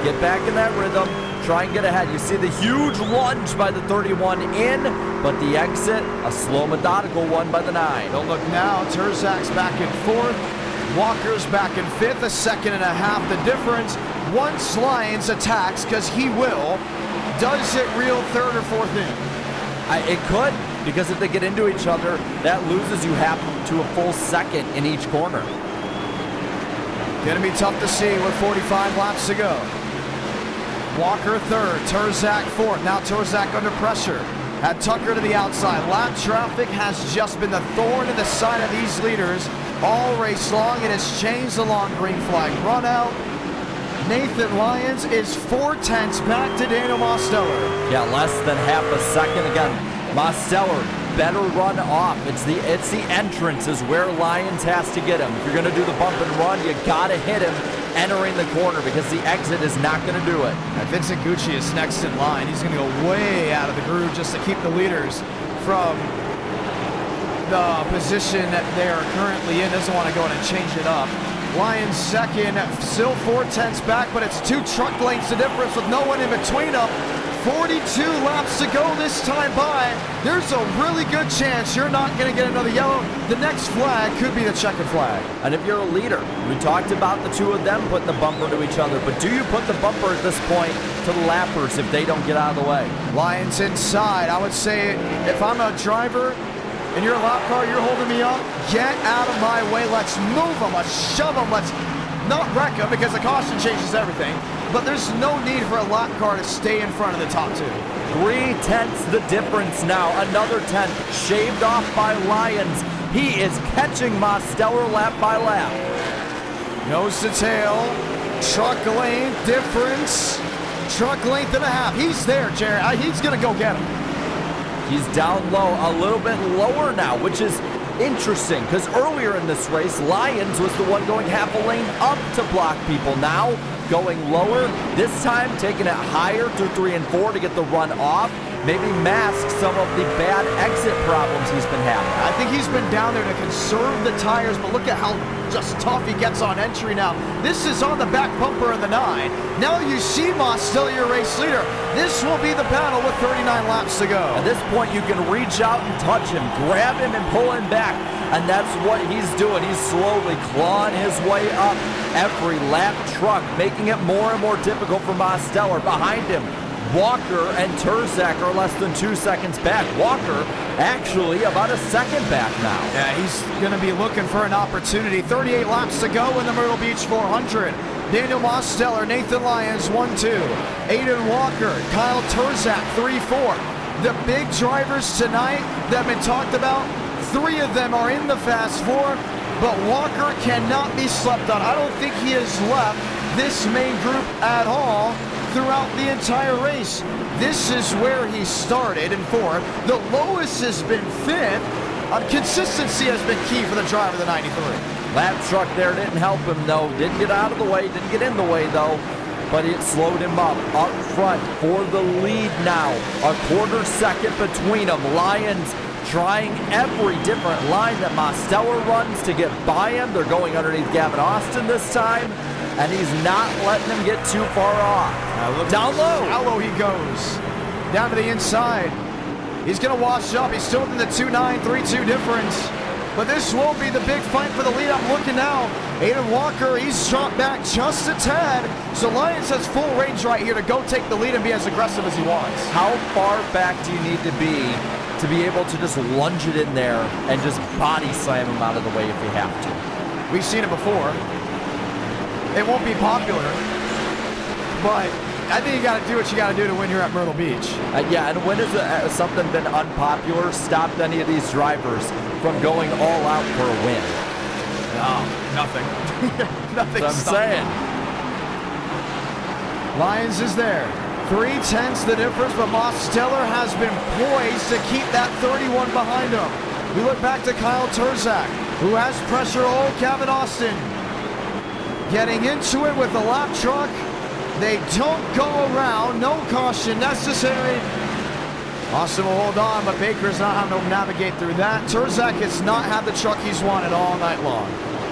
Get back in that rhythm. Try and get ahead. You see the huge lunge by the 31 in, but the exit, a slow, methodical one by the 9. Don't look now. Terzak's back in 4th. Walker's back in 5th, a second and a half the difference. Once Lyons attacks, because he will, does it reel 3rd or 4th in? It could, because if they get into each other, that loses you half to a full second in each corner. Gonna be tough to see with 45 laps to go. Walker 3rd, Terzak 4th. Now Terzak under pressure. Had Tucker to the outside. Lap traffic has just been the thorn in the side of these leaders all race long. It has changed the long green flag run out. Nathan Lyons is 4/10 back to Daniel Mosteller. Yeah, less than half a second. Again, Mosteller, better run off. It's the entrance is where Lyons has to get him. If you're going to do the bump and run, you got to hit him entering the corner because the exit is not going to do it. And Vincent Gucci is next in line. He's going to go way out of the groove just to keep the leaders from the position that they are currently in. Doesn't want to go in and change it up. Lyons second, still 4/10 back, but it's 2 truck lengths the difference with no one in between them. 42 laps to go this time by. There's a really good chance you're not going to get another yellow. The next flag could be the checkered flag. And if you're a leader, we talked about the two of them putting the bumper to each other, but do you put the bumper at this point to the lappers if they don't get out of the way? Lyons inside. I would say if I'm a driver and you're a lap car, you're holding me up, get out of my way. Let's move them. Let's shove them. Let's not wreck them because the caution changes everything. But there's no need for a lap car to stay in front of the top 2. 3/10 the difference now. Another 10 shaved off by Lyons. He is catching Mosteller lap by lap. Nose to tail. Truck length difference. Truck length and a half. He's there, Jared. He's going to go get him. He's down low, a little bit lower now, which is interesting because earlier in this race, Lyons was the one going half a lane up to block people. Now going lower, this time taking it higher to 3 and 4 to get the run off. Maybe mask some of the bad exit problems he's been having. I think he's been down there to conserve the tires, but look at how just tough he gets on entry now. This is on the back bumper of the 9. Now you see Moss still your race leader. This will be the battle with 39 laps to go. At this point, you can reach out and touch him, grab him and pull him back. And that's what he's doing. He's slowly clawing his way up every lap truck, making it more and more difficult for Mosteller. Behind him, Walker and Terzak are less than 2 seconds back. Walker actually about a second back now. Yeah, he's going to be looking for an opportunity. 38 laps to go in the Myrtle Beach 400. Daniel Mosteller, Nathan Lyons, 1-2. Aiden Walker, Kyle Terzak, 3-4. The big drivers tonight that have been talked about, 3 of them are in the Fast 4, but Walker cannot be slept on. I don't think he has left this main group at all throughout the entire race. This is where he started in 4th. The lowest has been 5th. Consistency has been key for the driver of the 93. Lap truck there didn't help him though. Didn't get out of the way, didn't get in the way though. But it slowed him up front for the lead now. A quarter second between them. Lyons trying every different line that Mosteller runs to get by him. They're going underneath Gavin Austin this time. And he's not letting him get too far off. Down low. How low he goes. Down to the inside. He's going to wash up. He's still within the 2.9, 3.2 difference. But this will be the big fight for the lead. I'm looking now. Aiden Walker, he's dropped back just a tad. So Lyons has full range right here to go take the lead and be as aggressive as he wants. How far back do you need to be able to just lunge it in there and just body slam him out of the way if you have to? We've seen it before. It won't be popular, but I think you got to do what you got to do to win here at Myrtle Beach. Yeah, and when has something been unpopular stopped any of these drivers from going all out for a win? No, nothing. Nothing. That's what I'm saying. Lyons is there. 3/10 the difference, but Mosteller has been poised to keep that 31 behind him. We look back to Kyle Turzak, who has pressure. Oh, Kevin Austin getting into it with the lap truck. They don't go around. No caution necessary. Austin will hold on, but Baker's not having to navigate through that. Turzak has not had the truck he's wanted all night long.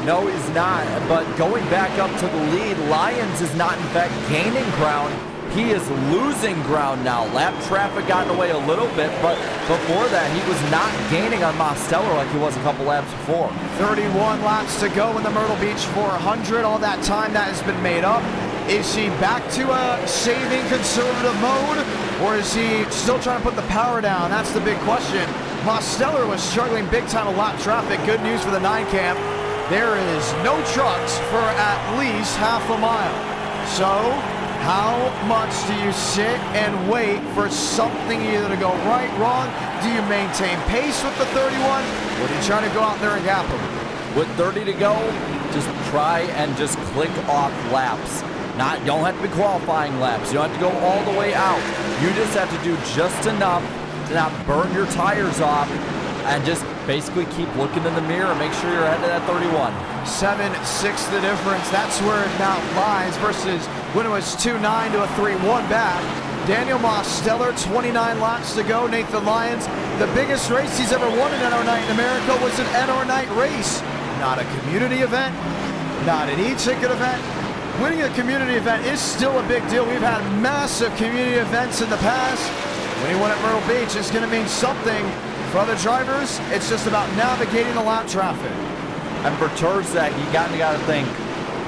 No, he's not. But going back up to the lead, Lyons is not, in fact, gaining ground. He is losing ground now. Lap traffic got in the way a little bit, but before that, he was not gaining on Mosteller like he was a couple laps before. 31 laps to go in the Myrtle Beach 400. All that time that has been made up. Is he back to a saving conservative mode, or is he still trying to put the power down? That's the big question. Mosteller was struggling big time with lap traffic. Good news for the 9 camp. There is no trucks for at least half a mile. So, how much do you sit and wait for something either to go right, wrong? Do you maintain pace with the 31? Or do you try to go out there and gap him? With 30 to go, just try and just click off laps. You don't have to be qualifying laps. You don't have to go all the way out. You just have to do just enough to not burn your tires off and just basically keep looking in the mirror and make sure you're ahead of that 31. 7-6 the difference. That's where it now lies versus when it was 2-9 to a 3-1 back. Daniel Mosteller, 29 laps to go. Nathan Lyons, the biggest race he's ever won in NR Night in America was an NR Night race. Not a community event, not an e-ticket event. Winning a community event is still a big deal. We've had massive community events in the past. Winning one at Myrtle Beach is going to mean something. For other drivers, it's just about navigating the lap traffic. And for Turzak, you got to think,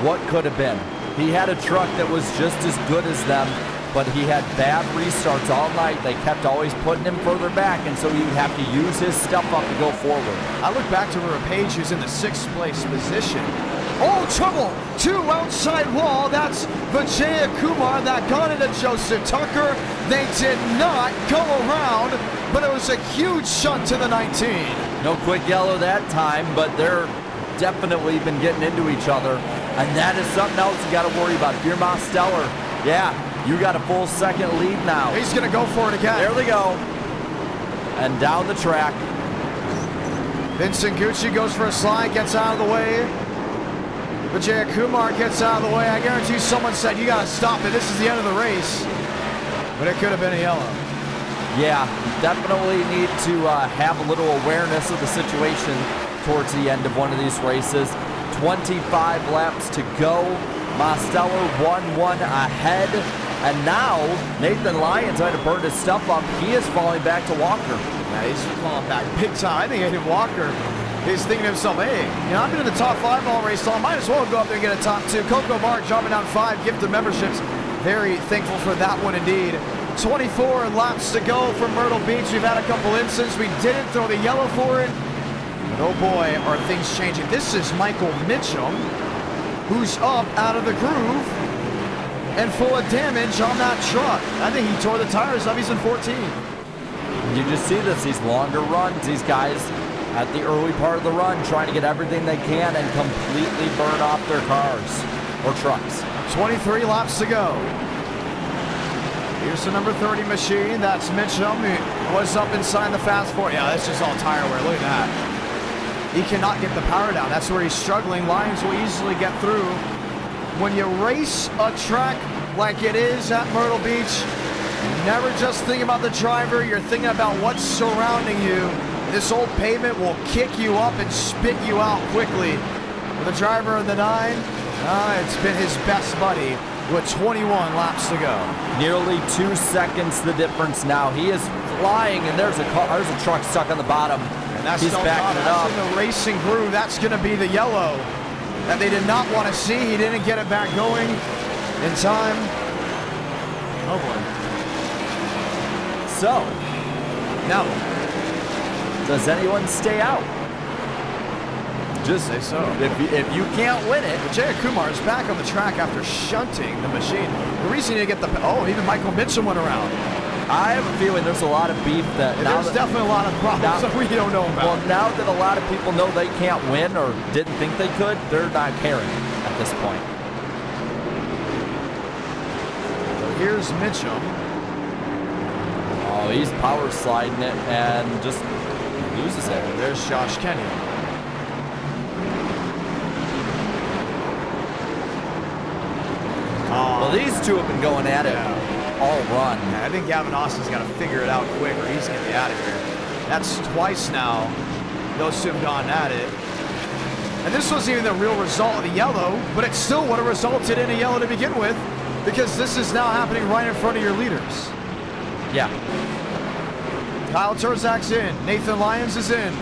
what could have been? He had a truck that was just as good as them, but he had bad restarts all night. They kept always putting him further back, and so he'd have to use his stuff up to go forward. I look back to River Page, who's in the 6th place position. Oh, trouble! 2 outside wall. That's Vijaya Kumar. That got into Joseph Tucker. They did not go around, but it was a huge shunt to the 19. No quick yellow that time, but they're definitely been getting into each other, and that is something else you got to worry about. If you're Mosteller, yeah, you got a full second lead now. He's going to go for it again. There they go. And down the track. Vincent Gucci goes for a slide, gets out of the way. Vijaya Kumar gets out of the way. I guarantee you someone said, you got to stop it. This is the end of the race. But it could have been a yellow. Yeah, definitely need to have a little awareness of the situation towards the end of one of these races. 25 laps to go. Mosteller 1-1 ahead. And now, Nathan Lyons had to burn his stuff up. He is falling back to Walker. Yeah, he's falling back big time. I think I hit Walker. He's thinking to himself, hey, I've been in the top 5 all race, so I might as well go up there and get a top 2. Coco Mark dropping down 5 gifted memberships. Very thankful for that one indeed. 24 laps to go from Myrtle Beach. We've had a couple incidents. We didn't throw the yellow for it. But oh boy, are things changing. This is Michael Mitchum, who's up out of the groove and full of damage on that truck. I think he tore the tires up. He's in 14. You just see this, these longer runs, these guys at the early part of the run trying to get everything they can and completely burn off their cars or trucks. 23 laps to go. Here's the number 30 machine. That's Mitchum, who was up inside the fast four. Yeah, that's just all tire wear. Look at that. He cannot get the power down. That's where he's struggling. Lyons will easily get through. When you race a track like it is at Myrtle Beach, you never just think about the driver. You're thinking about what's surrounding you. This old pavement will kick you up and spit you out quickly. For the driver of the 9, it's been his best buddy with 21 laps to go. Nearly 2 seconds the difference now. He is flying, and there's a truck stuck on the bottom. And that's He's backing it up. In the racing groove, that's going to be the yellow that they did not want to see. He didn't get it back going in time. Oh boy. So, now, does anyone stay out? Just say so. If you can't win it. Vijaya Kumar is back on the track after shunting the machine. The reason he didn't get even Michael Mitchum went around. I have a feeling there's a lot of beef that there's definitely a lot of problems that we don't know about. Well, now that a lot of people know they can't win or didn't think they could, they're not caring at this point. here's Mitchum. Oh, he's power sliding it and just loses it. There's Josh Kenny. Well, these two have been going at it all run. Yeah, I think Gavin Austin's got to figure it out quick or he's going to be out of here. That's twice now those two have gone at it. And this wasn't even the real result of the yellow, but it still would have resulted in a yellow to begin with because this is now happening right in front of your leaders. Yeah. Kyle Turzak's in. Nathan Lyons is in.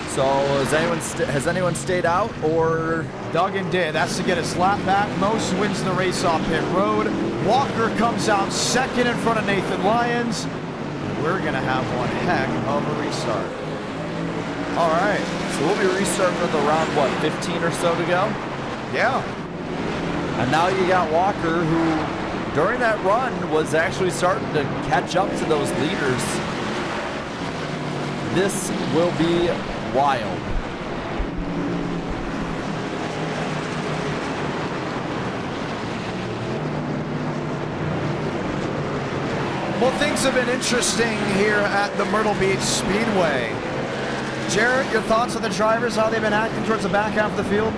So has anyone stayed out or? Duggan did. That's to get his lap back. Most wins the race off pit road. Walker comes out second in front of Nathan Lyons. We're going to have one heck of a restart. All right. So we'll be restarting with around, what, 15 or so to go? Yeah. And now you got Walker, who during that run was actually starting to catch up to those leaders. This will be wild. Well, things have been interesting here at the Myrtle Beach Speedway. Jarrett, your thoughts on the drivers, how they've been acting towards the back half of the field?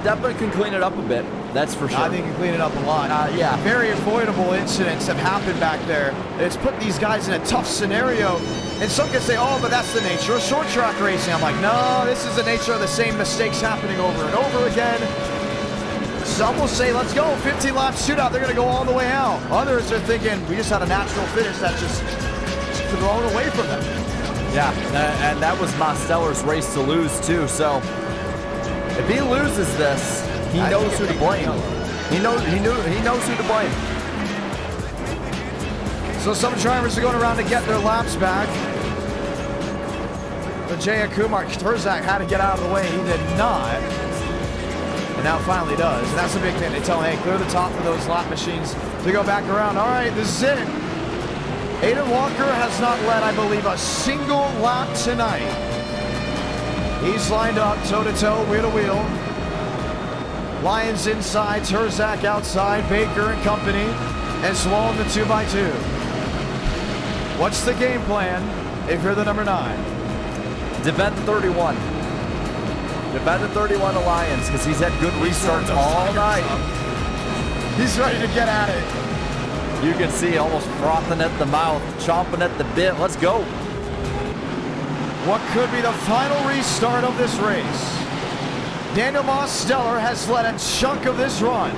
Definitely can clean it up a bit. That's for sure. I think you can clean it up a lot. Yeah. Very avoidable incidents have happened back there. It's put these guys in a tough scenario. And some can say, oh, but that's the nature of short track racing. I'm like, no, this is the nature of the same mistakes happening over and over again. Some will say, let's go, 15 lap shootout. They're going to go all the way out. Others are thinking, we just had a natural finish that's just thrown away from them. Yeah, and that was Mosteller's race to lose too. So if he loses this, he knows who to blame. He knows who to blame. So some drivers are going around to get their laps back. But Jay Kumar Turzak had to get out of the way. He did not. And now finally does. And that's a big thing. They tell him, hey, clear the top for those lap machines to go back around. All right, this is it. Aiden Walker has not led, I believe, a single lap tonight. He's lined up toe-to-toe, wheel-to-wheel. Lyons inside, Turzak outside, Baker and company, and Swallow the 2x2. What's the game plan if you're the number 9? Defend the 31. Defend the 31 to Lyons because he's had good restarts all night. He's ready to get at it. You can see almost frothing at the mouth, chomping at the bit. Let's go. What could be the final restart of this race? Daniel Mosteller has led a chunk of this run,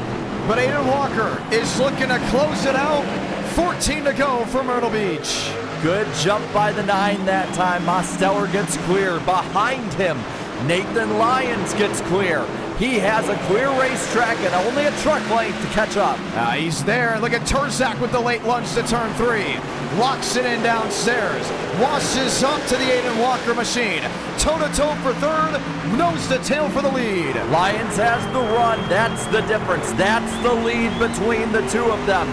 but Aiden Walker is looking to close it out. 14 to go for Myrtle Beach. Good jump by the 9 that time. Mosteller gets clear. Behind him, Nathan Lyons gets clear. He has a clear racetrack and only a truck length to catch up. He's there. Look at Turzak with the late lunge to turn 3. Locks it in downstairs. Washes up to the Aiden Walker machine. Toe-to-toe for third. Nose to tail for the lead. Lyons has the run. That's the difference. That's the lead between the two of them.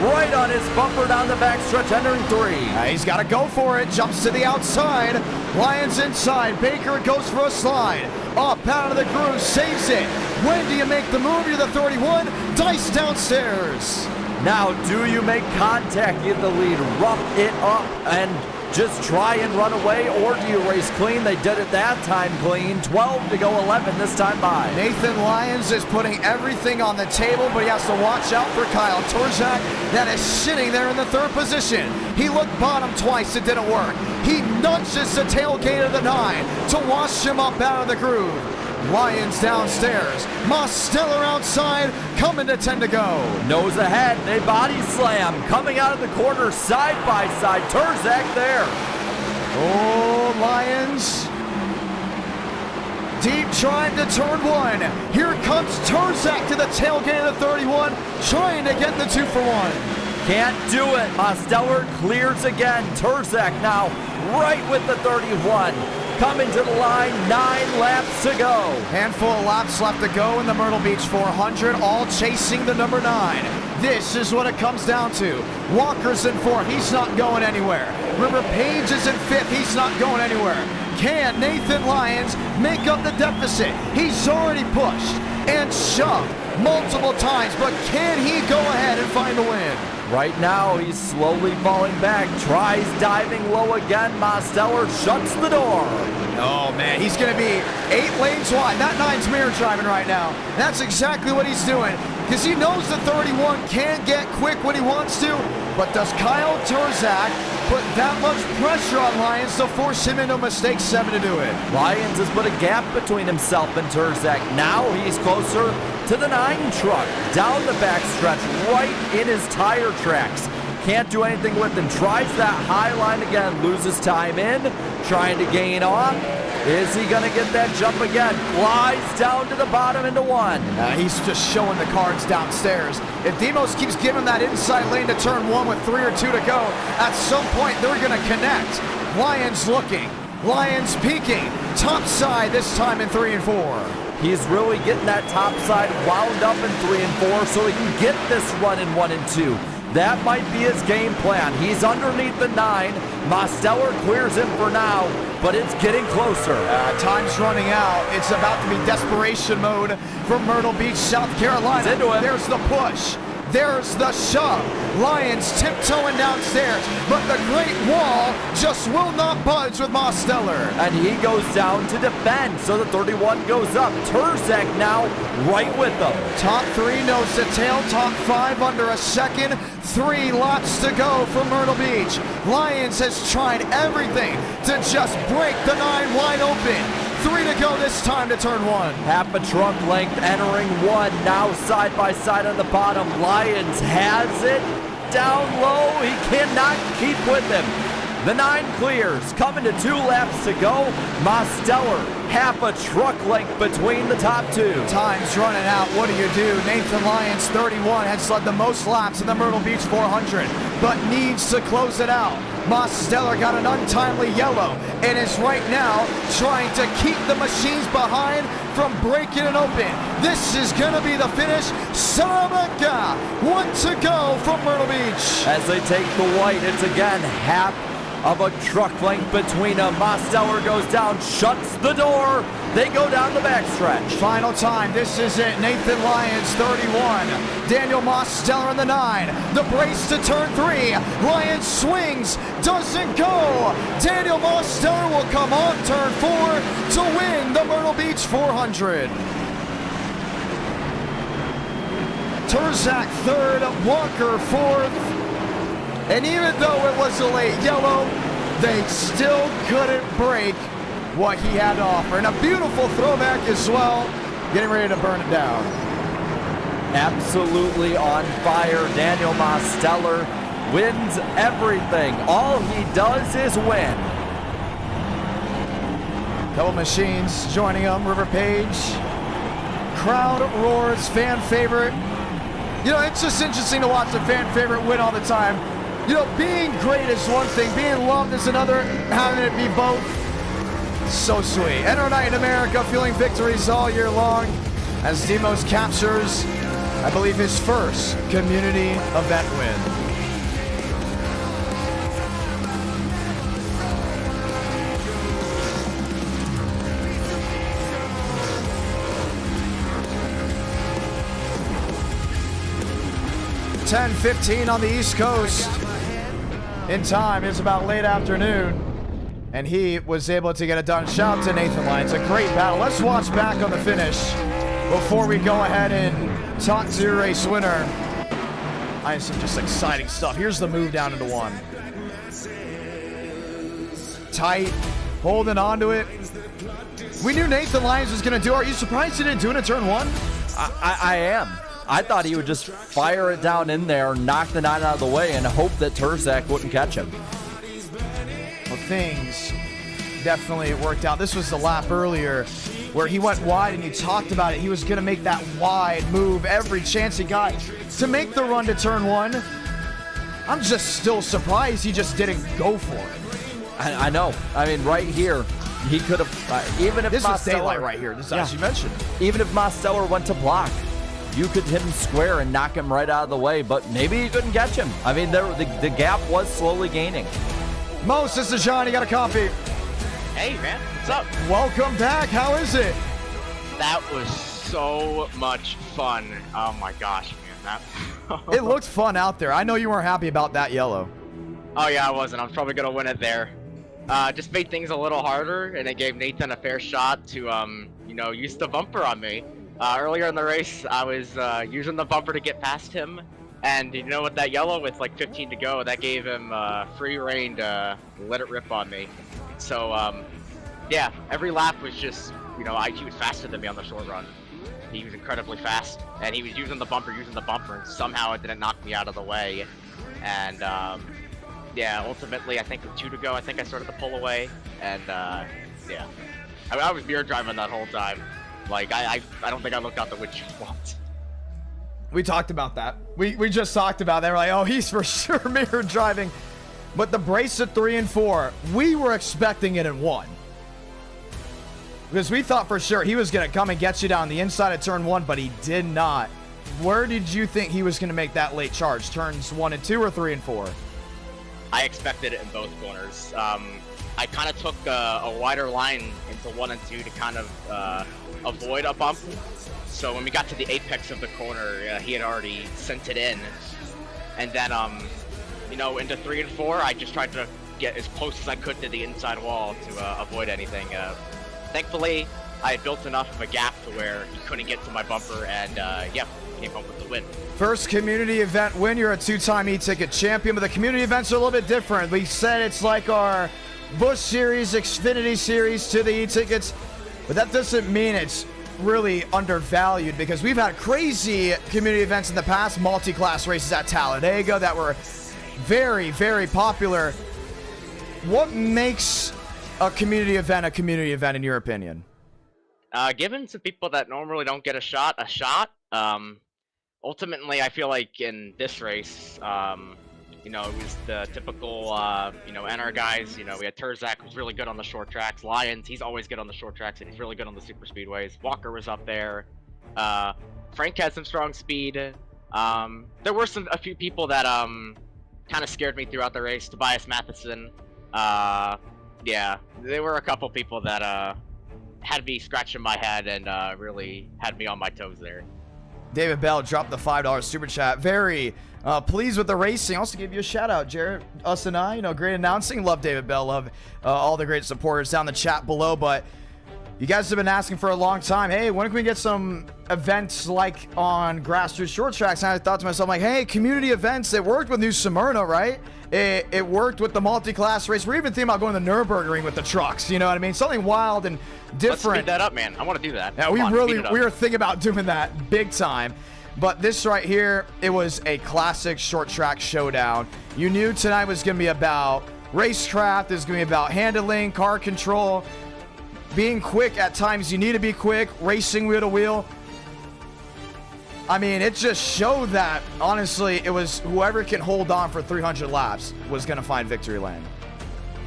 Right on his bumper down the backstretch, entering 3. He's got to go for it. Jumps to the outside. Lyons inside. Baker goes for a slide. Up out of the groove. Saves it. When do you make the move? You're the 31. Dice downstairs. Now, do you make contact, get the lead, rough it up, and just try and run away, or do you race clean? They did it that time clean. 12 to go, 11 this time by. Nathan Lyons is putting everything on the table, but he has to watch out for Kyle Turzak that is sitting there in the 3rd position. He looked bottom twice, it didn't work. He nudges the tailgate of the 9 to wash him up out of the groove. Lyons downstairs, Mosteller outside, coming to 10 to go. Nose ahead, they body slam, coming out of the corner, side by side, Turzak there. Oh, Lyons. Deep drive to turn 1. Here comes Turzak to the tailgate of the 31, trying to get the 2 for 1. Can't do it. Mosteller clears again. Turzak now right with the 31. Coming to the line, 9 laps to go. Handful of laps left to go in the Myrtle Beach 400, all chasing the number 9. This is what it comes down to. Walker's in 4th, he's not going anywhere. Remember, Page is in 5th, he's not going anywhere. can Nathan Lyons make up the deficit? He's already pushed and shoved multiple times, but can he go ahead and find a win? Right now, he's slowly falling back, tries diving low again. Mosteller shuts the door. Oh man, he's gonna be 8 lanes wide. That 9's mirror driving right now. That's exactly what he's doing, because he knows the 31 can't get quick when he wants to, but does Kyle Turzak put that much pressure on Lyons to force him into mistake 7 to do it? Lyons has put a gap between himself and Turzak. Now he's closer to the 9 truck, down the backstretch, right in his tire tracks. Can't do anything with him. Tries that high line again, loses time in, trying to gain off. Is he gonna get that jump again? Flies down to the bottom into 1. He's just showing the cards downstairs. If Demos keeps giving that inside lane to turn 1 with 3 or 2 to go, at some point they're gonna connect. Lyons looking, Lyons peeking, top side this time in 3 and 4. He's really getting that top side wound up in 3 and 4 so he can get this run in 1 and 2. That might be his game plan. He's underneath the 9. Mosteller clears him for now, but it's getting closer. Time's running out. It's about to be desperation mode for Myrtle Beach, South Carolina. He's into it. There's the push. There's the shove. Lyons tiptoeing downstairs, but the Great Wall just will not budge with Mosteller. And he goes down to defend, so the 31 goes up. Turzak now right with them. Top 3 nose to tail, top 5 under a second. 3 laps to go for Myrtle Beach. Lyons has tried everything to just break the 9 wide open. 3 to go this time to turn 1. Half a trunk length entering 1. Now side by side on the bottom. Lyons has it. Down low. He cannot keep with him. The 9 clears. Coming to 2 laps to go. Mosteller, half a truck length between the top 2. Time's running out. What do you do? Nathan Lyons, 31, has led the most laps in the Myrtle Beach 400, but needs to close it out. Mosteller got an untimely yellow and is right now trying to keep the machines behind from breaking it open. This is going to be the finish. Salamanca, 1 to go from Myrtle Beach. As they take the white, it's again half of a truck length between them. Mosteller goes down, shuts the door. They go down the backstretch. Final time. This is it. Nathan Lyons, 31. Daniel Mosteller in the 9. The brace to turn 3. Lyons swings. Doesn't go. Daniel Mosteller will come on turn 4 to win the Myrtle Beach 400. Turzak 3rd. Walker 4th. And even though it was a late yellow, they still couldn't break what he had to offer. And a beautiful throwback as well, getting ready to burn it down. Absolutely on fire. Daniel Mosteller wins everything. All he does is win. Couple machines joining him. River Page. Crowd roars, fan favorite. You know, it's just interesting to watch a fan favorite win all the time. You know, being great is one thing, being loved is another, having it be both, so sweet. Enter Night in America, feeling victories all year long as Demos captures, I believe, his first community event win. .10:15 on the East Coast. In time, it's about late afternoon, and he was able to get it done. Shout out to Nathan Lyons, a great battle. Let's watch back on the finish before we go ahead and talk to your race winner. I have some just exciting stuff. Here's the move down into 1. Tight, holding on to it. We knew Nathan Lyons was going to do it. Are you surprised he didn't do it in turn 1? I am. I thought he would just fire it down in there, knock the 9 out of the way, and hope that Turzak wouldn't catch him. Well, things definitely worked out. This was the lap earlier where he went wide, and you talked about it. He was going to make that wide move every chance he got to make the run to turn 1. I'm just still surprised he just didn't go for it. I know. I mean, right here, he could have, even if this was Mosteller, daylight right here, this as you mentioned. Even if Mosteller went to block, you could hit him square and knock him right out of the way, but maybe he couldn't catch him. I mean, the gap was slowly gaining. Mo, Sister John, you got a copy. Hey, man. What's up? Welcome back. How is it? That was so much fun. Oh my gosh, man. It looked fun out there. I know you weren't happy about that yellow. Oh yeah, I wasn't. I was probably gonna win it there. Just made things a little harder, and it gave Nathan a fair shot to, you know, use the bumper on me. Earlier in the race, I was using the bumper to get past him, and you know, with that yellow with like 15 to go, that gave him free rein to let it rip on me. So, yeah, every lap was just, you know, he was faster than me on the short run. He was incredibly fast, and he was using the bumper, and somehow it didn't knock me out of the way. And yeah, ultimately, I think with 2 to go, I think I started to pull away, and yeah, I was mirror driving that whole time. Like, I don't think I looked out the windshield once. We talked about that. We just talked about that. We're like, oh, he's for sure mirror driving. But the brace at 3 and 4, we were expecting it in 1. Because we thought for sure he was going to come and get you down the inside of turn 1, but he did not. Where did you think he was going to make that late charge? Turns 1 and 2 or 3 and 4? I expected it in both corners. I kind of took a wider line into 1 and 2 to kind of avoid a bump. So when we got to the apex of the corner, he had already sent it in. And then, you know, into 3 and 4, I just tried to get as close as I could to the inside wall to avoid anything. Thankfully, I had built enough of a gap to where he couldn't get to my bumper, and yeah, came home with the win. First community event win. You're a 2-time e-ticket champion, but the community events are a little bit different. We said it's like our Busch Series, Xfinity Series to the e-tickets, but that doesn't mean it's really undervalued, because we've had crazy community events in the past, multi-class races at Talladega that were very, very popular. What makes a community event in your opinion? Given to people that normally don't get a shot. Ultimately, I feel like in this race, you know, it was the typical, you know, NR guys. You know, we had Throwback, who's really good on the short tracks. Lyons, he's always good on the short tracks, and he's really good on the super speedways. Walker was up there. Frank had some strong speed. There were a few people that kind of scared me throughout the race. Tobias Matheson. Yeah, there were a couple people that had me scratching my head and really had me on my toes there. David Bell dropped the $5 super chat. Very pleased with the racing. Also give you a shout out, Jarrett. Us and I, you know, great announcing. Love David Bell. Love all the great supporters down the chat below. But you guys have been asking for a long time, hey, when can we get some events like on grassroots short tracks? And I thought to myself, like, hey, community events. It worked with New Smyrna, right? It worked with the multi-class race. We're even thinking about going to the Nürburgring with the trucks. You know what I mean? Something wild and different. Let's speed that up, man. I want to do that. Yeah, we were thinking about doing that big time. But this right here, it was a classic short track showdown. You knew tonight was going to be about racecraft. It was going to be about handling, car control, being quick at times. You need to be quick, racing wheel to wheel. I mean, it just showed that, honestly, it was whoever can hold on for 300 laps was going to find victory lane.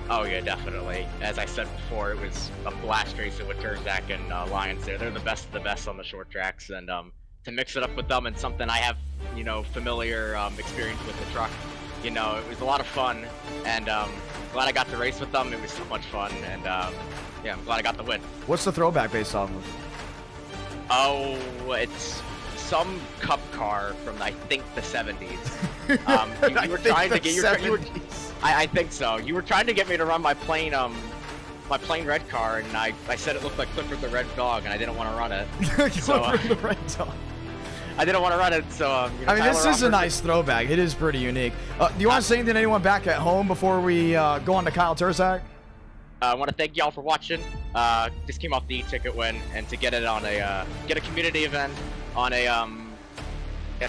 Oh, yeah, definitely. As I said before, it was a blast racing with Throwback and Lyons there. They're the best of the best on the short tracks, and to mix it up with them and something I have, you know, familiar experience with the truck, you know, it was a lot of fun, and glad I got to race with them. It was so much fun, and yeah, I'm glad I got the win. What's the Throwback based off of? Oh, it's some cup car from, I think, the 70s. You were trying to get your... I think so. You were trying to get me to run my plain red car, and I said it looked like Clifford the Red Dog, and I didn't want to run it. Clifford the Red Dog. I didn't want to run it, so... you know, I mean, this is a nice throwback. It is pretty unique. Do you want to say anything to anyone back at home before we go on to Kyle Trzak? I want to thank y'all for watching. Just came off the e-ticket win, and to get it on a community event on a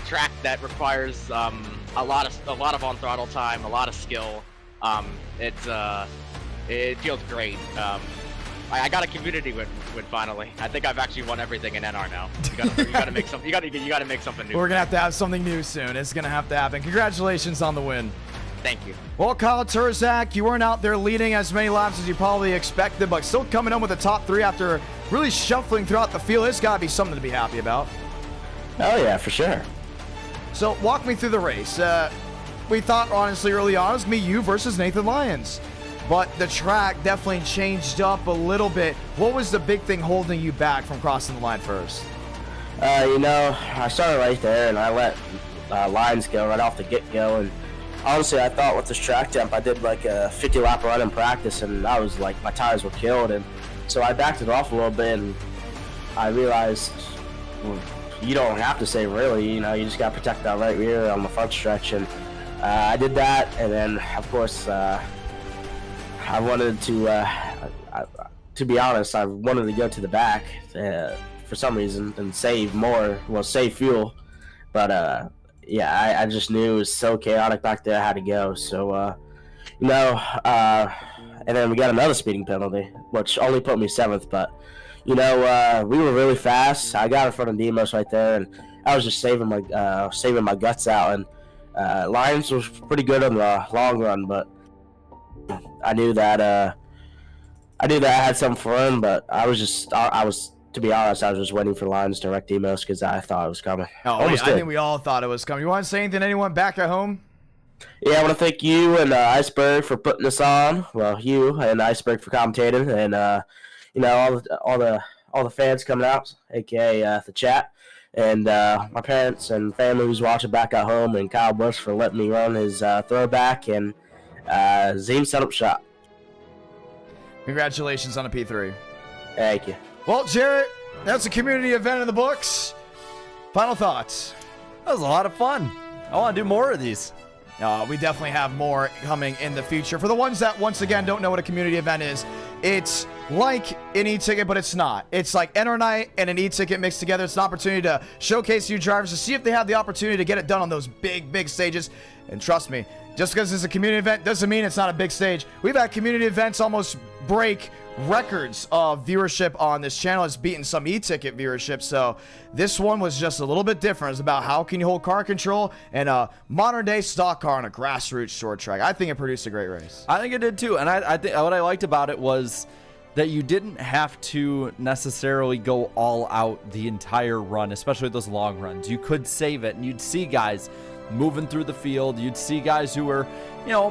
track that requires a lot of on throttle time, a lot of skill. It feels great. I got a community win finally. I think I've actually won everything in NR now. You gotta make something. You gotta make something new. We're gonna have something new soon. It's gonna have to happen. Congratulations on the win. Thank you. Well, Kyle Trzak, you weren't out there leading as many laps as you probably expected, but still coming in with the top 3 after really shuffling throughout the field. It's gotta be something to be happy about. Oh yeah, for sure. So walk me through the race. We thought honestly early on it was me, you versus Nathan Lyons. but the track definitely changed up a little bit. What was the big thing holding you back from crossing the line first? You know, I started right there, and I let lines go right off the get-go, and honestly, I thought with this track temp, I did like a 50-lap run in practice, and I was like, my tires were killed, and so I backed it off a little bit, and I realized, well, you don't have to save really, you know, you just got to protect that right rear on the front stretch, and I did that, and then, of course, I wanted to be honest, I wanted to go to the back for some reason and save fuel, but yeah, I just knew it was so chaotic back there, I had to go, so, you know, and then we got another speeding penalty, which only put me 7th, but, you know, we were really fast. I got in front of Demos right there, and I was just saving my guts out, and Lions was pretty good on the long run, but I knew that I had something for him, but I was, to be honest, I was just waiting for Lions to wreck Demos because I thought it was coming. Oh, I think we all thought it was coming. You want to say anything to anyone back at home? Yeah, I want to thank you and Iceberg for putting this on. Well, you and Iceberg for commentating, and you know, all the fans coming out, aka the chat, and my parents and family who's watching back at home, and Kyle Busch for letting me run his throwback, and Zine Setup Shop. Congratulations on a P3. Thank you. Well, Jarrett, that's a community event in the books. Final thoughts? That was a lot of fun. I want to do more of these. We definitely have more coming in the future. For the ones that, once again, don't know what a community event is, it's like an e-ticket, but it's not. It's like Enter Night and an e-ticket mixed together. It's an opportunity to showcase new drivers, to see if they have the opportunity to get it done on those big stages. And trust me, just because it's a community event doesn't mean it's not a big stage. We've had community events almost break records of viewership on this channel. It's beaten some e-ticket viewership, so this one was just a little bit different. It's about how can you hold car control and a modern day stock car on a grassroots short track. I think it produced a great race. I think it did too, and I think what I liked about it was that you didn't have to necessarily go all out the entire run, especially those long runs. You could save it, and you'd see guys moving through the field. You'd see guys who were, you know,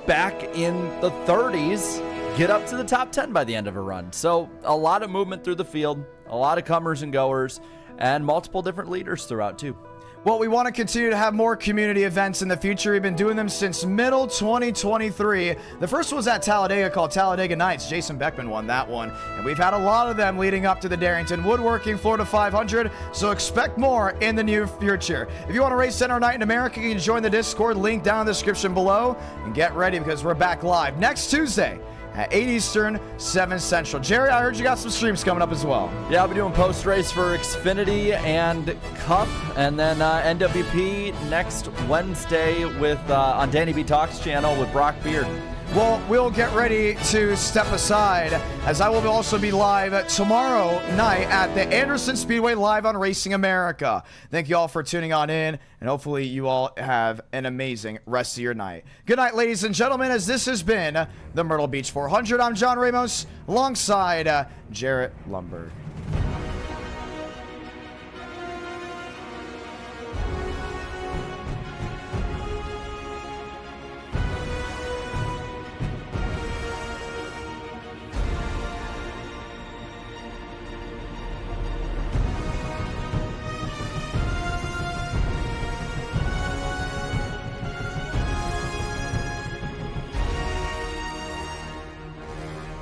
back in the 30s get up to the top 10 by the end of a run. So a lot of movement through the field, a lot of comers and goers, and multiple different leaders throughout too. Well, we want to continue to have more community events in the future. We've been doing them since middle 2023. The first was at Talladega, called Talladega Nights. Jason Beckman won that one. And we've had a lot of them leading up to the Darrington Woodworking Florida 500, so expect more in the near future. If you want to race Center Night in America, you can join the Discord, link down in the description below, and get ready because we're back live next Tuesday at 8 Eastern, 7 Central. Jerry, I heard you got some streams coming up as well. Yeah, I'll be doing post-race for Xfinity and Cup, and then NWP next Wednesday with on Danny B Talks channel with Brock Beard. Well, we'll get ready to step aside, as I will also be live tomorrow night at the Anderson Speedway live on Racing America. Thank you all for tuning on in, and hopefully you all have an amazing rest of your night. Good night, ladies and gentlemen, as this has been the Myrtle Beach 400. I'm John Ramos, alongside Jarrett Lumberg.